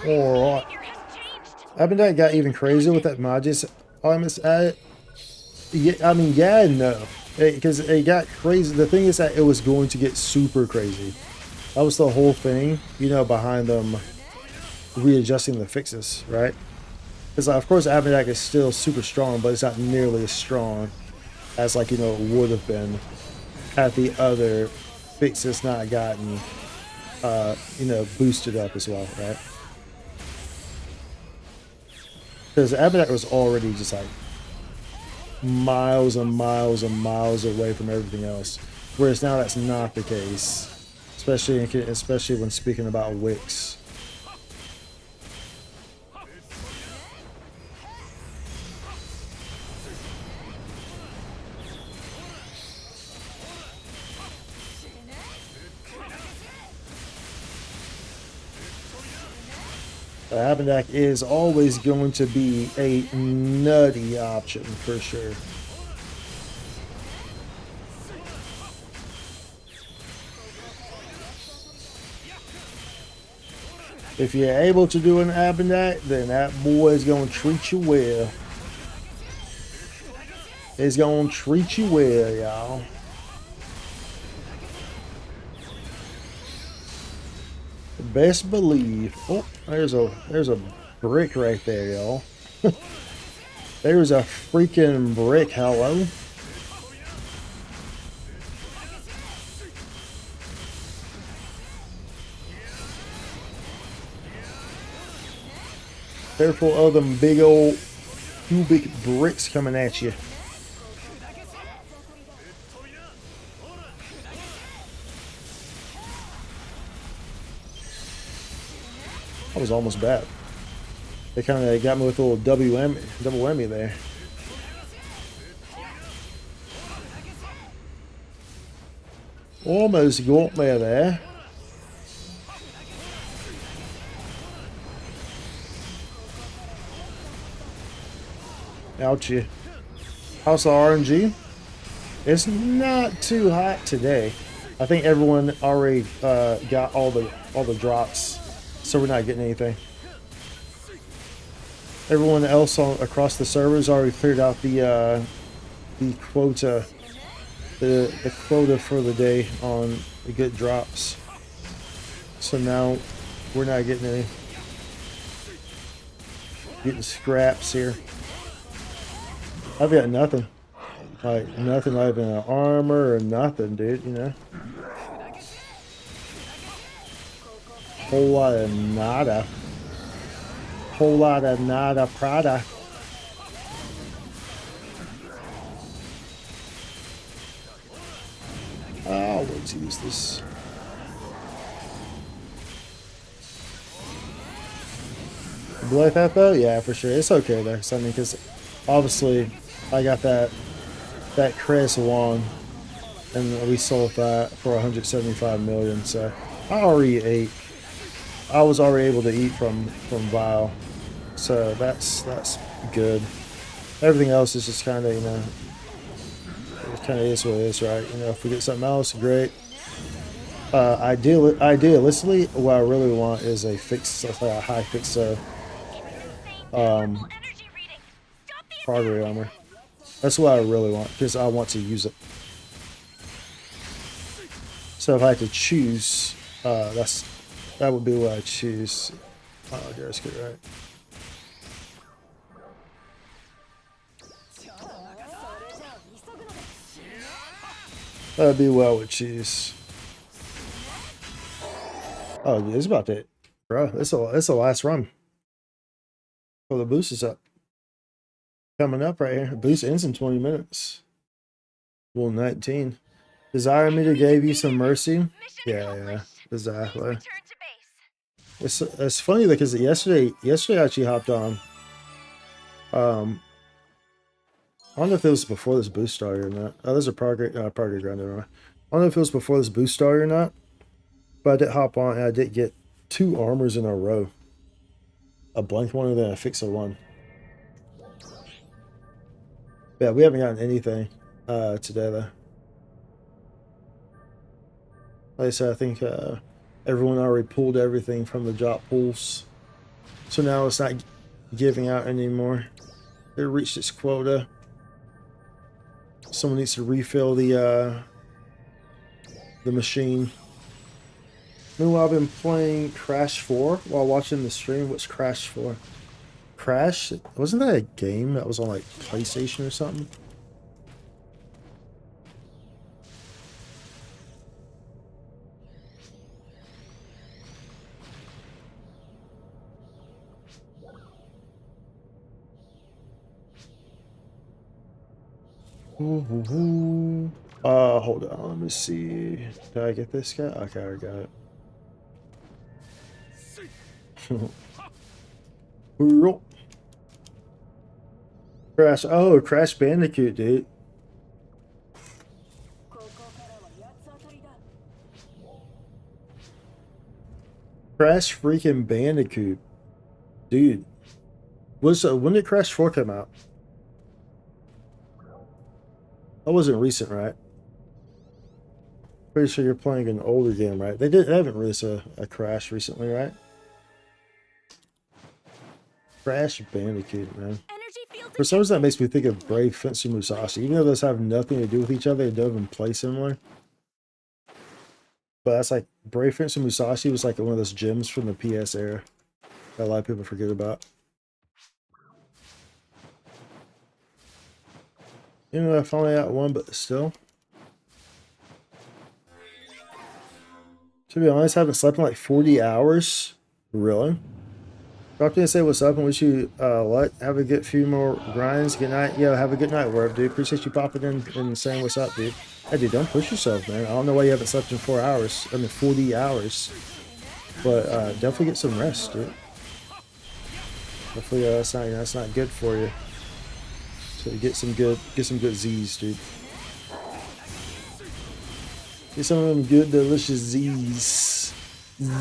Alright. Abendak got even crazier with that Magis almost added. Yeah, I mean, yeah and no. Because it got crazy. The thing is that it was going to get super crazy. That was the whole thing, you know, behind them readjusting the fixes, right? Because of course Abendak is still super strong, but it's not nearly as strong as, like, you know, it would have been had the other fixes not gotten you know, boosted up as well, right? Because Abendak was already just like miles and miles and miles away from everything else, whereas now that's not the case, especially when speaking about Wix. Abendak is always going to be a nutty option for sure. If you're able to do an Abendak, then that boy is going to treat you well. He's going to treat you well, y'all. Best believe. Oh, there's a brick right there, y'all. There's a freaking brick, hello. Careful of them big old cubic bricks coming at you. I was almost bad. They kind of got me with a little double whammy there. Almost got me there. Ouchie. How's the RNG? It's not too hot today. I think everyone already got all the drops, so we're not getting anything. Everyone else across the servers already cleared out the quota, the quota for the day on the good drops. So now we're not getting scraps here. I've got nothing. Like, nothing, not even an armor or nothing, dude, you know? Whole lot of nada. Whole lot of nada Prada. Oh, let's use this. Like that though? Yeah, for sure. It's okay there, Sonny, because obviously I got that Chris won, and we sold that for 175 million. So I already ate. I was already able to eat from Vael, so that's good. Everything else is just kind of, you know, it kind of is what it is, right? You know, if we get something else, great. Idealistically, what I really want is a fix, like a high fix, Progress armor. That's what I really want, because I want to use it. So if I had to choose, that would be what I choose. Oh, that's good, right? That'd be what I would choose. Oh, it's about that, bro. It's the last run. Oh, the boost is up. Coming up right here. The boost ends in 20 minutes. Well, 19. Desire me to give you some mercy? Yeah, exactly. It's funny because yesterday I actually hopped on. I don't know if it was before this boost started or not. Oh, there's a Progress ground there. I don't know if it was before this boost started or not. But I did hop on and I did get 2 armors in a row. A blank one and then a fixer one. Yeah, we haven't gotten anything today though. Like I said, I think everyone already pulled everything from the drop pools. So now it's not giving out anymore. It reached its quota. Someone needs to refill the machine. Meanwhile, I've been playing Crash 4 while watching the stream. What's Crash 4? Crash? Wasn't that a game that was on like PlayStation or something? Hold on, let me see. Did I get this guy? Okay, I got it. Crash, oh, Crash Bandicoot, dude. Crash freaking Bandicoot. Dude. When did Crash 4 come out? That wasn't recent, right? Pretty sure you're playing an older game, right? They haven't released a Crash recently, right? Crash Bandicoot, man. For some reason, that makes me think of Brave Fencer Musashi. Even though those have nothing to do with each other, they don't even play similar. But that's like, Brave Fencer Musashi was like one of those gems from the PS era. that a lot of people forget about. You know, I finally got one, but still. To be honest, I haven't slept in like 40 hours. Really? Drop in and say what's up and wish you have a good few more grinds. Good night. Yo, have a good night, Warp, dude. Appreciate you popping in and saying what's up, dude. Hey, dude, don't push yourself, man. I don't know why you haven't slept in 4 hours. I mean, 40 hours. But definitely get some rest, dude. Hopefully that's not good for you. So get some good Z's, dude. Get some of them good, delicious Z's. Let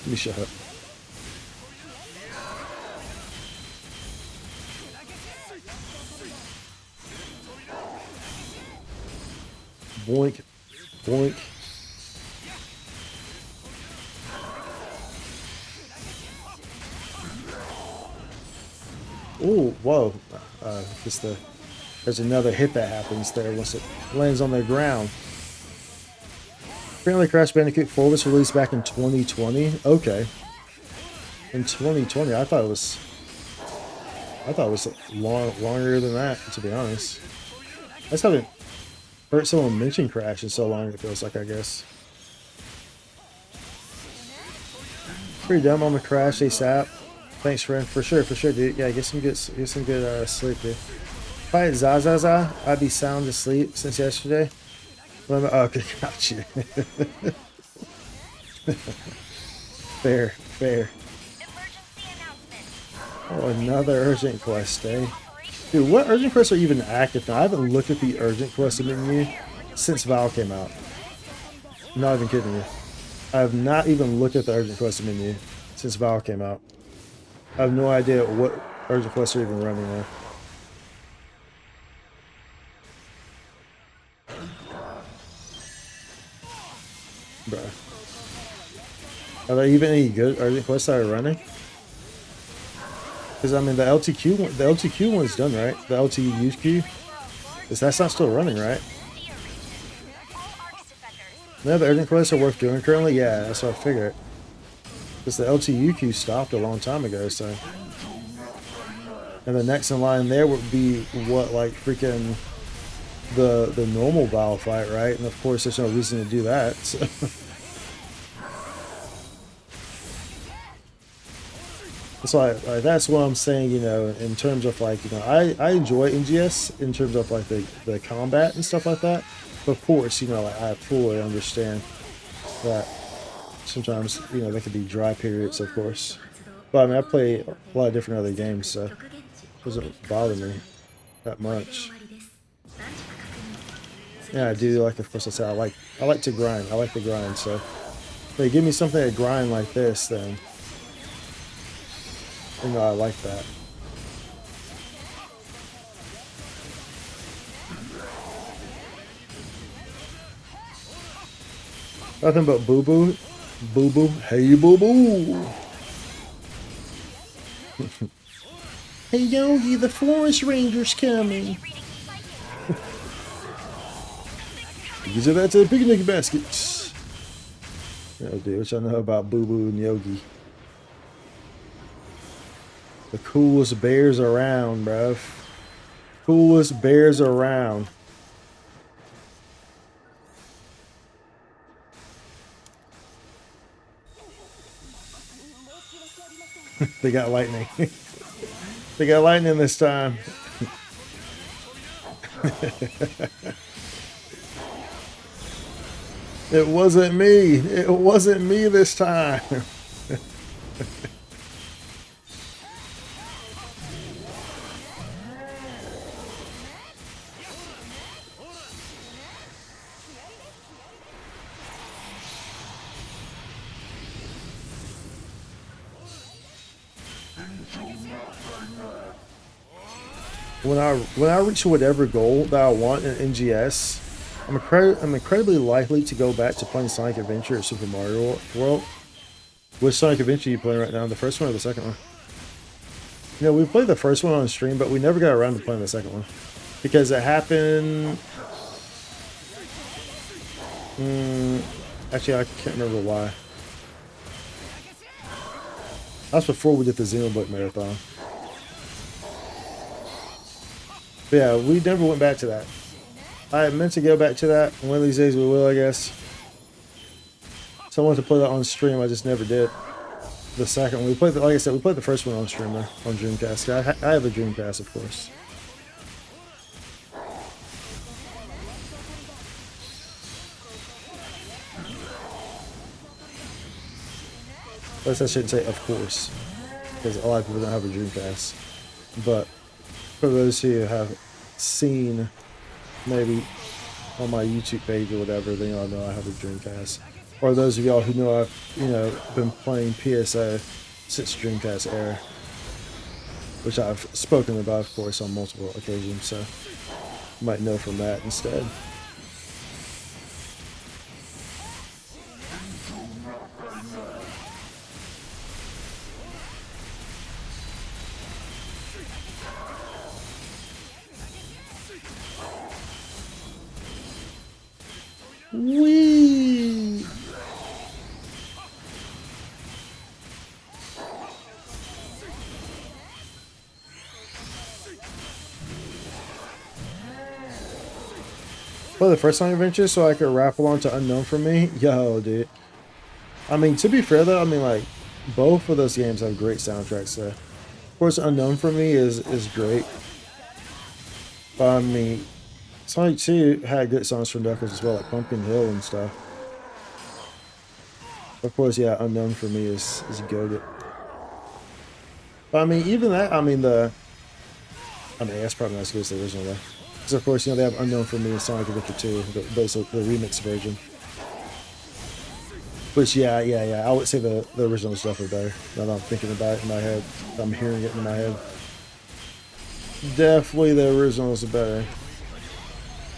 me shut up. Boink, boink. Oh, whoa. There's another hit that happens there once it lands on the ground. Apparently Crash Bandicoot 4 was released back in 2020. Okay. In 2020, I thought it was longer than that, to be honest. I just haven't heard someone mention Crash in so long, it feels like, I guess. Pretty dumb on the Crash ASAP. Thanks, friend. For sure, dude. Yeah, get some good sleep, dude. If I had Zazaza, I'd be sound asleep since yesterday. Okay, gotcha. Fair. Oh, another urgent quest, eh? Dude, what urgent quests are even active now? I haven't looked at the urgent quest menu since Vael came out. I'm not even kidding you. I have not even looked at the urgent quest menu since Vael came out. I have no idea what urgent quests are even running now. Bruh. Are there even any good urgent quests that are running? Because I mean the LTQ one's done, right? The LTUQ? That's not still running, right? None of the urgent quests are worth doing currently? Yeah, that's what I figured. Because the LTUQ stopped a long time ago, so. And the next in line there would be what, like freaking the normal Vael fight, right? And of course there's no reason to do that, so. That's why, that's what I'm saying, you know, in terms of like, you know, I enjoy NGS in terms of like the combat and stuff like that. But of course, you know, I fully understand that sometimes, you know, there could be dry periods, of course. But I mean, I play a lot of different other games, so it doesn't bother me that much. Yeah, I do like, of course, I say I like to grind. I like to grind, so if they give me something to grind like this, then you know, I like that. Nothing but boo boo. Boo boo. Hey boo boo. Hey Yogi, the forest ranger's coming. Use that to the picnic baskets. Oh dude, what y'all know about Boo Boo and Yogi? The coolest bears around, bruv. Coolest bears around. They got lightning. They got lightning this time. It wasn't me. It wasn't me this time. When I reach whatever goal that I want in NGS, I'm incredibly likely to go back to playing Sonic Adventure or Super Mario World. Which Sonic Adventure are you playing right now? The first one or the second one? You know, we played the first one on stream, but we never got around to playing the second one because it happened. Actually, I can't remember why. That's before we did the Xenobook marathon. But yeah, we never went back to that. I meant to go back to that. One of these days we will, I guess. So I wanted to play that on stream. I just never did. The second one, we played, like I said, we played the first one on stream though, on Dreamcast. I have a Dreamcast, of course. I shouldn't say of course, because a lot of people don't have a Dreamcast. But for those who have seen, maybe on my YouTube page or whatever, then y'all know I have a Dreamcast. Or those of y'all who know I've, you know, been playing PSO since Dreamcast era, which I've spoken about, of course, on multiple occasions. So you might know from that instead. Whee! Play the first Sonic Adventure so I could rap along to Unknown for Me? Yo, dude. I mean, to be fair though, I mean, like, both of those games have great soundtracks. So, of course, Unknown for Me is great. But I mean, Sonic 2 had good songs from Knuckles as well, like Pumpkin Hill and stuff. Of course, yeah, Unknown for Me is goated. But I mean, even that, I mean, that's probably not as good as the original though. Because of course, you know, they have Unknown for Me and Sonic Adventure 2, the remix version. Which, yeah, I would say the original is definitely better. Now that I'm thinking about it in my head, I'm hearing it in my head. Definitely the original is better.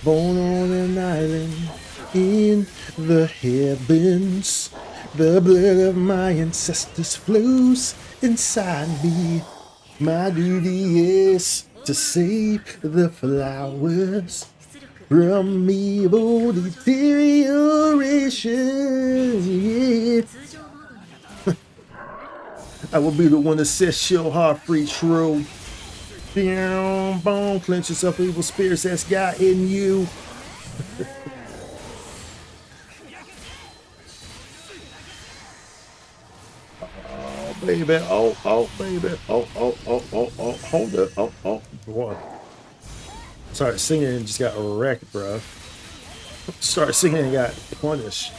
Born on an island in the heavens, the blood of my ancestors flows inside me. My duty is to save the flowers from evil deterioration. I will be the one that sets your heart free, true. Bone, clench yourself, evil spirits that's got in you. Oh, baby. Oh, baby. Oh, hold up. Oh, boy. Started singing and just got wrecked, bro. Started singing and got punished.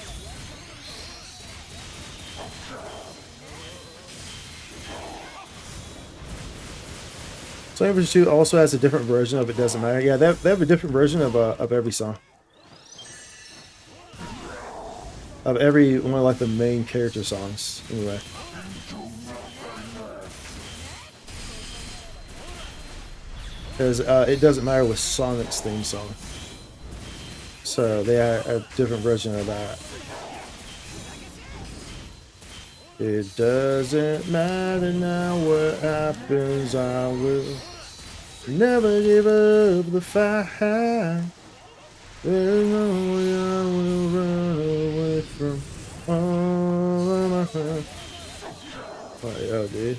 Sonic Adventure 2 also has a different version of It Doesn't Matter. Yeah, they have a different version of every song. Of every one of like the main character songs, anyway. Because It Doesn't Matter was Sonic's theme song. So they had a different version of that. It doesn't matter now what happens, I will never give up the fight. There's no way I will run away from all of my friends. Oh, yeah, dude.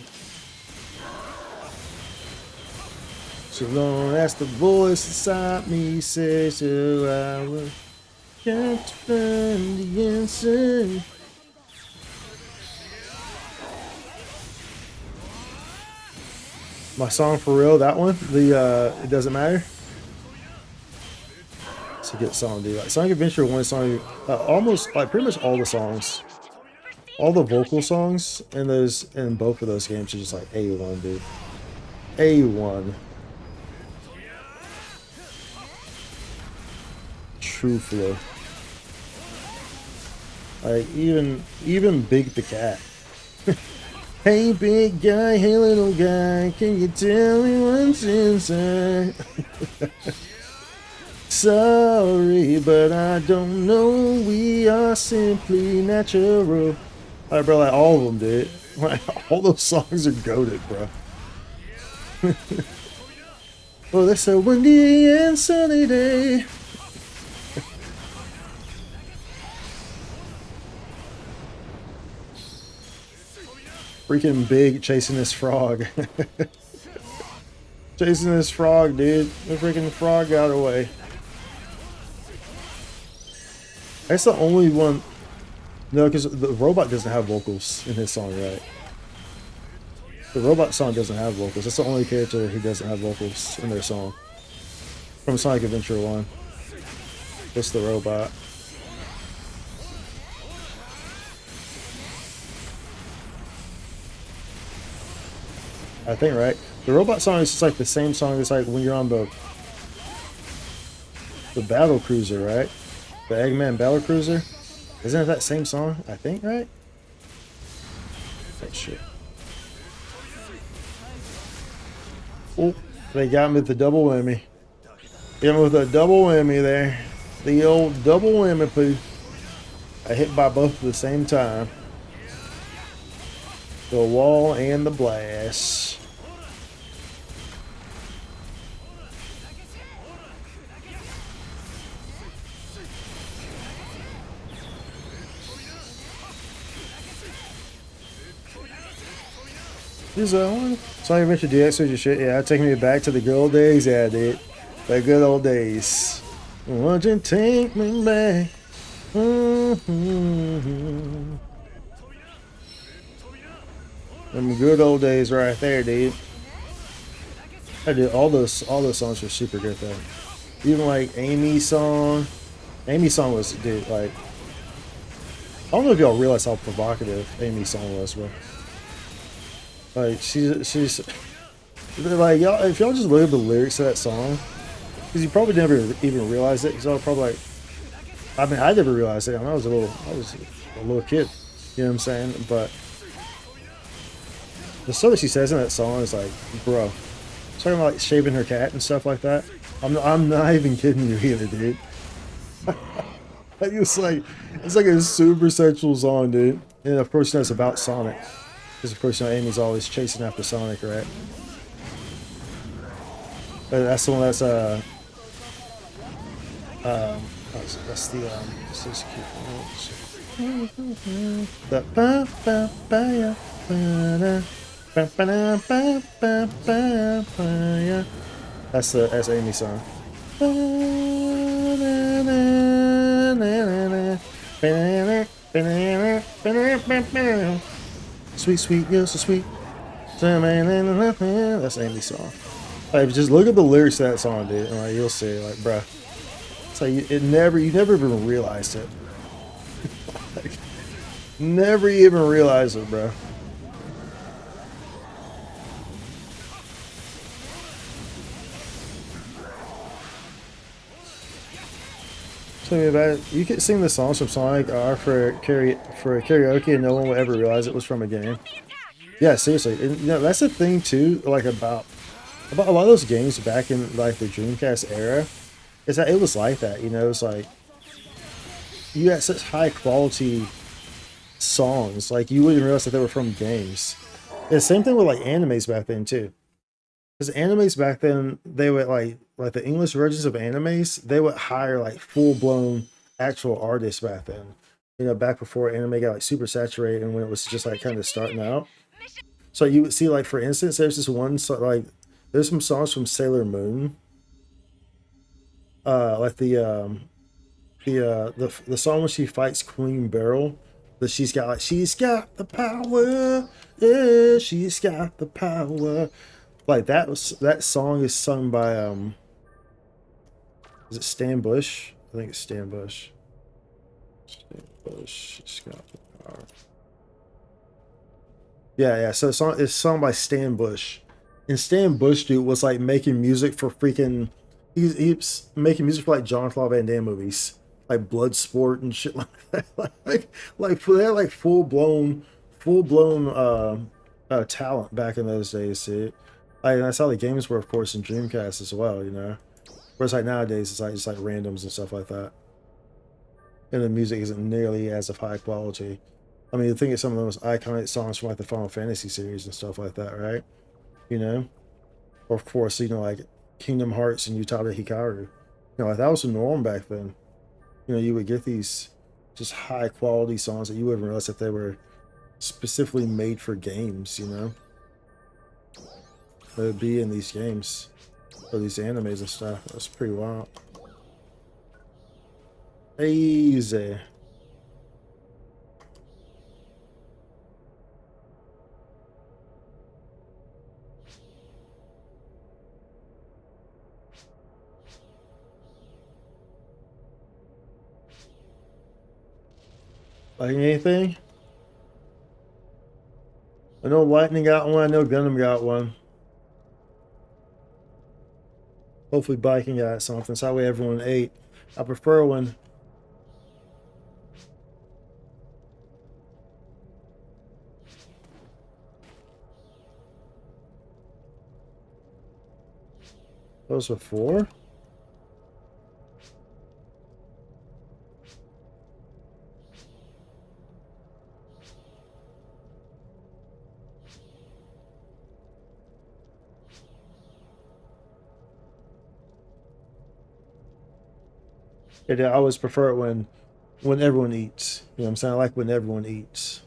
So long as the voice inside me says so, I will get to find the answer. My song for real, that one, It Doesn't Matter. It's a good song, dude. Like Sonic Adventure 1 song, almost like pretty much all the songs, all the vocal songs in both of those games are just like A1, dude. A1. True flow. Like even Big the Cat. Hey big guy, hey little guy, can you tell me what's inside? Sorry, but I don't know, we are simply natural. Alright, bro, like all of them, dude. Like all those songs are goated, bro. Oh, that's a windy and sunny day. Freaking big chasing this frog. Chasing this frog, dude. The freaking frog got away. That's the only one. No, because the robot doesn't have vocals in his song, right? The robot song doesn't have vocals. That's the only character who doesn't have vocals in their song. From Sonic Adventure 1. It's the robot. I think, right? The robot song is just like the same song as like when you're on the battle cruiser, right? The Eggman battle cruiser. Isn't it that same song? I think, right? Oh shit. Oh, they got me with the double whammy. Got me with a double whammy there. The old double whammy poo. I hit by both at the same time. The wall and the blast. Is that one? Sonic Adventure DX was your shit. Yeah, taking me back to the good old days. Yeah, dude. The good old days. Won't you take me back? Them good old days right there, dude. I did all those songs were super good though. Even like Amy's song. Amy's song was, dude, like, I don't know if y'all realize how provocative Amy's song was, bro. Like she's like, y'all, if y'all just look at the lyrics of that song, because you probably never even realized it, because y'all probably like, I mean, I never realized it. I was a little kid, you know what I'm saying? But the stuff that she says in that song is like, bro, talking about like shaving her cat and stuff like that. I'm not even kidding you either, dude. It's like a super sexual song, dude. And of course, you know, it's about Sonic. Because of course, you know, Amy's always chasing after Sonic, right? But that's the one that's that's the this is cute. The ba ba ba ya ba ba ba ba ba ba ya. That's Amy's song. Sweet, sweet, you're so sweet. That's Amy's song. Like, just look at the lyrics to that song, dude, and like you'll see, like, bruh. It's like you never even realized it. Like, never even realized it, bro. Tell me about it. You can sing the songs from Sonic for karaoke, and no one will ever realize it was from a game. Yeah, seriously. And, you know, that's the thing too. Like about a lot of those games back in like the Dreamcast era, is that it was like that. You know, it's like you had such high quality songs, like you wouldn't realize that they were from games. And the same thing with like animes back then too. Because animes back then, they would like the English versions of animes, they would hire like full blown actual artists back then. You know, back before anime got like super saturated and when it was just like kind of starting out. So you would see, like, for instance, there's this one like there's some songs from Sailor Moon. Like the song when she fights Queen Beryl, that she's got the power, yeah, she's got the power. Like that song is sung by is it Stan Bush? I think it's Stan Bush. Stan Bush, she's got the power. Yeah. So it's sung by Stan Bush, and Stan Bush, dude, was like making music for freaking. He's making music for like Jean-Claude Van Damme movies, like Bloodsport and shit like that. like they had like full blown talent back in those days, dude. Like, that's how the games were, of course, in Dreamcast as well, you know. Whereas like nowadays, it's like just like randoms and stuff like that, and the music isn't nearly as of high quality. I mean, you think of some of the most iconic songs from like the Final Fantasy series and stuff like that, right? You know, Or of course, you know, like Kingdom Hearts and Utada Hikaru. You know, like that was the norm back then. You know, you would get these just high quality songs that you wouldn't realize that they were specifically made for games, you know? They would be in these games or these animes and stuff. That's pretty wild. Easy. Like anything? I know Lightning got one. I know Gundam got one. Hopefully Biking got something. So that way everyone ate. I prefer when those were four. I always prefer it when everyone eats. You know what I'm saying? I like when everyone eats.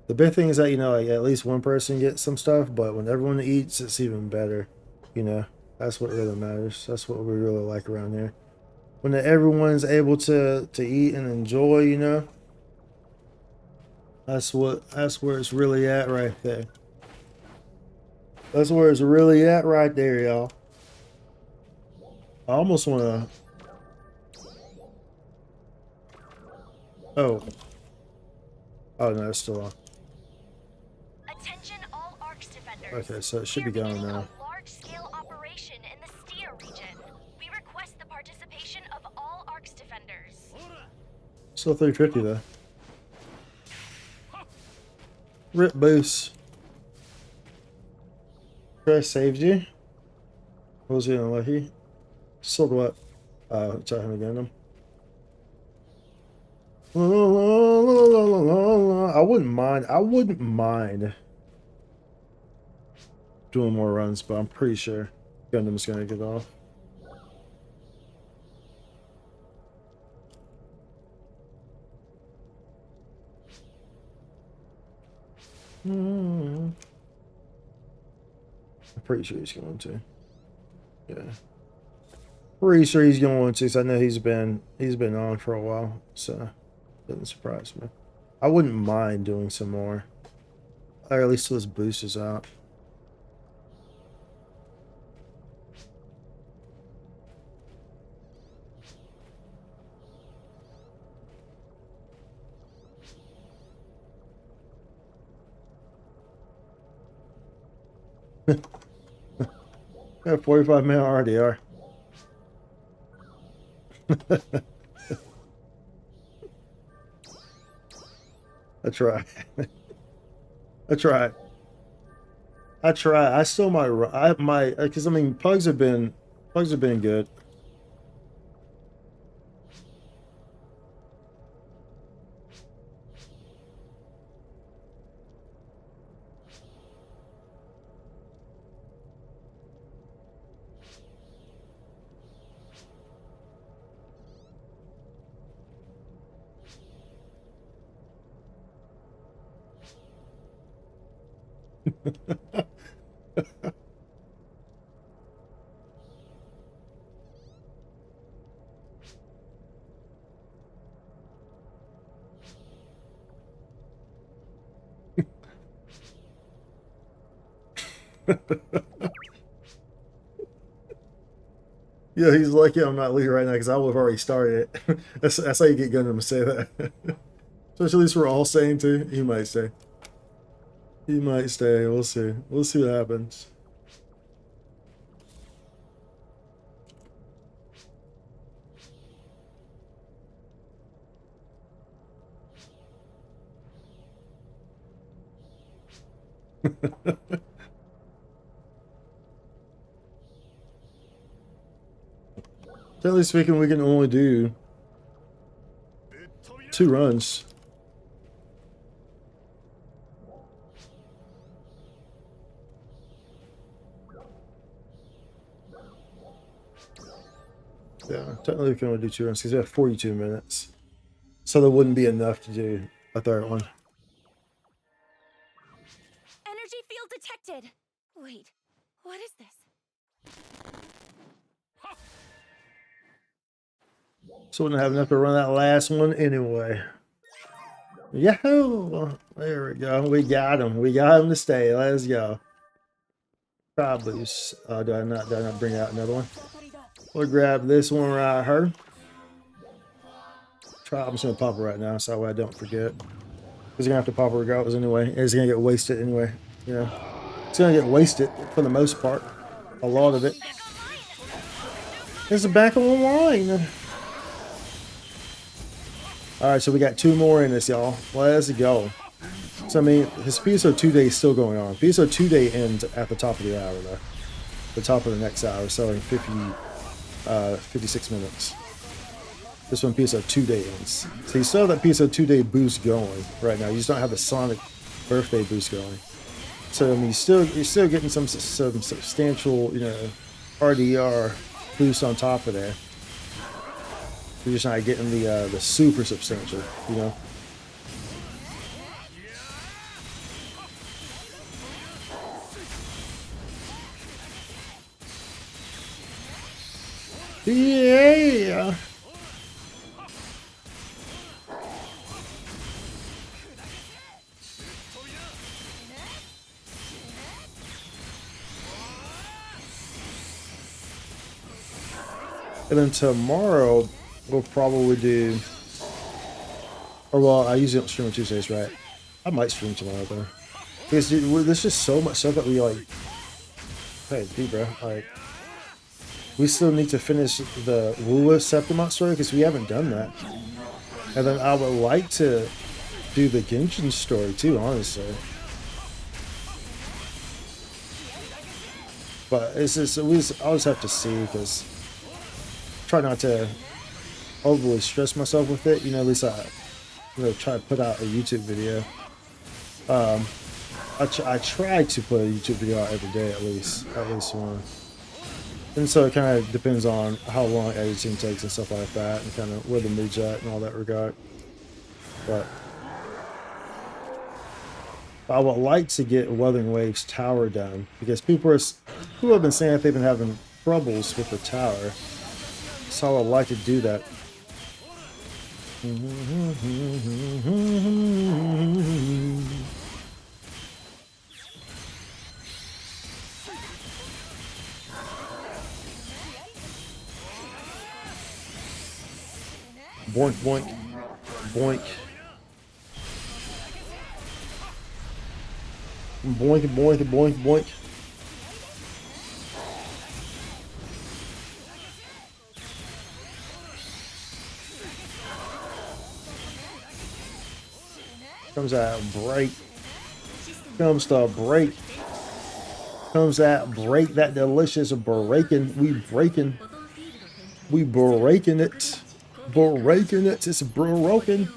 The big thing is that, you know, like at least one person gets some stuff, but when everyone eats, it's even better. You know, that's what really matters. That's what we really like around here. When everyone's able to eat and enjoy, you know, that's where it's really at right there. That's where it's really at right there, y'all. I almost want to. Oh. Oh no, it's still on.
Attention all ARCS defenders.
Okay, so it should be going now.
A large-scale operation in the Stia region. We request the participation of all ARCS defenders.
Still 350 though. Rip boost. Chris saved you. Was he unlucky? Sold what? Try him again. I wouldn't mind. I wouldn't mind doing more runs, but I'm pretty sure Gundam's gonna get off. I'm pretty sure he's going to. Yeah. Pretty sure he's going to, so I know he's been on for a while, so doesn't surprise me. I wouldn't mind doing some more. Or at least till his boost is out. Yeah, 45-minute RDR. I try. I try. I try. I still might. I might, because I mean, pugs have been good. Yeah, he's lucky I'm not leading right now because I would have already started it. That's how you get Gundam to say that. Especially at least we're all saying too. He might stay. He might stay. We'll see. We'll see what happens. Generally speaking, we can only do 2 runs. Yeah, technically we can only do 2 runs because we have 42 minutes. So there wouldn't be enough to do a third one.
Energy field detected. Wait, what is this?
So we wouldn't have enough to run that last one anyway. Yahoo! There we go. We got him. We got him to stay. Let's go. Probably. Did I not bring out another one? We'll grab this one right here. I'm just gonna pop it right now so that way I don't forget. Because you're gonna have to pop it regardless anyway. It's gonna get wasted anyway. Yeah. It's gonna get wasted for the most part. A lot of it. It's back online. Alright, so we got 2 more in this, y'all. Let's go. So I mean, his PSO2 day is still going on. PSO2 day ends at the top of the hour though. The top of the next hour, so in 56 minutes. This one PSO2 day ends. So you still have that PSO2 day boost going right now. You just don't have the Sonic birthday boost going. So I mean, you're still getting some substantial, you know, RDR boost on top of there. You're just not getting the super substantial, you know. Yeah. And then tomorrow we'll probably do, or well, I usually don't stream on Tuesdays, right? I might stream tomorrow though, because dude, there's just so much stuff that we like. Hey, dude, bro, like we still need to finish the Wula Septimont story because we haven't done that. And then I would like to do the Genshin story too, honestly. But it's just I'll just have to see because try not to overly stress myself with it. You know, at least I try to put out a YouTube video. I try to put a YouTube video out every day at least one. And so it kind of depends on how long editing takes and stuff like that, and kind of where the mood's at and all that regard. But I would like to get Wuthering Waves Tower done because people have been saying that they've been having troubles with the tower. So I would like to do that. Boink, boink, boink. Boink, boink, boink, boink. Comes that break. Comes the break. Comes that break. That delicious breaking. We breaking. We breaking it. Breaking it. It's broken.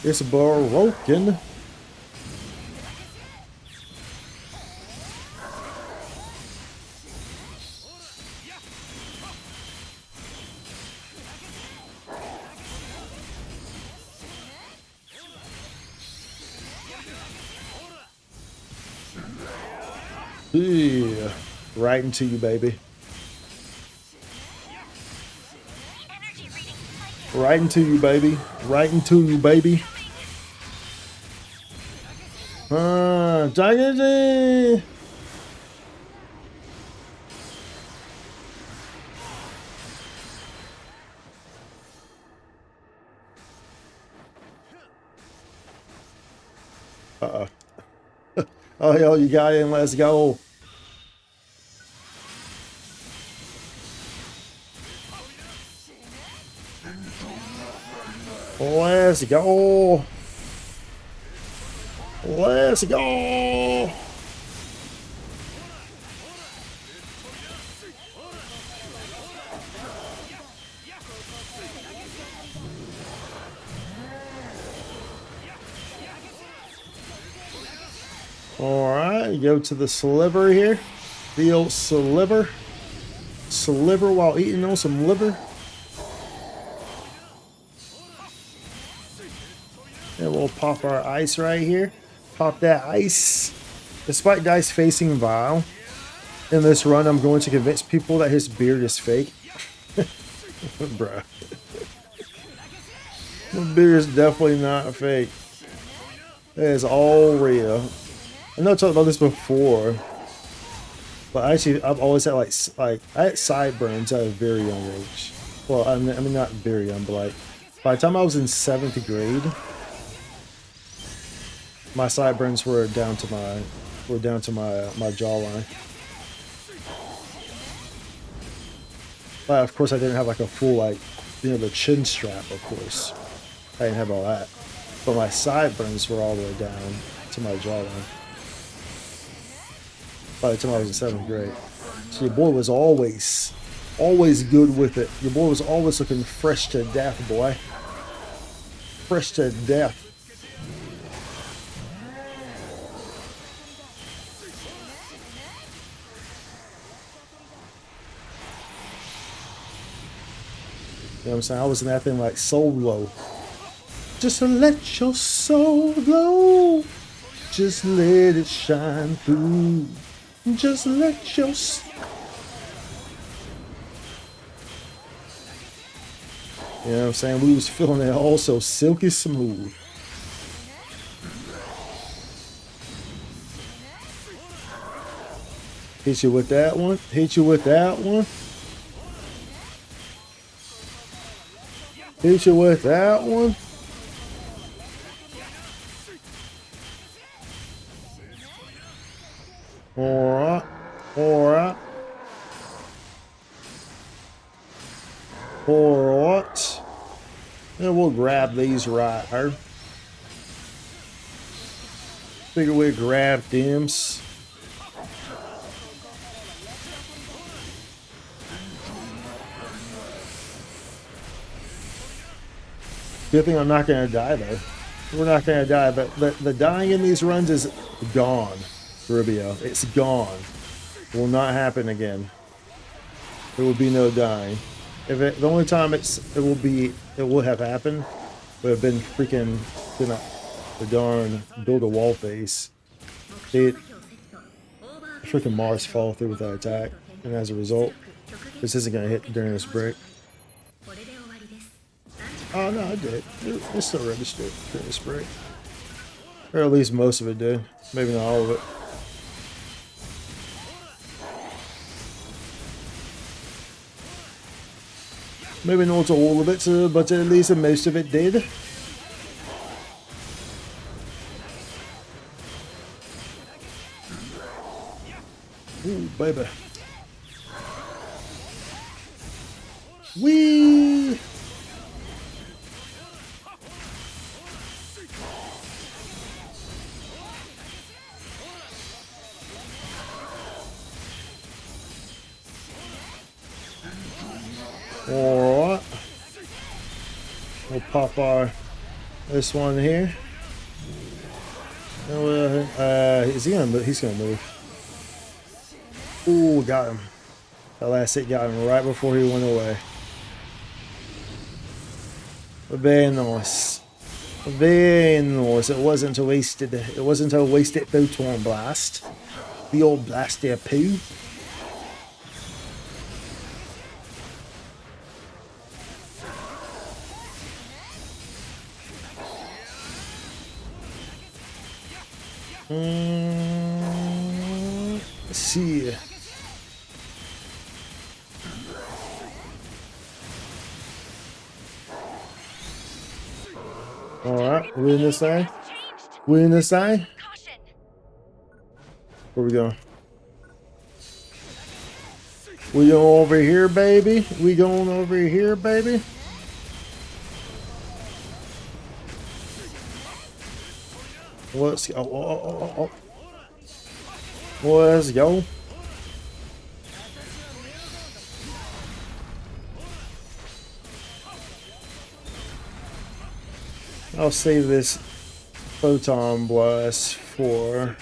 It's broken. Yeah, right into you, baby. Right into you, baby. Right into you, baby. Gigancy! Uh-oh. Oh, hell, you got in. Let's go. Let's go. Let's go. Alright, go to the sliver here. The old sliver. Sliver while eating on some liver. And we'll pop our ice right here. Pop that ice. Despite Dice facing Vael, in this run, I'm going to convince people that his beard is fake. Bruh. The beard is definitely not fake. It is all real. I know I talked about this before, but actually, I've always had like I had sideburns at a very young age. Well, I mean not very young, but like by the time I was in 7th grade, my sideburns were down to my my jawline. But of course, I didn't have like a full like the chin strap. Of course, I didn't have all that. But my sideburns were all the way down to my jawline. By the time I was in 7th grade, so your boy was always good with it. Your boy was always looking fresh to death, boy. Fresh to death. You know what I'm saying? I was in that thing like soul glow. Just let your soul glow. Just let it shine through. Just let your... You know what I'm saying? We was feeling it all so silky smooth. Hit you with that one. Hit you with that one. Hit you with that one. Alright. Alright. Alright. And we'll grab these right here. Figure we grab them. Good thing I'm not going to die, though. We're not going to die, but the dying in these runs is gone, Rubio. It's gone. It will not happen again. There will be no dying. If it, the only time it will have happened would have been freaking the darn build a wall face. Freaking Mars fall through with that attack, and as a result, this isn't going to hit during this break. Oh no, I did. It still registered during this break. Or at least most of it did. Maybe not all of it. Maybe not all of it, but at least most of it did. Ooh, baby. Whee! Alright. We'll pop this one here. Is he gonna move? He's gonna move. Ooh, got him. That last hit got him right before he went away. Very nice. Very nice. It wasn't a wasted photon blast. The old blast there poo. Let's see. Alright, we in this side? We in this side? Where we going? We going over here, baby? We going over here, baby? Let's go. Oh. Let's go. I'll save this photon blast for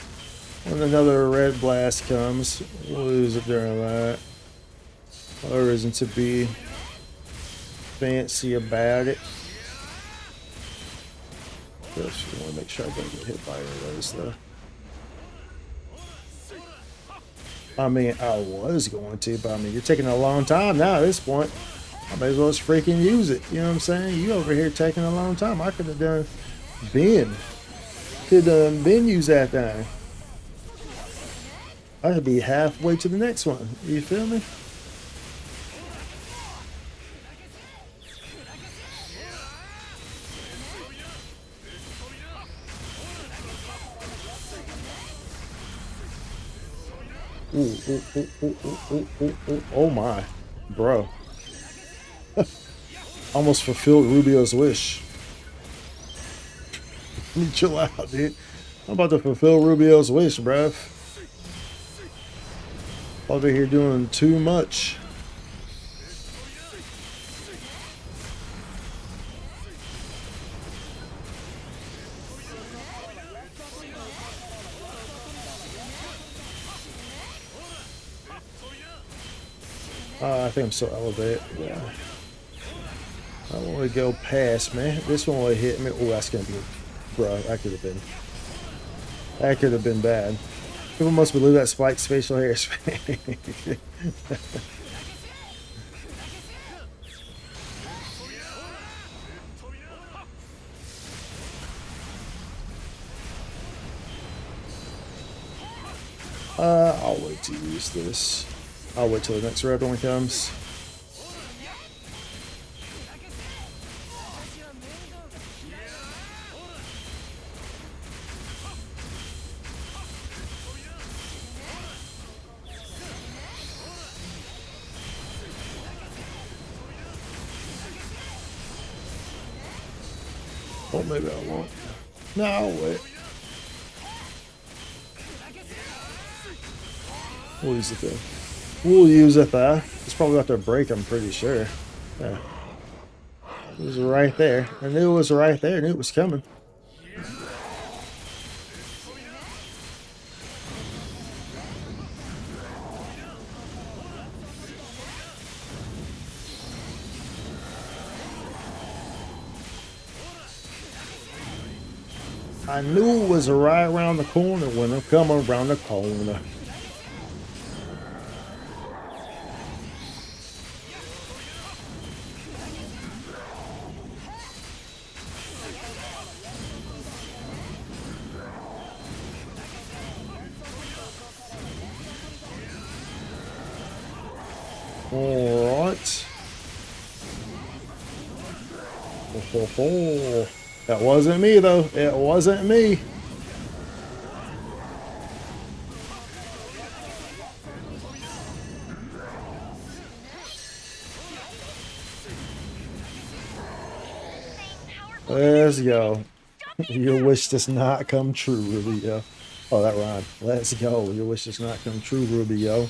When another red blast comes, we'll lose it during that. No reason to be fancy about it. Just want to make sure I don't get hit by any of those though. I mean, I was going to, but I mean, you're taking a long time now at this point. I may as well just freaking use it. You know what I'm saying? You over here taking a long time. I could have done Ben. Could have been use that thing. I could be halfway to the next one. You feel me? Ooh, ooh, ooh, ooh, ooh, ooh, ooh. Oh my, bro. Almost fulfilled Rubio's wish. Let me chill out, dude. I'm about to fulfill Rubio's wish, bruv. Over here doing too much. I think I'm so elevated. Yeah. I don't want to go past, man. This one will hit me. Oh, that's gonna be, bro. That could have been. That could have been bad. People must believe that Spike's facial hair is fake. I'll wait to use this. I'll wait till the next red one comes. Oh, maybe I won't. No, I'll wait. We'll use it there. We'll use it there. It's probably about to break, I'm pretty sure. Yeah. It was right there. I knew it was right there. I knew it was coming. I knew it was right around the corner when it come around the corner. Alright. Oh. That wasn't me though. It wasn't me. Let's go. Your wish does not come true, Rubio. Oh, that rhymed. Let's go. Your wish does not come true, Rubio.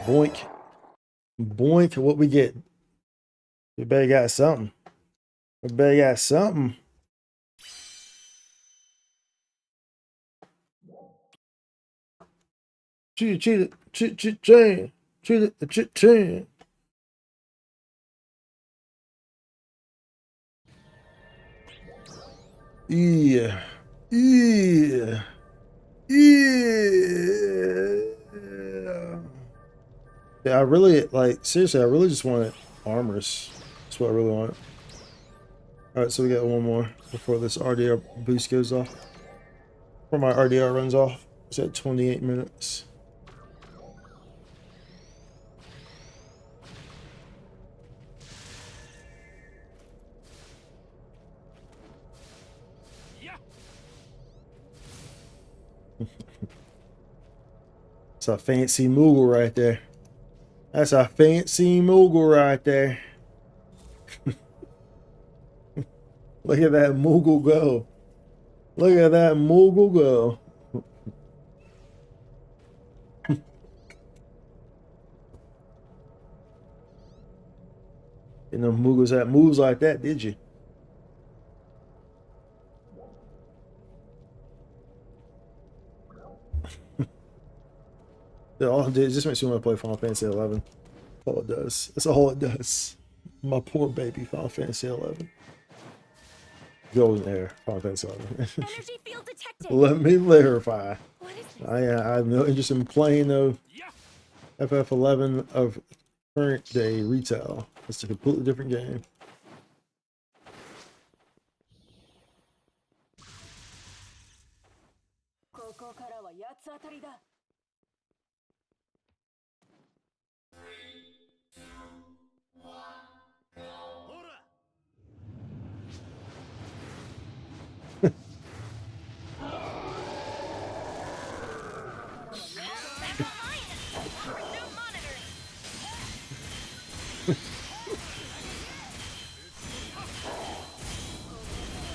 Boink. Boink. What we get? We better got something. We better got something. Cheat it. Yeah. Yeah. Yeah. Yeah, I really, like, seriously, I really just wanted armors. That's what I really want. Alright, so we got one more before this RDR boost goes off. Before my RDR runs off. It's at 28 minutes. It's a fancy Moogle right there. That's a fancy Moogle right there. Look at that Moogle go. Look at that Moogle go. And them Moogles had moves like that, did you? It just makes me want to play Final Fantasy 11. That's all it does. That's all it does. My poor baby Final Fantasy 11. Golden there, Final Fantasy 11.
Energy field detected.
Let me clarify.
What is this?
I have no interest in playing no FF11 of current day retail. It's a completely different game.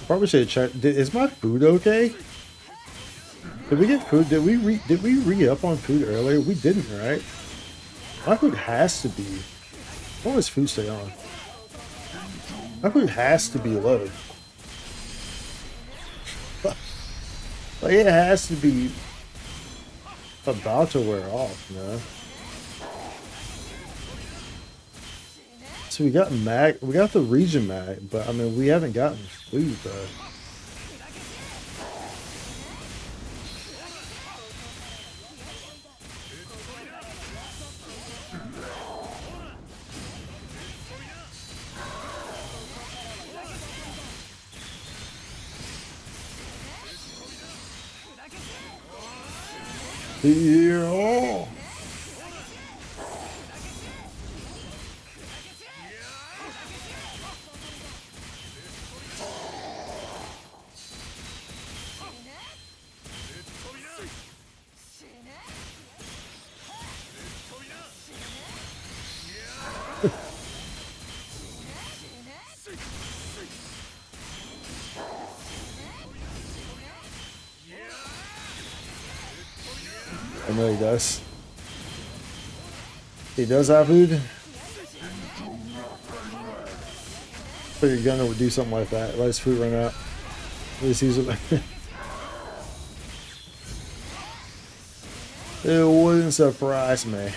Probably should check. Is my food okay? Did we get food? Did we re-up on food earlier? We didn't, right? My food has to be. What was food stay on? My food has to be low. Like it has to be about to wear off, man. So we got mag, we got the region mag, but I mean we haven't gotten food though. Yeah. I know he does. He does have food. But your gunner would do something like that. Let his food run out. At least he's it wouldn't surprise me.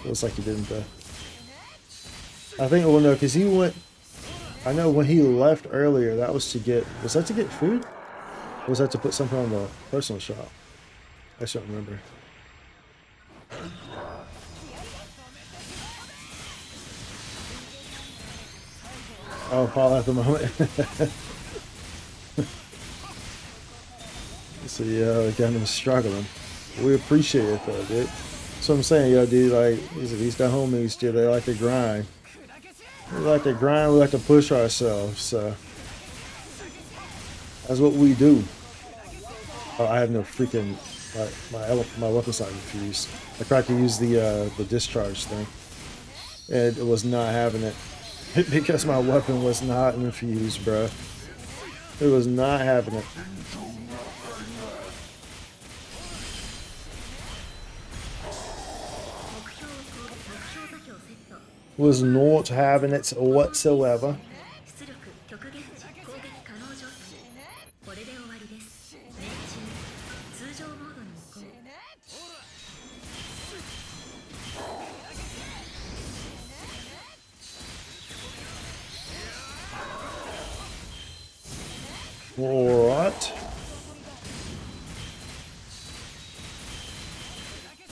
Looks like he didn't though. I think, well no, because he went, I know when he left earlier, that was to get, was that to get food? Or was that to put something on the personal shop? I just don't remember. Oh, Paul at the moment. So yeah, kind of struggling. We appreciate it though, dude. So I'm saying, yo, dude, like these the homies, dude, they like to grind. We like to grind. We like to push ourselves. So that's what we do. Oh, I have no freaking my weapon's not infused. I tried to use the discharge thing, and it was not having it because my weapon was not infused, bro. It was not having it. Was not having it whatsoever. All right.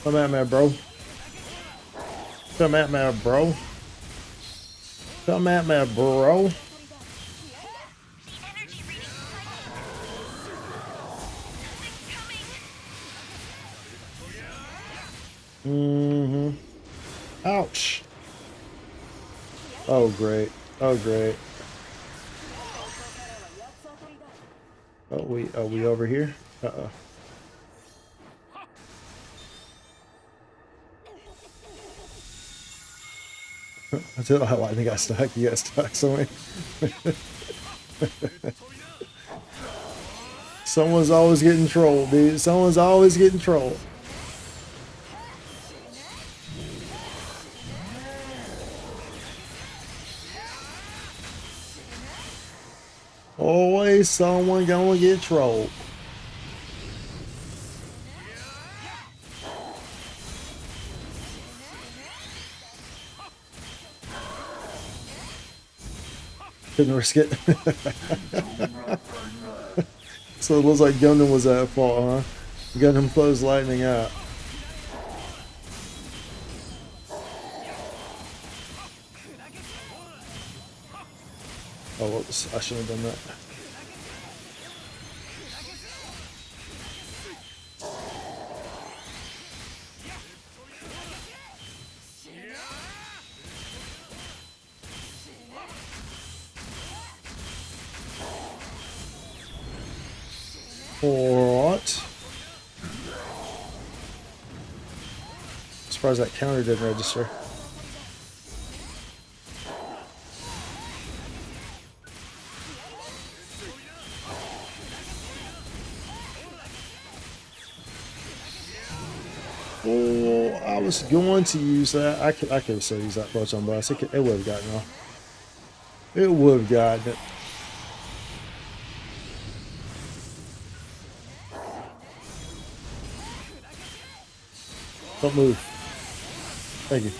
Come at me, bro. Come at me, bro. Come at me, bro. Mm-hmm. Ouch. Oh, great. Oh, great. Oh, are we over here? Uh-oh. I tell you how lightning got stuck. You got stuck somewhere. Someone's always getting trolled, dude. Someone's always getting trolled. Always someone gonna get trolled. Couldn't risk it. So it looks like Gundam was at fault, huh? Gundam throws lightning out. Oh, whoops. I shouldn't have done that. Alright. Surprised that counter didn't register. Oh, I was going to use that. I could have still used that photon blast. It would have gotten off. It would have gotten it. Don't move. Thank you.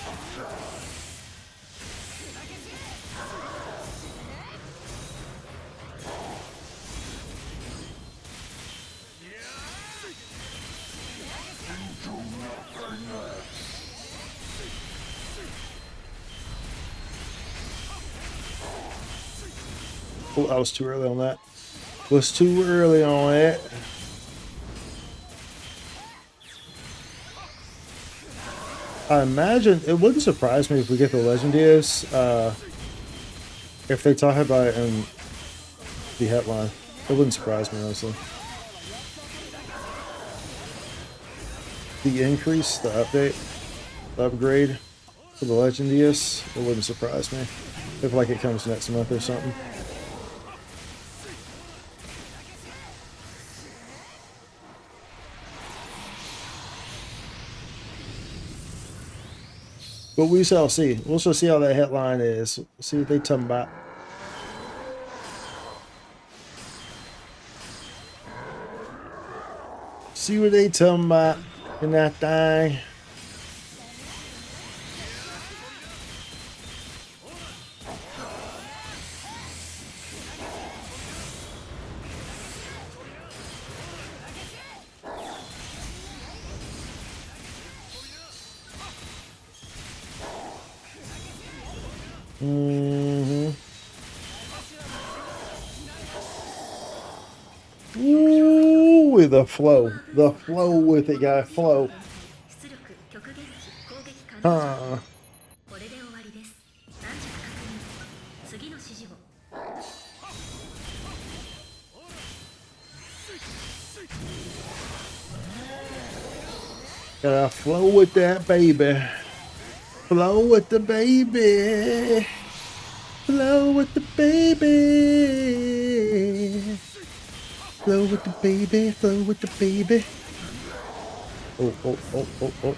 Oh, I was too early on that. Was too early on it. I imagine it wouldn't surprise me if we get the legendaries. If they talk about it in the headline, it wouldn't surprise me honestly. The increase, the update, the upgrade for the legendaries, it wouldn't surprise me if like it comes next month or something. But we shall see. We'll just see how that headline is. See what they talking about. See what they talking about in that thing. Ooh, with the flow with it, guy, flow. Gotta flow with that baby. Flow with the baby. Flow with the baby. Flow with the baby. Flow with the baby. Oh, oh, oh, oh, oh.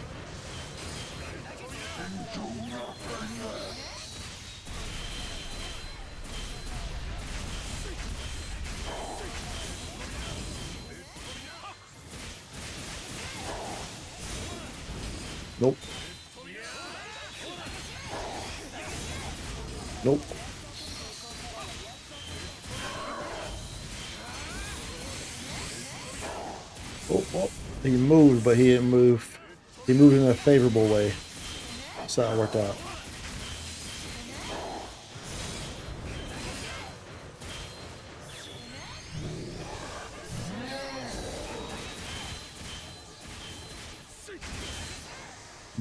Nope. Nope. Oh, oh. He moved, but he didn't move. He moved in a favorable way. So that worked out.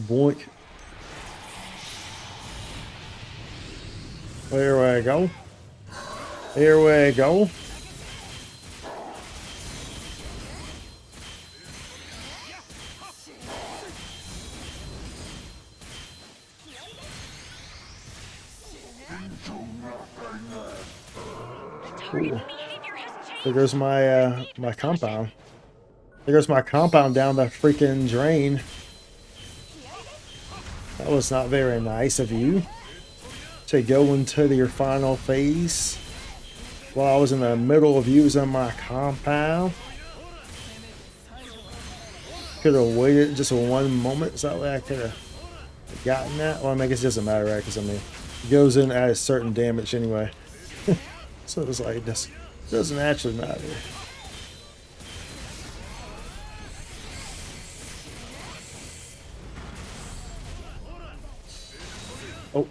Boink. There we go. Here we go. Ooh. There goes my my compound. There goes my compound down the freaking drain. That was not very nice of you to go into your final phase while I was in the middle of using my compound. Could have waited just 1 moment, so that way I could have gotten that. Well, I guess it doesn't matter, right? Because I mean, it goes in at a certain damage anyway. So it's like, this doesn't actually matter. Oh.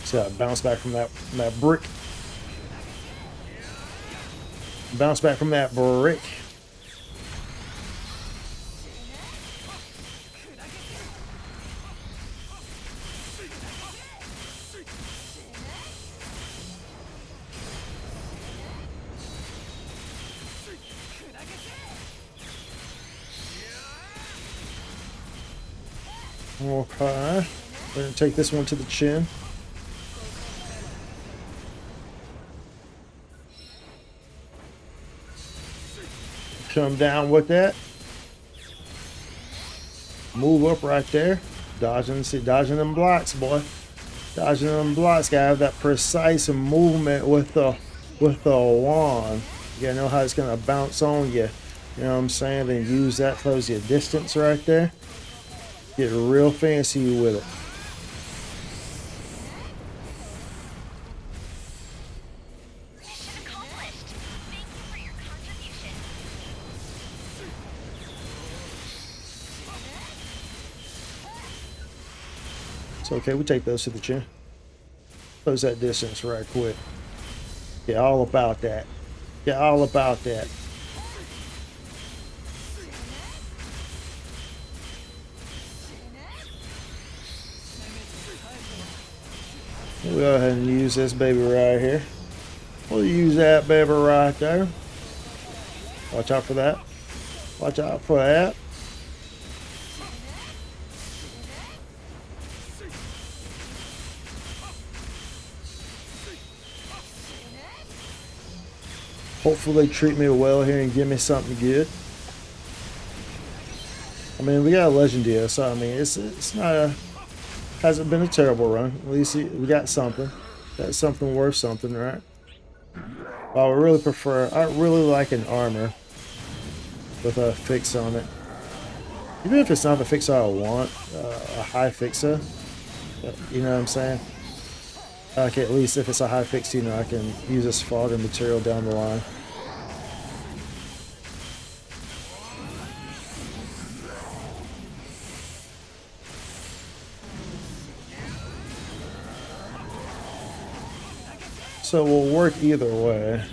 So bounce back from that brick. Bounce back from that brick. Okay. We're gonna take this one to the chin. Come down with that. Move up right there. Dodging them blocks, boy. Dodging them blocks. Gotta have that precise movement with the wand. You gotta know how it's gonna bounce on you. You know what I'm saying? Then use that, close your distance right there. Get real fancy with it.
Mission accomplished. Thank you for your contribution.
It's okay, we take those to the chin. Close that distance right quick. Get all about that. Get all about that. We'll go ahead and use this baby right here. We'll use that baby right there. Watch out for that. Watch out for that. Hopefully they treat me well here and give me something good. I mean, we got a legend deal, so I mean, it's not a, hasn't been a terrible run. At least we got something. Got something worth something, right? But I would really prefer, I really like an armor with a fix on it. Even if it's not the fix I want, a high fixer. You know what I'm saying? Like at least if it's a high fix, you know, I can use this fodder material down the line. So we'll work either way.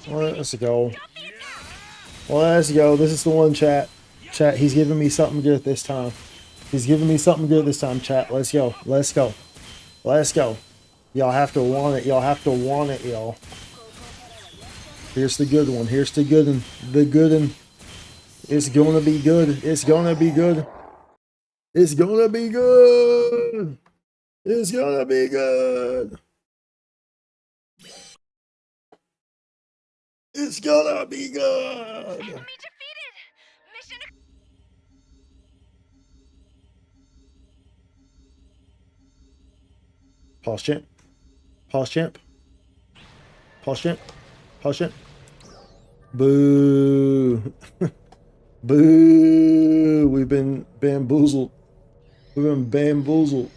Let's go. Well, let's go. This is the one, chat. Chat, he's giving me something good this time. He's giving me something good this time, chat. Let's go. Let's go. Let's go. Y'all have to want it. Y'all have to want it, y'all. Here's the good one. Here's the good one. The good one. It's gonna be good. It's gonna be good. It's gonna be good. It's gonna be good. It's gonna be good.
Enemy defeated. Mission.
Pause champ. Pause champ. Pause champ. Pause champ. Boo. Boo. We've been bamboozled. We've been bamboozled.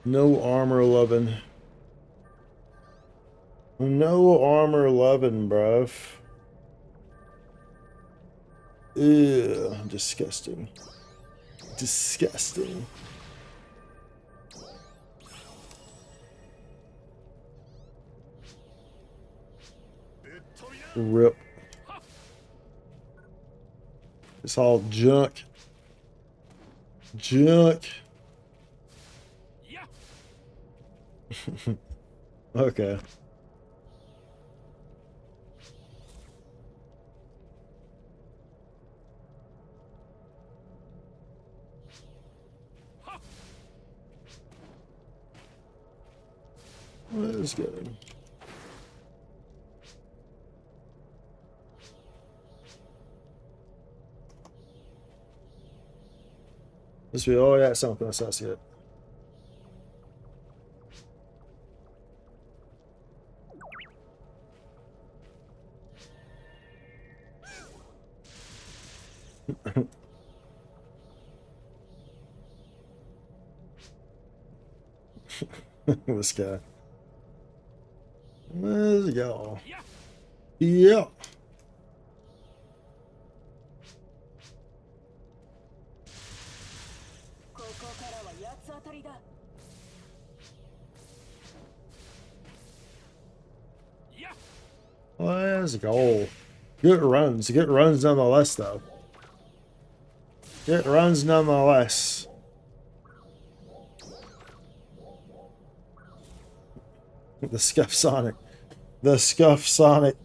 No armor 11. No armor 11, bruv. Ew, disgusting. Disgusting. Rip. It's all junk. Junk. Okay. Let's go. This be oh yeah, something that's good. This guy. Let's go. Yeah. Let's go. Good runs. Good runs nonetheless, though. Good runs nonetheless. The Scuff Sonic. The Scuff Sonic.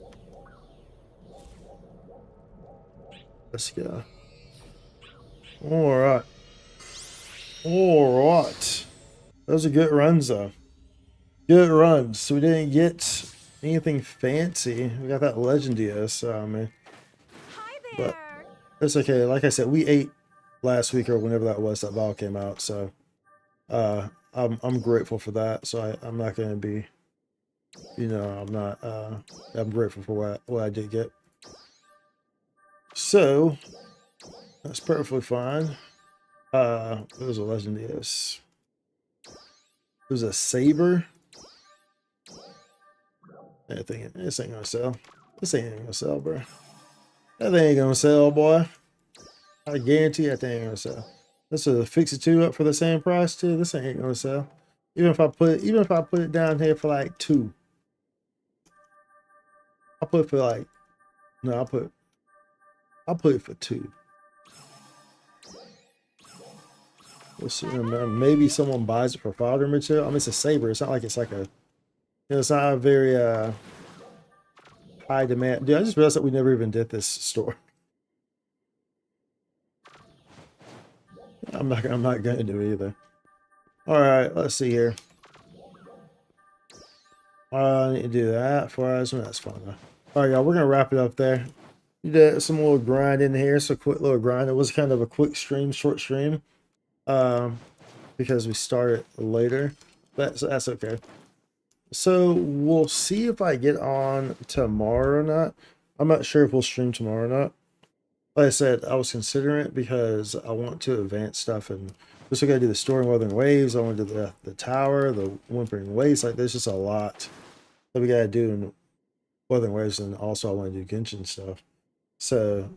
Let's go. Alright. Alright. Those are good runs, though. Good runs. So we didn't get anything fancy. We got that Legendia, so I mean.
Hi
But
there.
it's okay. Like I said, we ate last week or whenever that was that Vael came out, so I'm grateful for that. So I'm not gonna be, you know, I'm grateful for what I did get. So that's perfectly fine. It was a Legendius. It was a Saber. I think this ain't gonna sell. This ain't gonna sell, bro. That thing ain't gonna sell, boy. I guarantee that thing ain't gonna sell. This is a Fix-It-2 up for the same price too. This ain't gonna sell. Even if I put it down here for like 2. I'll put it for like no, I'll put it for 2. We'll see. Maybe someone buys it for fodder material. I mean, it's a Saber. It's not like it's like a, you know, it's not a very high demand. Dude, I just realized that we never even did this store. I'm not gonna do it either. All right, let's see here. I need to do that for us. That's fine though. All right, y'all, we're gonna wrap it up there. You did some little grind in here, so quick little grind. It was kind of a quick stream, short stream, because we started later. That's okay. So we'll see if I get on tomorrow or not. I'm not sure if we'll stream tomorrow or not. Like I said, I was considering it because I want to advance stuff, and just we gotta do the Storing Wuthering Waves. I want to do the tower, the Whimpering Waves. Like there's just a lot that we gotta do in Wuthering Waves, and also I want to do Genshin stuff. So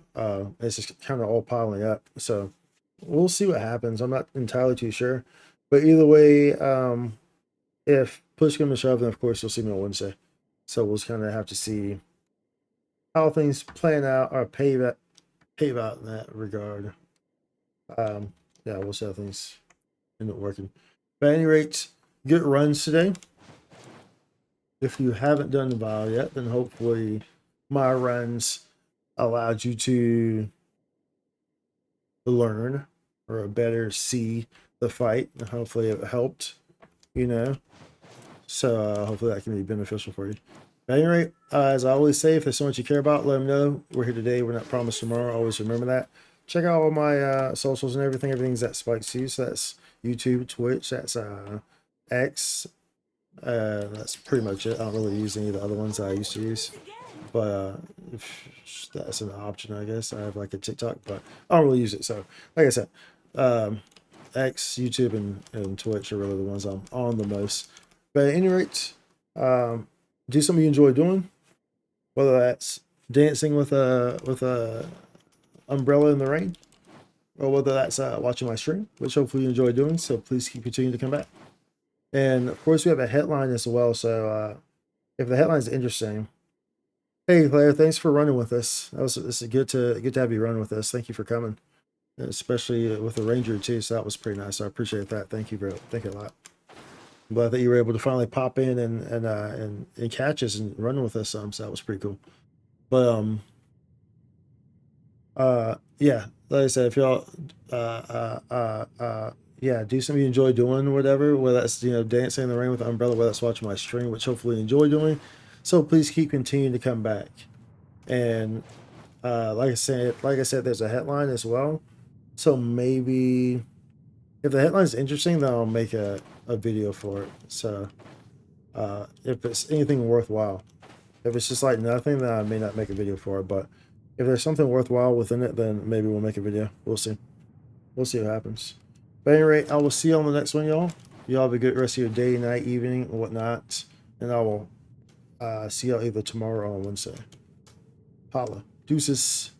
it's just kind of all piling up. So we'll see what happens. I'm not entirely too sure, but either way, if push comes to shove, then of course you'll see me on Wednesday. So we'll just kind of have to see how things plan out or pave out in that regard. Yeah, we'll see how things end up working. But at any rate, good runs today. If you haven't done the Vael yet, then hopefully my runs allowed you to learn or better see the fight, and hopefully it helped, you know. So hopefully that can be beneficial for you. At any rate, as I always say, if there's so much you care about, let them know. We're here today. We're not promised tomorrow. Always remember that. Check out all my socials and everything. Everything's at Spikes2. So that's YouTube, Twitch. That's X. That's pretty much it. I don't really use any of the other ones that I used to use. But if that's an option, I guess. I have like a TikTok, but I don't really use it. So, like I said, X, YouTube, and Twitch are really the ones I'm on the most. But at any rate, do something you enjoy doing, whether that's dancing with a umbrella in the rain, or whether that's watching my stream, which hopefully you enjoy doing. So please keep continuing to come back. And of course, we have a headline as well. So if the headline is interesting, Hey Claire, thanks for running with us. This is good to have you run with us. Thank you for coming, especially with the Ranger too. So that was pretty nice. I appreciate that. Thank you, bro. Thank you a lot. I'm glad that you were able to finally pop in and catch us and run with us some. So that was pretty cool. But yeah, like I said, if y'all yeah, do something you enjoy doing, whatever, whether that's dancing in the rain with the umbrella, whether that's watching my stream, which hopefully you enjoy doing. So please keep continuing to come back. And like I said, there's a headline as well. So maybe if the headline is interesting, then I'll make a video for it. So if it's anything worthwhile, if it's just like nothing, then I may not make a video for it. But if there's something worthwhile within it, then maybe we'll make a video. We'll see. We'll see what happens. But at any rate, I will see you on the next one, y'all. Y'all have a good rest of your day, night, evening, and whatnot. And I will see y'all either tomorrow or on Wednesday. Holla. Deuces.